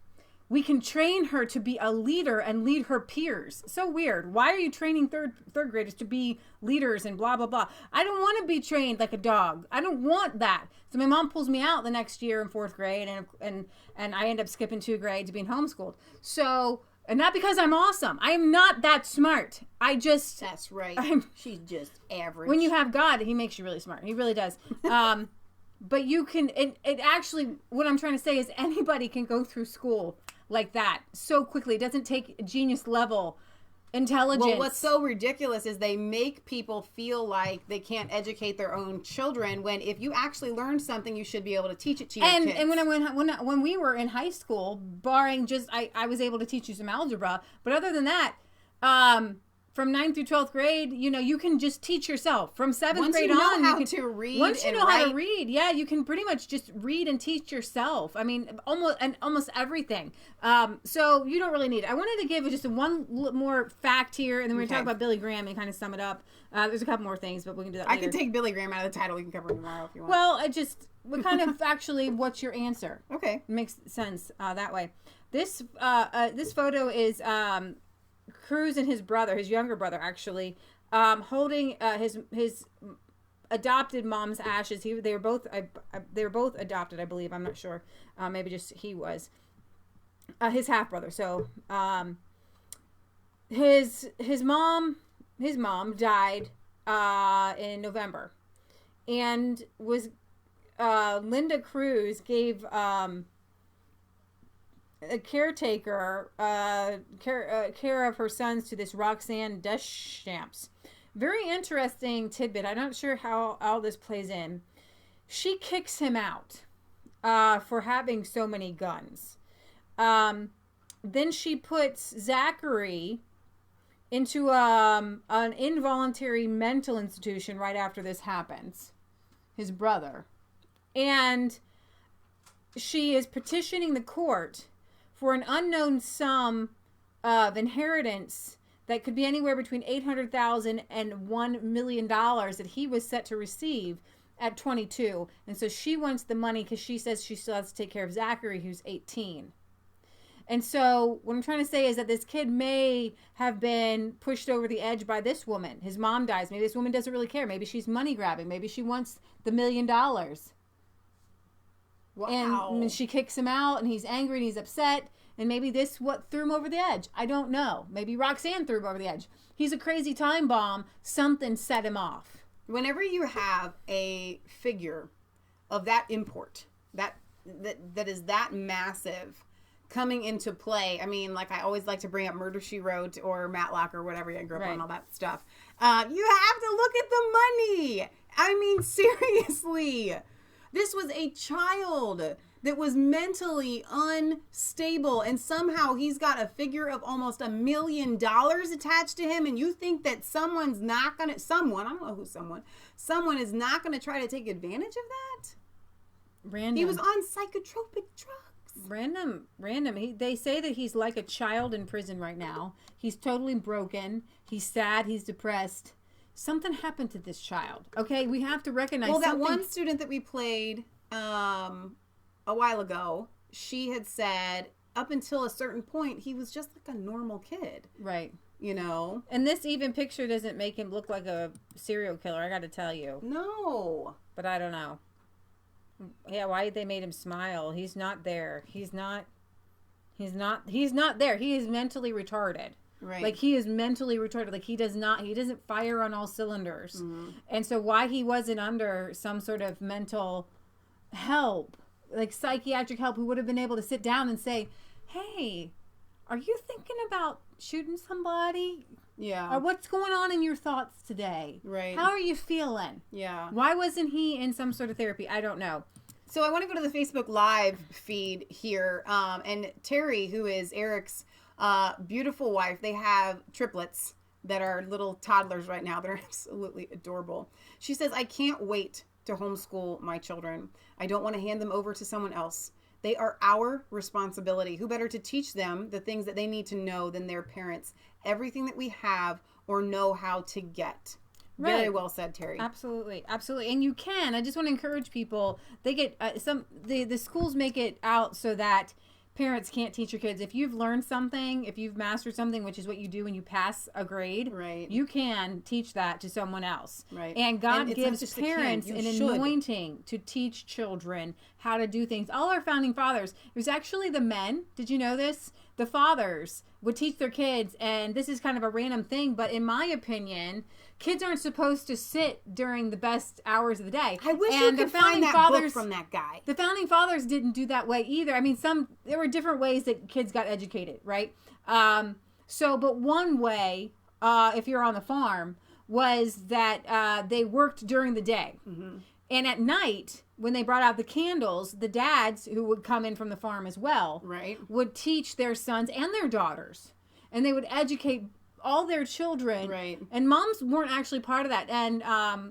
we can train her to be a leader and lead her peers. So weird. Why are you training third graders to be leaders and blah, blah, blah? I don't want to be trained like a dog. I don't want that. So my mom pulls me out the next year in fourth grade, and I end up skipping 2 grades being homeschooled. So, and not because I'm awesome. I am not that smart. That's right. She's just average. When you have God, he makes you really smart. He really does. But you can, it actually, what I'm trying to say is anybody can go through school like that so quickly. It doesn't take genius level intelligence. Well, what's so ridiculous is they make people feel like they can't educate their own children, when if you actually learn something, you should be able to teach it to your kids. And when we were in high school, barring just I was able to teach you some algebra, but other than that, from 9th through 12th grade, you can just teach yourself. From 7th grade on, once you know how to read, yeah, you can pretty much just read and teach yourself. I mean, almost everything. So you don't really need it. I wanted to give just one more fact here, and then we're going to talk about Billy Graham and kind of sum it up. There's a couple more things, but we can do that later. I can take Billy Graham out of the title. We can cover it tomorrow if you want. Well, kind of actually, what's your answer? Okay. It makes sense that way. This photo is Cruz and his brother, his younger brother, actually, holding his adopted mom's ashes. They were both adopted, I believe. I'm not sure. Maybe just he was his half brother. So his mom died in November, and was Linda Cruz gave a caretaker care of her sons to this Roxanne Deschamps. Very interesting tidbit. I'm not sure how all this plays in. She kicks him out for having so many guns. Then she puts Zachary into an involuntary mental institution right after this happens. His brother. And she is petitioning the court for an unknown sum of inheritance that could be anywhere between $800,000 and $1 million that he was set to receive at 22. And so she wants the money because she says she still has to take care of Zachary, who's 18. And so what I'm trying to say is that this kid may have been pushed over the edge by this woman. His mom dies. Maybe this woman doesn't really care. Maybe she's money grabbing. Maybe she wants the $1 million. Wow. And she kicks him out, and he's angry and he's upset. And maybe this what threw him over the edge. I don't know. Maybe Roxanne threw him over the edge. He's a crazy time bomb. Something set him off. Whenever you have a figure of that import, that is that massive coming into play. I mean, like I always like to bring up Murder, She Wrote or Matlock or whatever. I grew up on all that stuff. You have to look at the money. I mean, seriously. This was a child that was mentally unstable, and somehow he's got a figure of almost $1 million attached to him, and you think that someone is not going to try to take advantage of that? Random. He was on psychotropic drugs. Random. They say that he's like a child in prison right now. He's totally broken. He's sad. He's depressed. Something happened to this child. Okay, we have to recognize that something. one student that we played a while ago, she had said up until a certain point, he was just like a normal kid. Right. You know? And this even picture doesn't make him look like a serial killer, I got to tell you. No. But I don't know. Yeah, why they made him smile? He's not there. He's not there. He is mentally retarded. Right. Like he is mentally retarded. Like he doesn't fire on all cylinders. Mm-hmm. And so why he wasn't under some sort of mental help, like psychiatric help, who would have been able to sit down and say, hey, are you thinking about shooting somebody? Yeah. Or what's going on in your thoughts today? Right. How are you feeling? Yeah. Why wasn't he in some sort of therapy? I don't know. So I want to go to the Facebook Live feed here. And Terry, who is Eric's beautiful wife, they have triplets that are little toddlers right now. They're absolutely adorable. She says, I can't wait to homeschool my children. I don't want to hand them over to someone else. They are our responsibility. Who better to teach them the things that they need to know than their parents? Everything that we have or know how to get. Right. Very well said, Terry. Absolutely. Absolutely. And you can. I just want to encourage people. They get the schools make it out so that parents can't teach your kids. If you've learned something, if you've mastered something, which is what you do when you pass a grade, right, you can teach that to someone else. Right. And God gives parents an anointing to teach children how to do things. All our founding fathers, it was actually the men. Did you know this? The fathers would teach their kids, and this is kind of a random thing, but in my opinion, kids aren't supposed to sit during the best hours of the day. I wish you could find that book from that guy. The founding fathers didn't do that way either. I mean, there were different ways that kids got educated, right? But one way, if you're on the farm, was that they worked during the day. Mm-hmm. And at night, when they brought out the candles, the dads, who would come in from the farm as well, right, would teach their sons and their daughters. And they would educate all their children. Right. And moms weren't actually part of that. And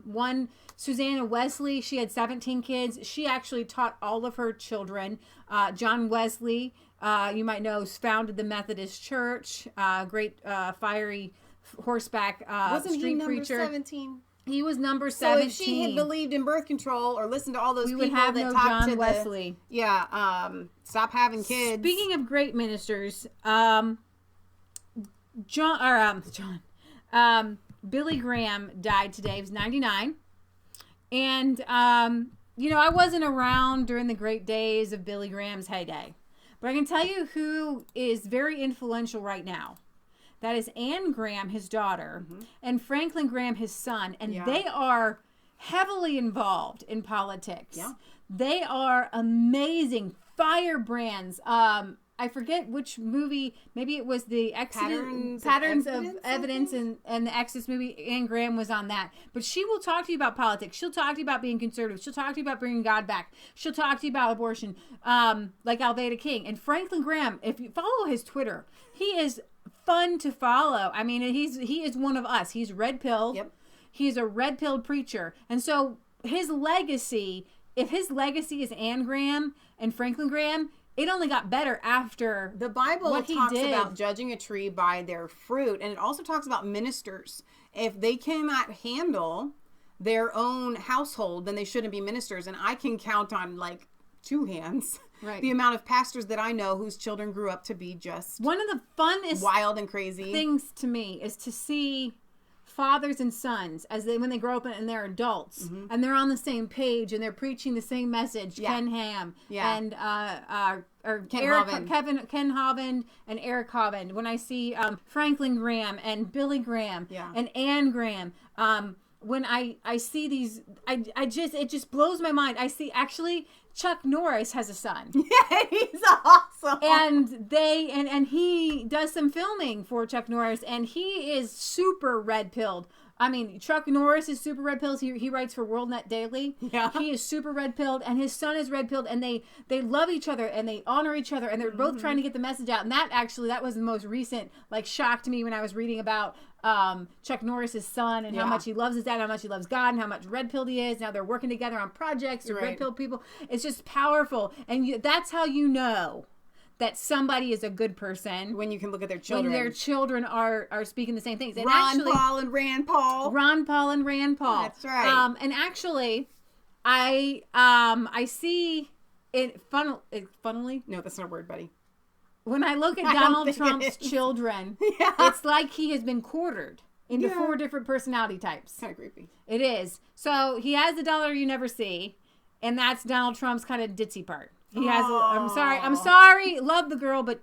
one, Susanna Wesley, she had 17 kids. She actually taught all of her children. John Wesley, you might know, founded the Methodist Church. Great fiery horseback Wasn't street he number preacher. 17? He was number 17. So if she had believed in birth control or listened to all those we people would have that no talked John to Wesley. Stop having kids. Speaking of great ministers, Billy Graham died today. He was 99. And, I wasn't around during the great days of Billy Graham's heyday. But I can tell you who is very influential right now. That is Anne Graham, his daughter, mm-hmm. and Franklin Graham, his son. And they are heavily involved in politics. Yeah. They are amazing firebrands. I forget which movie. Maybe it was the Patterns of Evidence and the Exodus movie. Anne Graham was on that. But she will talk to you about politics. She'll talk to you about being conservative. She'll talk to you about bringing God back. She'll talk to you about abortion, like Alveda King. And Franklin Graham, if you follow his Twitter, he is fun to follow. I mean, he is one of us. He's red-pilled. Yep. He's a red-pilled preacher. And so his legacy, if his legacy is Anne Graham and Franklin Graham, it only got better after the Bible what talks he did. About judging a tree by their fruit, and it also talks about ministers. If they cannot handle their own household, then they shouldn't be ministers. And I can count on like two hands. Right. The amount of pastors that I know whose children grew up to be just one of the funnest wild and crazy things to me is to see fathers and sons as when they grow up and they're adults and they're on the same page and they're preaching the same message. Ken Ham and Ken Hovind and Eric Hovind. When I see Franklin Graham and Billy Graham and Ann Graham, when I see these, it just blows my mind. I see actually Chuck Norris has a son. Yeah, he's awesome. And he does some filming for Chuck Norris, and he is super red-pilled. I mean, Chuck Norris is super red-pilled. He writes for WorldNet Daily. Yeah. He is super red-pilled, and his son is red-pilled, and they love each other, and they honor each other, and they're both trying to get the message out. And that was the most recent, shock to me when I was reading about Chuck Norris's son and how much he loves his dad, how much he loves God, and how much red-pilled he is. Now they're working together on projects to red-pill people. It's just powerful. And that's how you know that somebody is a good person when you can look at their children. When their children are speaking the same things. And Ron Paul and Rand Paul. That's right. And actually, I see it funnily. No, that's not a word, buddy. When I look at Donald Trump's children, it's like he has been quartered into 4 different personality types. Kind of creepy. It is. So he has the dollar you never see, and that's Donald Trump's kind of ditzy part. He has. I'm sorry. Love the girl, but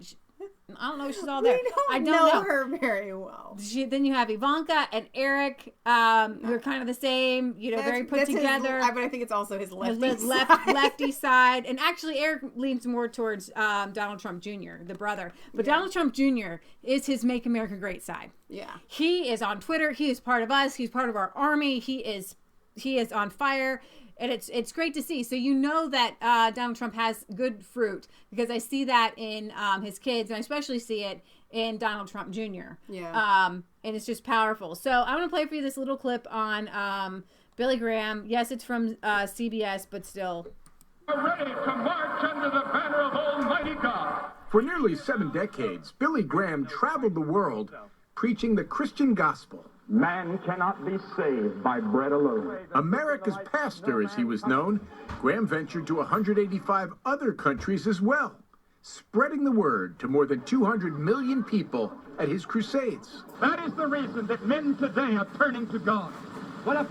I don't know if she's all there. I don't know her very well. Then you have Ivanka and Eric, who are kind of the same. Very put together. But I think it's also his lefty side. And actually, Eric leans more towards Donald Trump Jr., the brother. But Donald Trump Jr. is his "Make America Great" side. Yeah. He is on Twitter. He is part of us. He's part of our army. He is on fire. And it's great to see. So you know that Donald Trump has good fruit, because I see that in his kids, and I especially see it in Donald Trump Jr. Yeah. And it's just powerful. So I want to play for you this little clip on Billy Graham. Yes, it's from CBS, but still. We're ready to march under the banner of Almighty God. For nearly 7 decades, Billy Graham traveled the world preaching the Christian gospel. Man cannot be saved by bread alone. America's pastor, as he was known, Graham ventured to 185 other countries as well, spreading the word to more than 200 million people at his crusades. That is the reason that men today are turning to God. And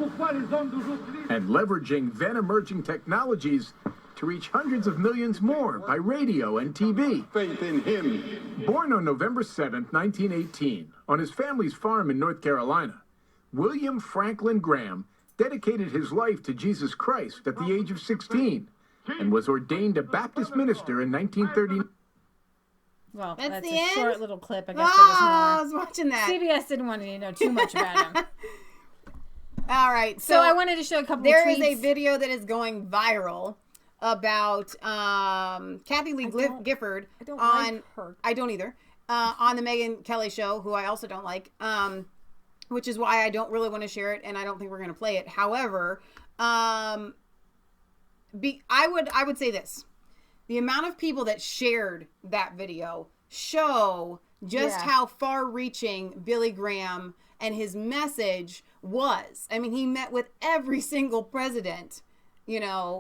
leveraging then emerging technologies to reach hundreds of millions more by radio and TV. Faith in him. Born on November 7th, 1918, on his family's farm in North Carolina, William Franklin Graham dedicated his life to Jesus Christ at the age of 16 and was ordained a Baptist minister in 1939. Well, that's the a end? short little clip. I guess there was more. I was watching that. CBS didn't want to know too much about him. All right. So I wanted to show a couple There of tweets. is a video that is going viral about Kathy Lee Gifford like her. I don't either. On the Megyn Kelly show, who I also don't like, which is why I don't really want to share it, and I don't think we're going to play it. However, I would say this: the amount of people that shared that video show just how far-reaching Billy Graham and his message was. I mean, he met with every single president. So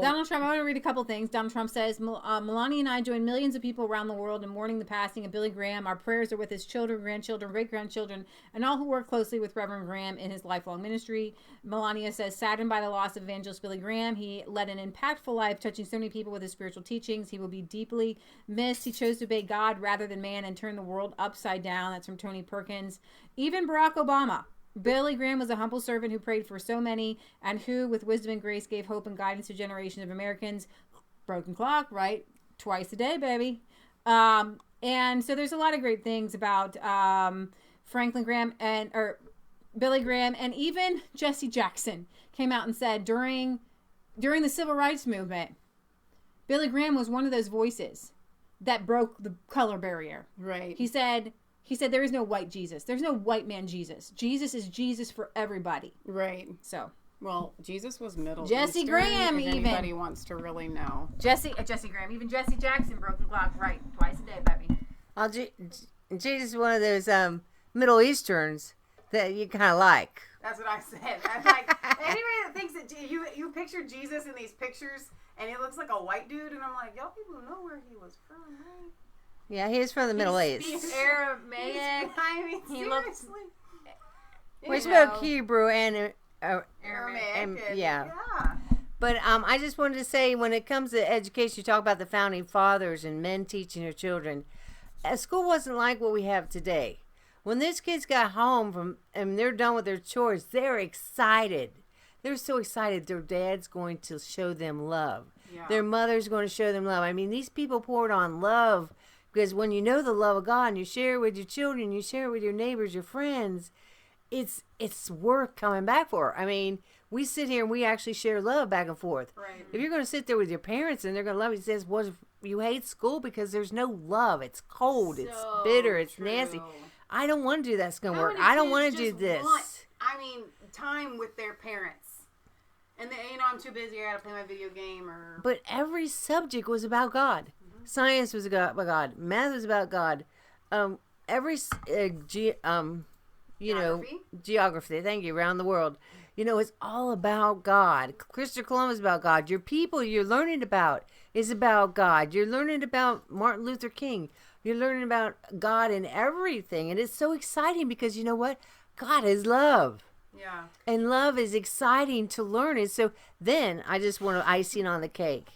Donald Trump, I want to read a couple things. Donald Trump says, Melania and I join millions of people around the world in mourning the passing of Billy Graham. Our prayers are with his children, grandchildren, great-grandchildren, and all who work closely with Reverend Graham in his lifelong ministry. Melania says, saddened by the loss of evangelist Billy Graham, he led an impactful life, touching so many people with his spiritual teachings. He will be deeply missed. He chose to obey God rather than man and turn the world upside down. That's from Tony Perkins. Even Barack Obama. Billy Graham was a humble servant who prayed for so many and who, with wisdom and grace, gave hope and guidance to generations of Americans. Broken clock, right? Twice a day, baby. And so there's a lot of great things about Franklin Graham or Billy Graham, and even Jesse Jackson came out and said during the Civil Rights Movement, Billy Graham was one of those voices that broke the color barrier. Right. He said there is no white Jesus. There's no white man Jesus. Jesus is Jesus for everybody. Right. So. Well, Jesus was Middle Jesse Eastern, Graham, if even. Anybody wants to really know. Jesse Graham. Even Jesse Jackson, broken clock, right. Twice a day, baby. Jesus is one of those Middle Easterns that you kind of like. That's what I said. I'm like, anybody that thinks that you picture Jesus in these pictures And he looks like a white dude, and I'm like, y'all people know where he was from, right? Yeah, he is from the Middle East. Aramaic. I mean, He seriously. We spoke Hebrew and Aramaic. yeah. But I just wanted to say, when it comes to education, you talk about the founding fathers and men teaching their children. School wasn't like what we have today. When these kids got home and they're done with their chores, they're excited. They're so excited their dad's going to show them love. Yeah. Their mother's going to show them love. I mean, these people poured on love, because when you know the love of God and you share it with your children, you share it with your neighbors, your friends, it's worth coming back for. I mean, we sit here and we actually share love back and forth. Right. If you're going to sit there with your parents and they're going to love you, it says, well, you hate school because there's no love. It's cold. It's bitter. It's nasty. I don't want to do that. It's going to work. I don't want to do this. Time with their parents. And I'm too busy. I got to play my video game. But every subject was about God. Mm-hmm. Science was about God. Math was about God. Geography. Thank you. Around the world. It's all about God. Christopher Columbus is about God. Your people you're learning about is about God. You're learning about Martin Luther King. You're learning about God in everything. And it's so exciting because you know what? God is love. Yeah. And love is exciting to learn. And so then I just want icing on the cake.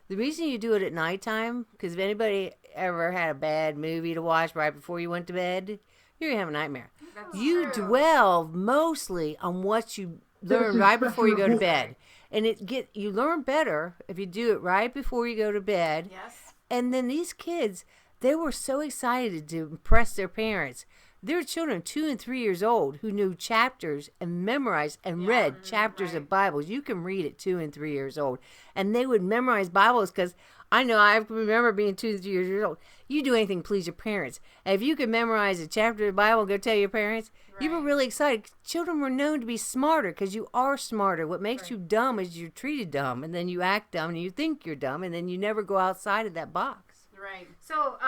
The reason you do it at nighttime, because if anybody ever had a bad movie to watch right before you went to bed, you're going to have a nightmare. You dwell mostly on what you learn right before you go to bed. And you learn better if you do it right before you go to bed. Yes. And then these kids, they were so excited to impress their parents. There are children 2 and 3 years old who knew chapters and memorized and read chapters of Bibles. You can read at 2 and 3 years old. And they would memorize Bibles because I remember being 2 and 3 years old. You do anything to please your parents. And if you could memorize a chapter of the Bible and go tell your parents, you were really excited. Children were known to be smarter because you are smarter. What makes you dumb is you're treated dumb, and then you act dumb, and you think you're dumb, and then you never go outside of that box. Right. So,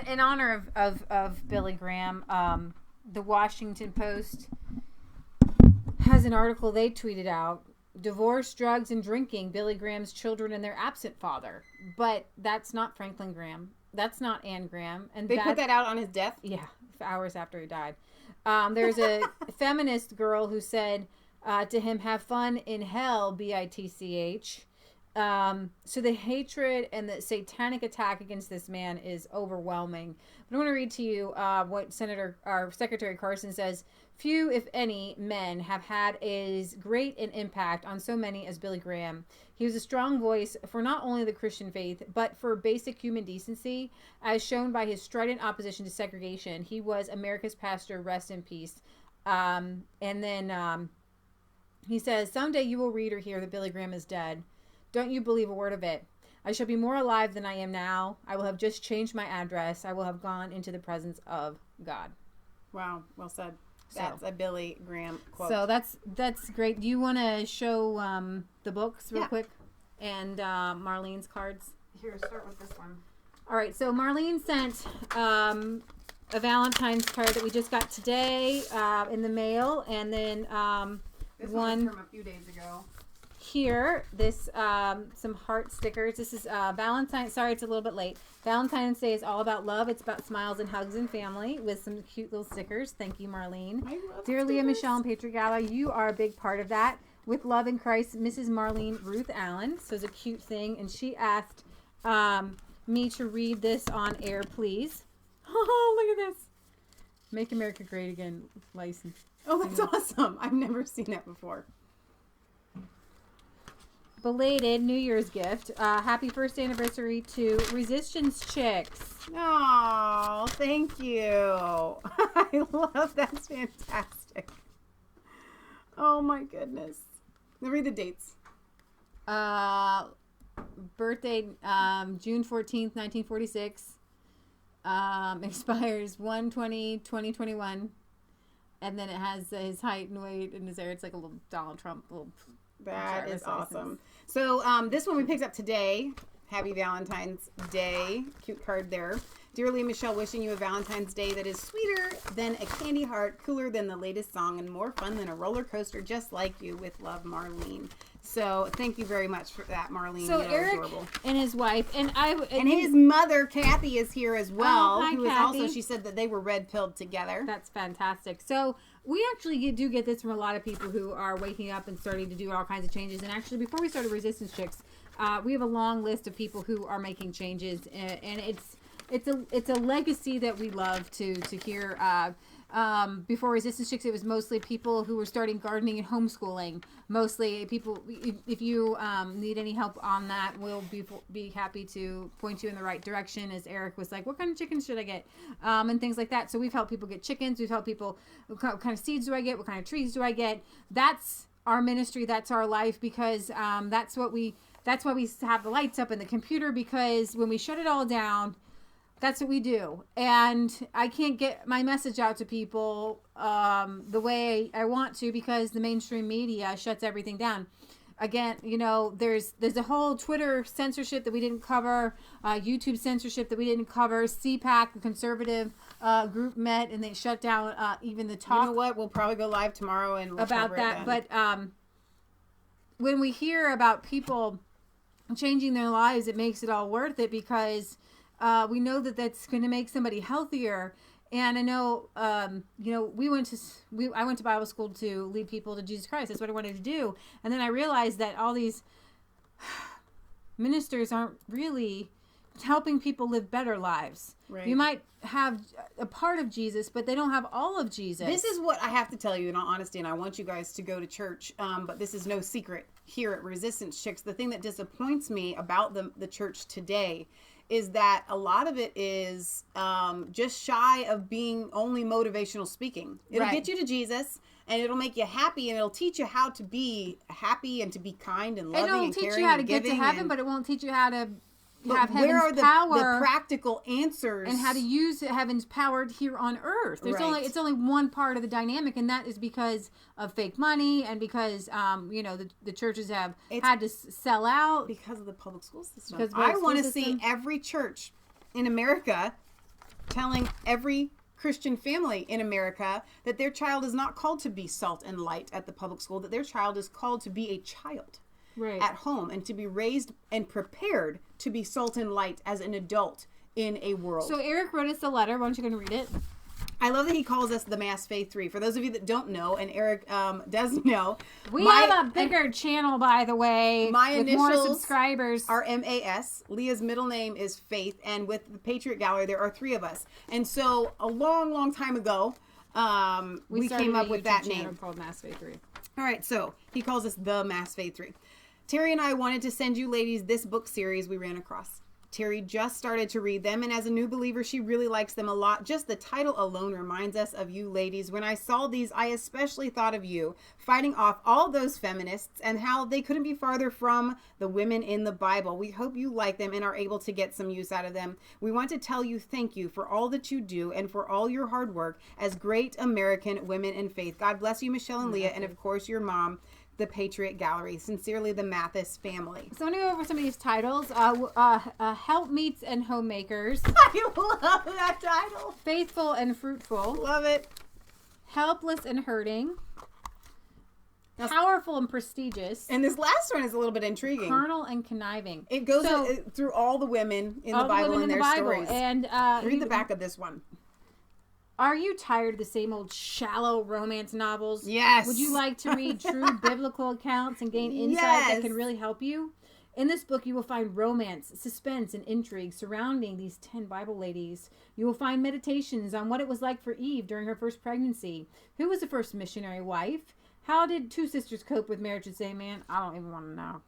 in honor of Billy Graham, the Washington Post has an article they tweeted out: divorce, drugs, and drinking, Billy Graham's children and their absent father. But that's not Franklin Graham. That's not Anne Graham. And they put that out on his death? Yeah, hours after he died. There's a feminist girl who said to him, "Have fun in hell, BITCH." So the hatred and the satanic attack against this man is overwhelming. But I want to read to you what Secretary Carson says. Few, if any, men have had as great an impact on so many as Billy Graham. He was a strong voice for not only the Christian faith, but for basic human decency, as shown by his strident opposition to segregation. He was America's pastor, rest in peace. And then he says, someday you will read or hear that Billy Graham is dead. Don't you believe a word of it. I shall be more alive than I am now. I will have just changed my address. I will have gone into the presence of God. Wow, well said. That's a Billy Graham quote. So that's great. Do you want to show the books real quick? And Marlene's cards? Here, start with this one. All right, so Marlene sent a Valentine's card that we just got today in the mail. And then this one from a few days ago. Here, some heart stickers. This is Valentine's. Sorry, it's a little bit late. Valentine's Day is all about love. It's about smiles and hugs and family with some cute little stickers. Thank you, Marlene. Dear Leah, Michelle, and Patriot Gala, you are a big part of that. With love in Christ, Mrs. Marlene Ruth Allen. So it's a cute thing, and she asked me to read this on air, please. Oh, look at this! Make America Great Again license. Oh, that's awesome! I've never seen that before. Belated New Year's gift. Happy first anniversary to Resistance Chicks. Oh, thank you. I love that. That's fantastic. Oh my goodness. Read the dates. Birthday June 14th, 1946. Expires 1/20/2021. And then it has his height and weight and his hair. It's like a little Donald Trump little. That is awesome. So this one we picked up today. Happy Valentine's Day. Cute card there. Dearly Michelle, wishing you a Valentine's Day that is sweeter than a candy heart, cooler than the latest song, and more fun than a roller coaster, just like you. With love, Marlene. So thank you very much for that, Marlene. So You know, Eric adorable. and his wife and his mother Kathy is here as well. Hi, who is Kathy. also, she said that they were red-pilled together. That's fantastic. So we actually do get this from a lot of people who are waking up and starting to do all kinds of changes. And actually, before we started Resistance Chicks, we have a long list of people who are making changes, and it's a legacy that we love to hear. Before Resistance Chicks, it was mostly people who were starting gardening and homeschooling. Mostly people, if you need any help on that, we'll be happy to point you in the right direction. As Eric was like, what kind of chickens should I get? And things like that. So we've helped people get chickens. We've helped people, what kind of seeds do I get? What kind of trees do I get? That's our ministry. That's our life, because that's why we have the lights up and the computer, because when we shut it all down, that's what we do. And I can't get my message out to people the way I want to, because the mainstream media shuts everything down. Again, you know, there's a whole Twitter censorship that we didn't cover, YouTube censorship that we didn't cover, CPAC, the conservative group met, and they shut down even the talk. You know what? We'll probably go live tomorrow and we'll about cover that. It then. But when we hear about people changing their lives, it makes it all worth it, because we know that that's going to make somebody healthier. And I know, you know, I went to Bible school to lead people to Jesus Christ. That's what I wanted to do. And then I realized that all these ministers aren't really helping people live better lives. Right. You might have a part of Jesus, but they don't have all of Jesus. This is what I have to tell you in all honesty, and I want you guys to go to church, but this is no secret here at Resistance Chicks. The thing that disappoints me about the church today is that a lot of it is just shy of being only motivational speaking. It'll get you to Jesus, and it'll make you happy, and it'll teach you how to be happy and to be kind and loving and caring and giving. It'll teach you how to get to heaven, but it won't teach you how to have where are heaven's power, the practical answers, and how to use heaven's power here on earth. It's only one part of the dynamic, and that is because of fake money, and because you know, the churches have had to sell out because of the public school system. Because I want to see every church in America telling every Christian family in America that their child is not called to be salt and light at the public school, that their child is called to be a child. Right. At home, and to be raised and prepared to be salt and light as an adult in a world. So Eric wrote us a letter. Why don't you go and read it? I love that he calls us the Mass Faith 3. For those of you that don't know, and Eric does know, we have a bigger channel, by the way. My with initials more subscribers are MAS. Leah's middle name is Faith, and with the Patriot Gallery, there are 3 of us. And so, a long, long time ago, we came up with that name called Mass Faith 3. All right, so he calls us the Mass Faith 3. Terry and I wanted to send you ladies this book series we ran across. Terry just started to read them, and as a new believer, she really likes them a lot. Just the title alone reminds us of you ladies. When I saw these, I especially thought of you, fighting off all those feminists and how they couldn't be farther from the women in the Bible. We hope you like them and are able to get some use out of them. We want to tell you thank you for all that you do and for all your hard work as great American women in faith. God bless you, Michelle and Leah, and of course your mom, the Patriot Gallery. Sincerely, the Mathis family. So I'm going to go over some of these titles. Helpmeets and Homemakers. I love that title. Faithful and Fruitful. Love it. Helpless and Hurting. Powerful and Prestigious. And this last one is a little bit intriguing. Carnal and Conniving. It goes through all the women in the Bible and their stories. And read the back of this one. Are you tired of the same old shallow romance novels? Yes. Would you like to read true biblical accounts and gain insight that can really help you? In this book, you will find romance, suspense, and intrigue surrounding these 10 Bible ladies. You will find meditations on what it was like for Eve during her first pregnancy. Who was the first missionary wife? How did 2 sisters cope with marriage the same man? I don't even want to know.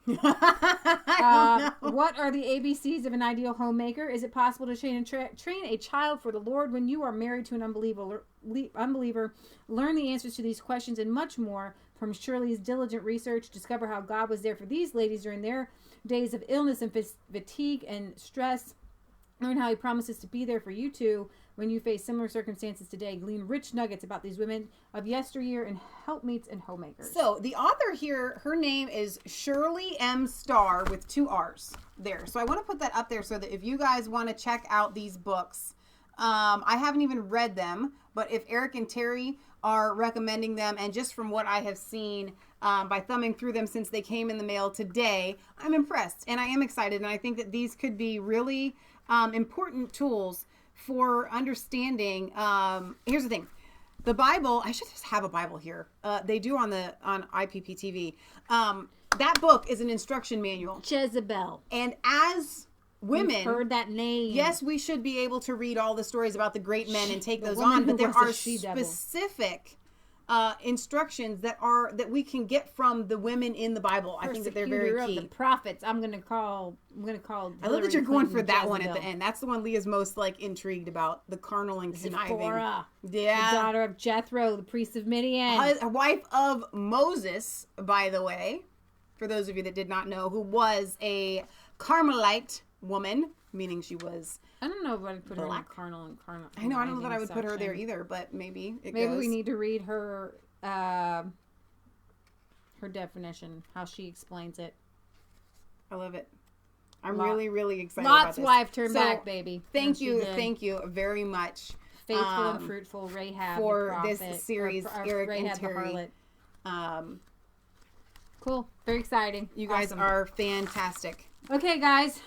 What are the ABCs of an ideal homemaker? Is it possible to train a child for the Lord when you are married to an unbeliever? Learn the answers to these questions and much more from Shirley's diligent research. Discover how God was there for these ladies during their days of illness and fatigue and stress. Learn how he promises to be there for you too when you face similar circumstances today. Glean rich nuggets about these women of yesteryear and helpmeets and homemakers. So the author here, her name is Shirley M. Starr with 2 R's there. So I want to put that up there so that if you guys want to check out these books, I haven't even read them, but if Eric and Terry are recommending them, and just from what I have seen by thumbing through them since they came in the mail today, I'm impressed and I am excited. And I think that these could be really important tools for understanding. Here's the thing. The Bible, I should just have a Bible here. They do on IPP TV. That book is an instruction manual. Jezebel. And as women, we've heard that name. Yes, we should be able to read all the stories about the great men and take those woman on, who but there was a are she-devil. specific instructions that we can get from the women in the Bible. I think that they're very Persecutor key. of the prophets. I'm gonna call. I love that you're going for that one at Jezebel. the end. That's the one Leah's most intrigued about. The carnal and conniving. Zipporah, Yeah. the daughter of Jethro, the priest of Midian, A wife of Moses, by the way, for those of you that did not know, who was a Carmelite woman, meaning she was. I don't know if I'd put her in black. carnal and carnal. I know. I don't know that I would put her there either, but maybe it Maybe goes. we need to read her her definition, how she explains it. I love it. I'm Lot- really, really excited Lot's about this. wife turned back, baby. Thank Yes, you, she did. thank you very much. Faithful and fruitful Rahab for the prophet, this series, or Eric Rahab and the Terry. harlot. Cool. Very exciting. You guys Awesome. are fantastic. Okay, guys.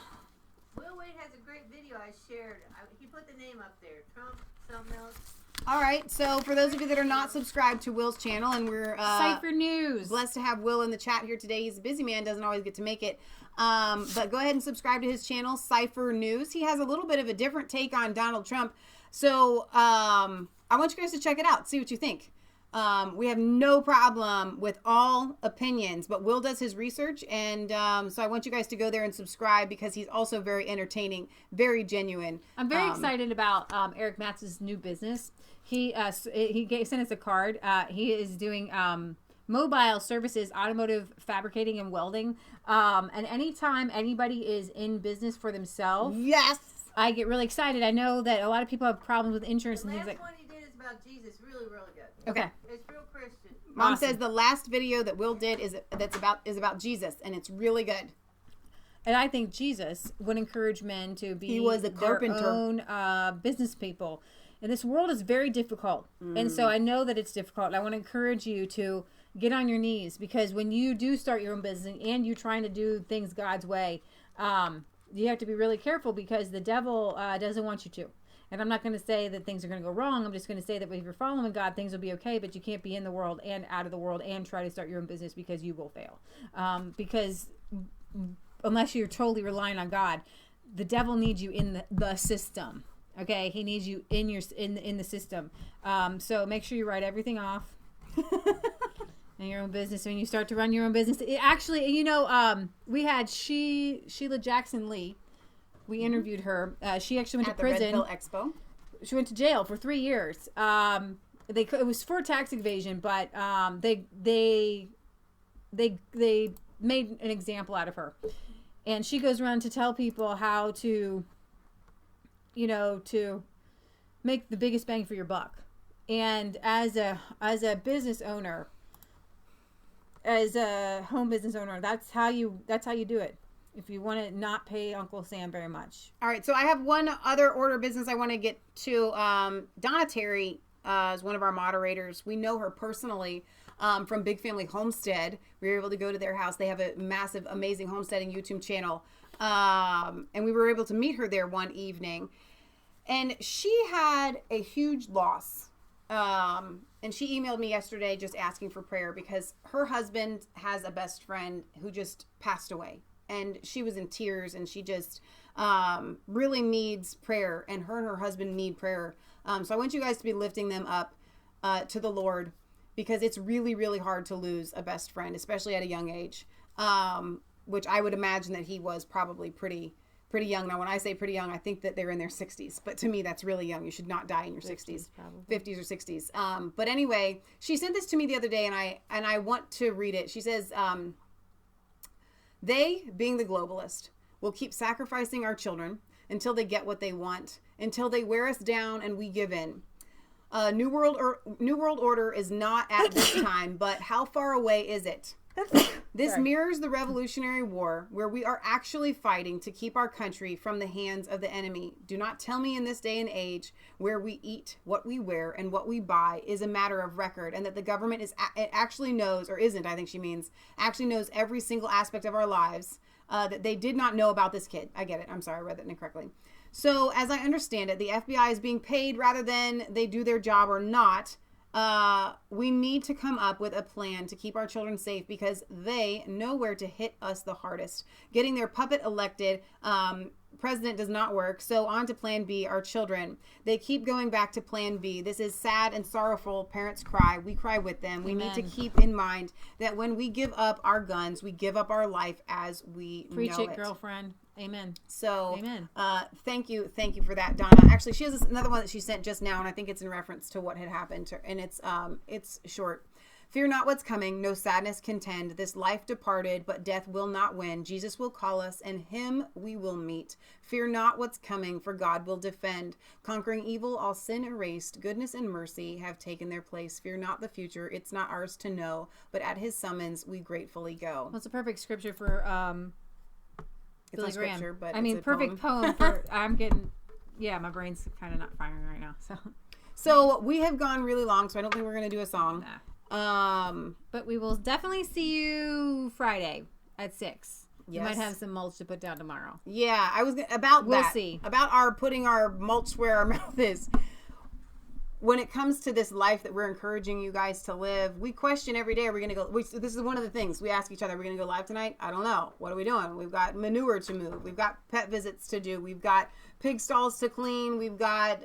Will Wade has a great video I shared. He put the name up there. Trump, something else. All right, so for those of you that are not subscribed to Will's channel, and we're Cypher News, blessed to have Will in the chat here today. He's a busy man, doesn't always get to make it, but go ahead and subscribe to his channel, Cypher News. He has a little bit of a different take on Donald Trump, so I want you guys to check it out, see what you think. We have no problem with all opinions, but Will does his research, and so I want you guys to go there and subscribe because he's also very entertaining, very genuine. I'm very excited about Eric Matz's new business. He sent us a card. He is doing mobile services, automotive fabricating and welding. And anytime anybody is in business for themselves, yes, I get really excited. I know that a lot of people have problems with insurance and things The like. last one he did is about Jesus. Really, really good. Okay. It's real Christian. Mom Awesome. says the last video that Will did is about Jesus, and it's really good. And I think Jesus would encourage men to be He was a carpenter. their own business people. And this world is very difficult. And so I know that it's difficult. I want to encourage you to get on your knees, because when you do start your own business and you're trying to do things God's way, you have to be really careful, because the devil doesn't want you to. And I'm not going to say that things are going to go wrong. I'm just going to say that if you're following God, things will be okay, but you can't be in the world and out of the world and try to start your own business, because you will fail. Because unless you're totally relying on God, the devil needs you in the system. Okay, he needs you in the system. So make sure you write everything off in your own business. When you start to run your own business, we had Sheila Jackson Lee. We interviewed her. She actually went At to the prison. Red Pill Expo. She went to jail for 3 years. It was for tax evasion, but they made an example out of her, and she goes around to tell people how to, to make the biggest bang for your buck. And as a business owner, as a home business owner, that's how you do it. If you want to not pay Uncle Sam very much. All right, so I have one other order of business I want to get to. Donna Terry is one of our moderators. We know her personally from Big Family Homestead. We were able to go to their house. They have a massive, amazing homesteading YouTube channel. And we were able to meet her there one evening. And she had a huge loss. And she emailed me yesterday just asking for prayer, because her husband has a best friend who just passed away. And she was in tears, and she just really needs prayer, and her husband need prayer. So I want you guys to be lifting them up to the Lord, because it's really, really hard to lose a best friend, especially at a young age, which I would imagine that he was probably pretty young. Now, when I say pretty young, I think that they're in their 60s, but to me, that's really young. You should not die in your 60s, probably. 50s or 60s. But anyway, she sent this to me the other day, and I want to read it. She says, they, being the globalist, will keep sacrificing our children until they get what they want, until they wear us down and we give in. New World Order is not at this time, but how far away is it? This Sorry. mirrors the Revolutionary War, where we are actually fighting to keep our country from the hands of the enemy. Do not tell me in this day and age where we eat, what we wear, and what we buy is a matter of record, and that the government it actually knows, or isn't, I think she means, actually knows every single aspect of our lives, that they did not know about this kid. I get it. I'm sorry, I read that incorrectly. So, as I understand it, the FBI is being paid rather than they do their job or not. We need to come up with a plan to keep our children safe because they know where to hit us the hardest. Getting their puppet elected president does not work. So on to plan B, our children. They keep going back to plan B. This is sad and sorrowful. Parents cry. We cry with them. We need to keep in mind that when we give up our guns, we give up our life as we Preach know it, girlfriend. Amen. So, amen. Thank you for that, Donna. Actually, she has another one that she sent just now, and I think it's in reference to what had happened. And it's short. Fear not what's coming, no sadness contend. This life departed, but death will not win. Jesus will call us, and him we will meet. Fear not what's coming, for God will defend. Conquering evil, all sin erased. Goodness and mercy have taken their place. Fear not the future, it's not ours to know, but at his summons we gratefully go. Well, it's a perfect scripture for it's Billy not Graham. scripture, but I it's mean, a perfect poem for. I'm getting. Yeah, my brain's kind of not firing right now. So we have gone really long, so I don't think we're gonna do a song. But we will definitely see you Friday at 6. You might Yes. have some mulch to put down tomorrow. Yeah, I was about We'll that. see. About our putting our mulch where our mouth is. When it comes to this life that we're encouraging you guys to live, we question every day, are we going to go? This is one of the things we ask each other. Are we going to go live tonight? I don't know. What are we doing? We've got manure to move. We've got pet visits to do. We've got pig stalls to clean. We've got,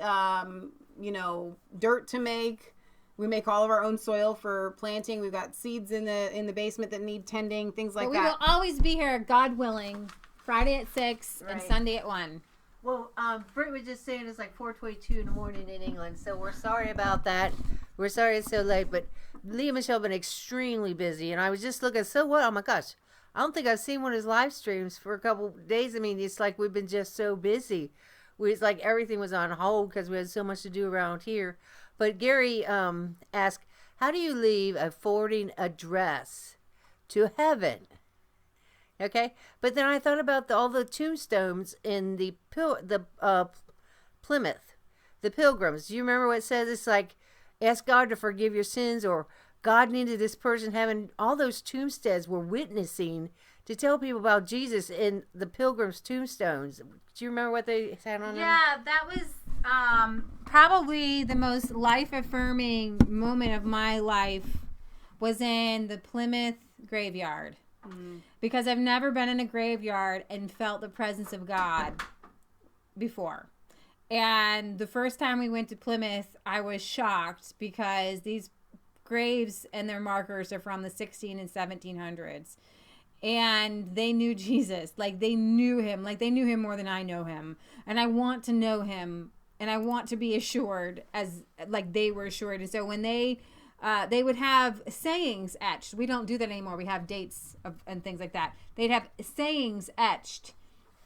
dirt to make. We make all of our own soil for planting. We've got seeds in the basement that need tending, things like But that. we will always be here, God willing, Friday at 6 and Right. Sunday at 1. Well, Britt was just saying it's like 4:22 in the morning in England, so we're sorry about that. We're sorry it's so late, but Leah and Michelle have been extremely busy, and I was just looking, so what? Oh my gosh, I don't think I've seen one of his live streams for a couple days. I mean, it's like we've been just so busy. It's like everything was on hold because we had so much to do around here. But Gary asked, how do you leave a forwarding address to heaven? Okay, but then I thought about all the tombstones in the Plymouth, the Pilgrims. Do you remember what it says? It's like, ask God to forgive your sins, or God needed this person having all those tombstones were witnessing to tell people about Jesus in the Pilgrims' tombstones. Do you remember what they had on them? Yeah, that was probably the most life-affirming moment of my life was in the Plymouth graveyard. Because I've never been in a graveyard and felt the presence of God before. And the first time we went to Plymouth, I was shocked because these graves and their markers are from the 16 and 1700s. And they knew Jesus. Like, they knew him. Like, they knew him more than I know him. And I want to know him. And I want to be assured as, like, they were assured. And so when they would have sayings etched. We don't do that anymore. We have dates and things like that. They'd have sayings etched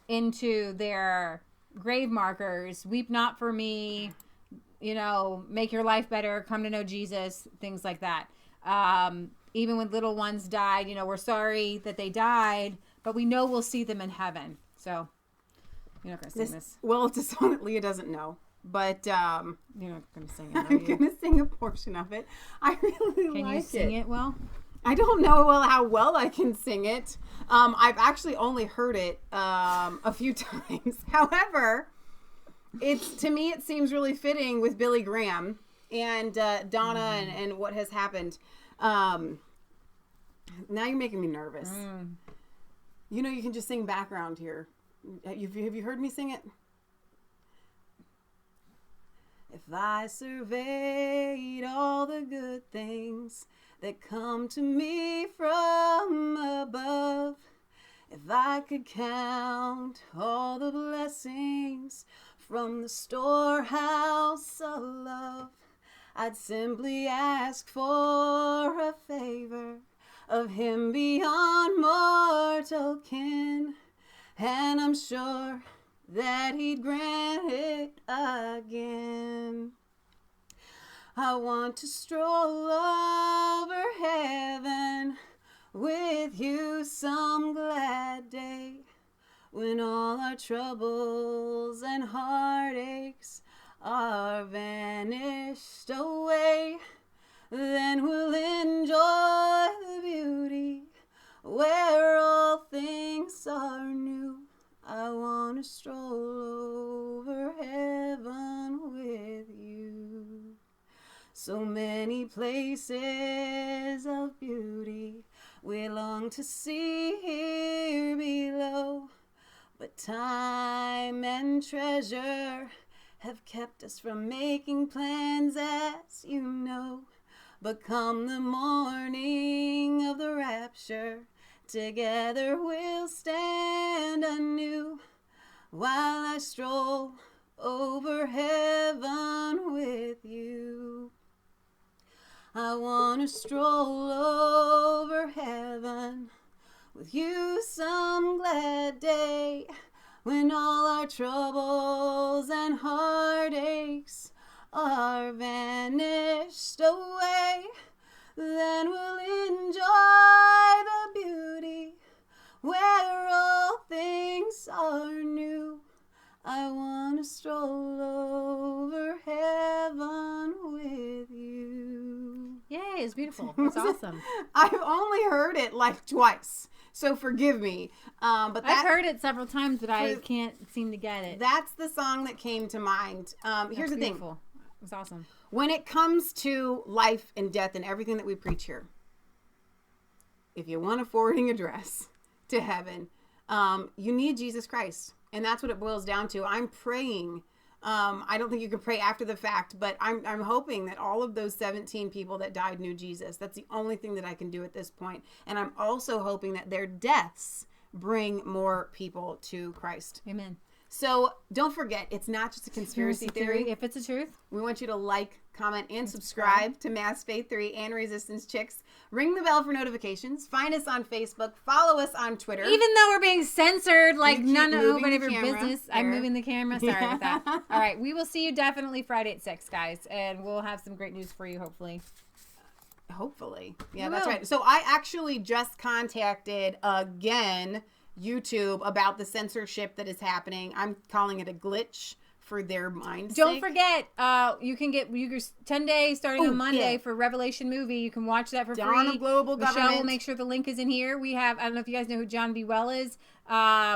into their grave markers. Weep not for me, make your life better, come to know Jesus, things like that. Even when little ones died, we're sorry that they died, but we know we'll see them in heaven. So, you're not going to sing this. Well, it's a song that Leah doesn't know. But you're not going to sing it. I'm going to sing a portion of it. I really like it. Can you sing it well? I don't know how well I can sing it. I've actually only heard it a few times. However, to me it seems really fitting with Billy Graham and Donna and what has happened. Now you're making me nervous. You can just sing background here. Have you heard me sing it? If I surveyed all the good things that come to me from above, if I could count all the blessings from the storehouse of love, I'd simply ask for a favor of him beyond mortal kin, and I'm sure that he'd grant it again. I want to stroll over heaven with you some glad day, when all our troubles and heartaches are vanished away. Then we'll enjoy the beauty where all things are new. I want to stroll over heaven with you. So many places of beauty we long to see here below, but time and treasure have kept us from making plans, as you know. But come the morning of the rapture, together we'll stand anew, while I stroll over heaven with you. I want to stroll over heaven with you some glad day, when all our troubles and heartaches are vanished away. Then we'll enjoy the beauty where all things are new. I want to stroll over heaven with you. Yay, it's beautiful. It's awesome. I've only heard it like twice, so forgive me. But I've heard it several times, but I can't seem to get it. That's the song that came to mind. Here's the thing. It's awesome. When it comes to life and death and everything that we preach here, if you want a forwarding address to heaven, you need Jesus Christ. And that's what it boils down to. I'm praying. I don't think you can pray after the fact, but I'm hoping that all of those 17 people that died knew Jesus. That's the only thing that I can do at this point. And I'm also hoping that their deaths bring more people to Christ. Amen. So don't forget, it's not just a conspiracy theory. If it's the truth, we want you to like, comment, and subscribe to Mass Faith 3 and Resistance Chicks. Ring the bell for notifications. Find us on Facebook. Follow us on Twitter. Even though we're being censored, like nobody of your camera. business. I'm moving the camera. Sorry about that. All right, we will see you definitely Friday at 6, guys, and we'll have some great news for you, hopefully. Yeah, that's right. So I actually just contacted again YouTube about the censorship that is happening. I'm calling it a glitch for their mind's Don't sake. forget, you can get 10 days starting on Monday for Revelation movie. You can watch that for Dawn free. of Global Michelle Government. will make sure the link is in here. We have, I don't know if you guys know who John B. Well is.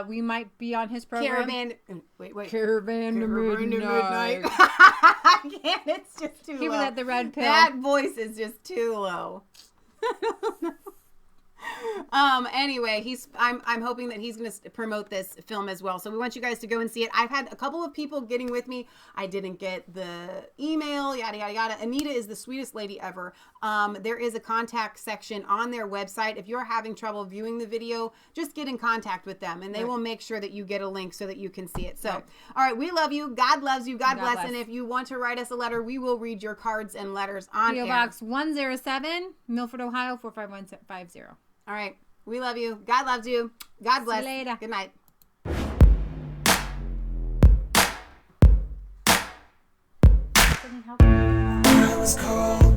We might be on his program. Caravan to Midnight. I can't. It's just too low. Give me that the red pill. That voice is just too low. Anyway, I'm hoping that he's going to promote this film as well. So we want you guys to go and see it. I've had a couple of people getting with me. I didn't get the email, yada, yada, yada. Anita is the sweetest lady ever. There is a contact section on their website. If you're having trouble viewing the video, just get in contact with them and they will make sure that you get a link so that you can see it. So, all right, we love you. God loves you. God bless. And if you want to write us a letter, we will read your cards and letters on PO air. Box 107, Milford, Ohio 45150. All right. We love you. God loves you. God bless. See you later. Good night. I was cold.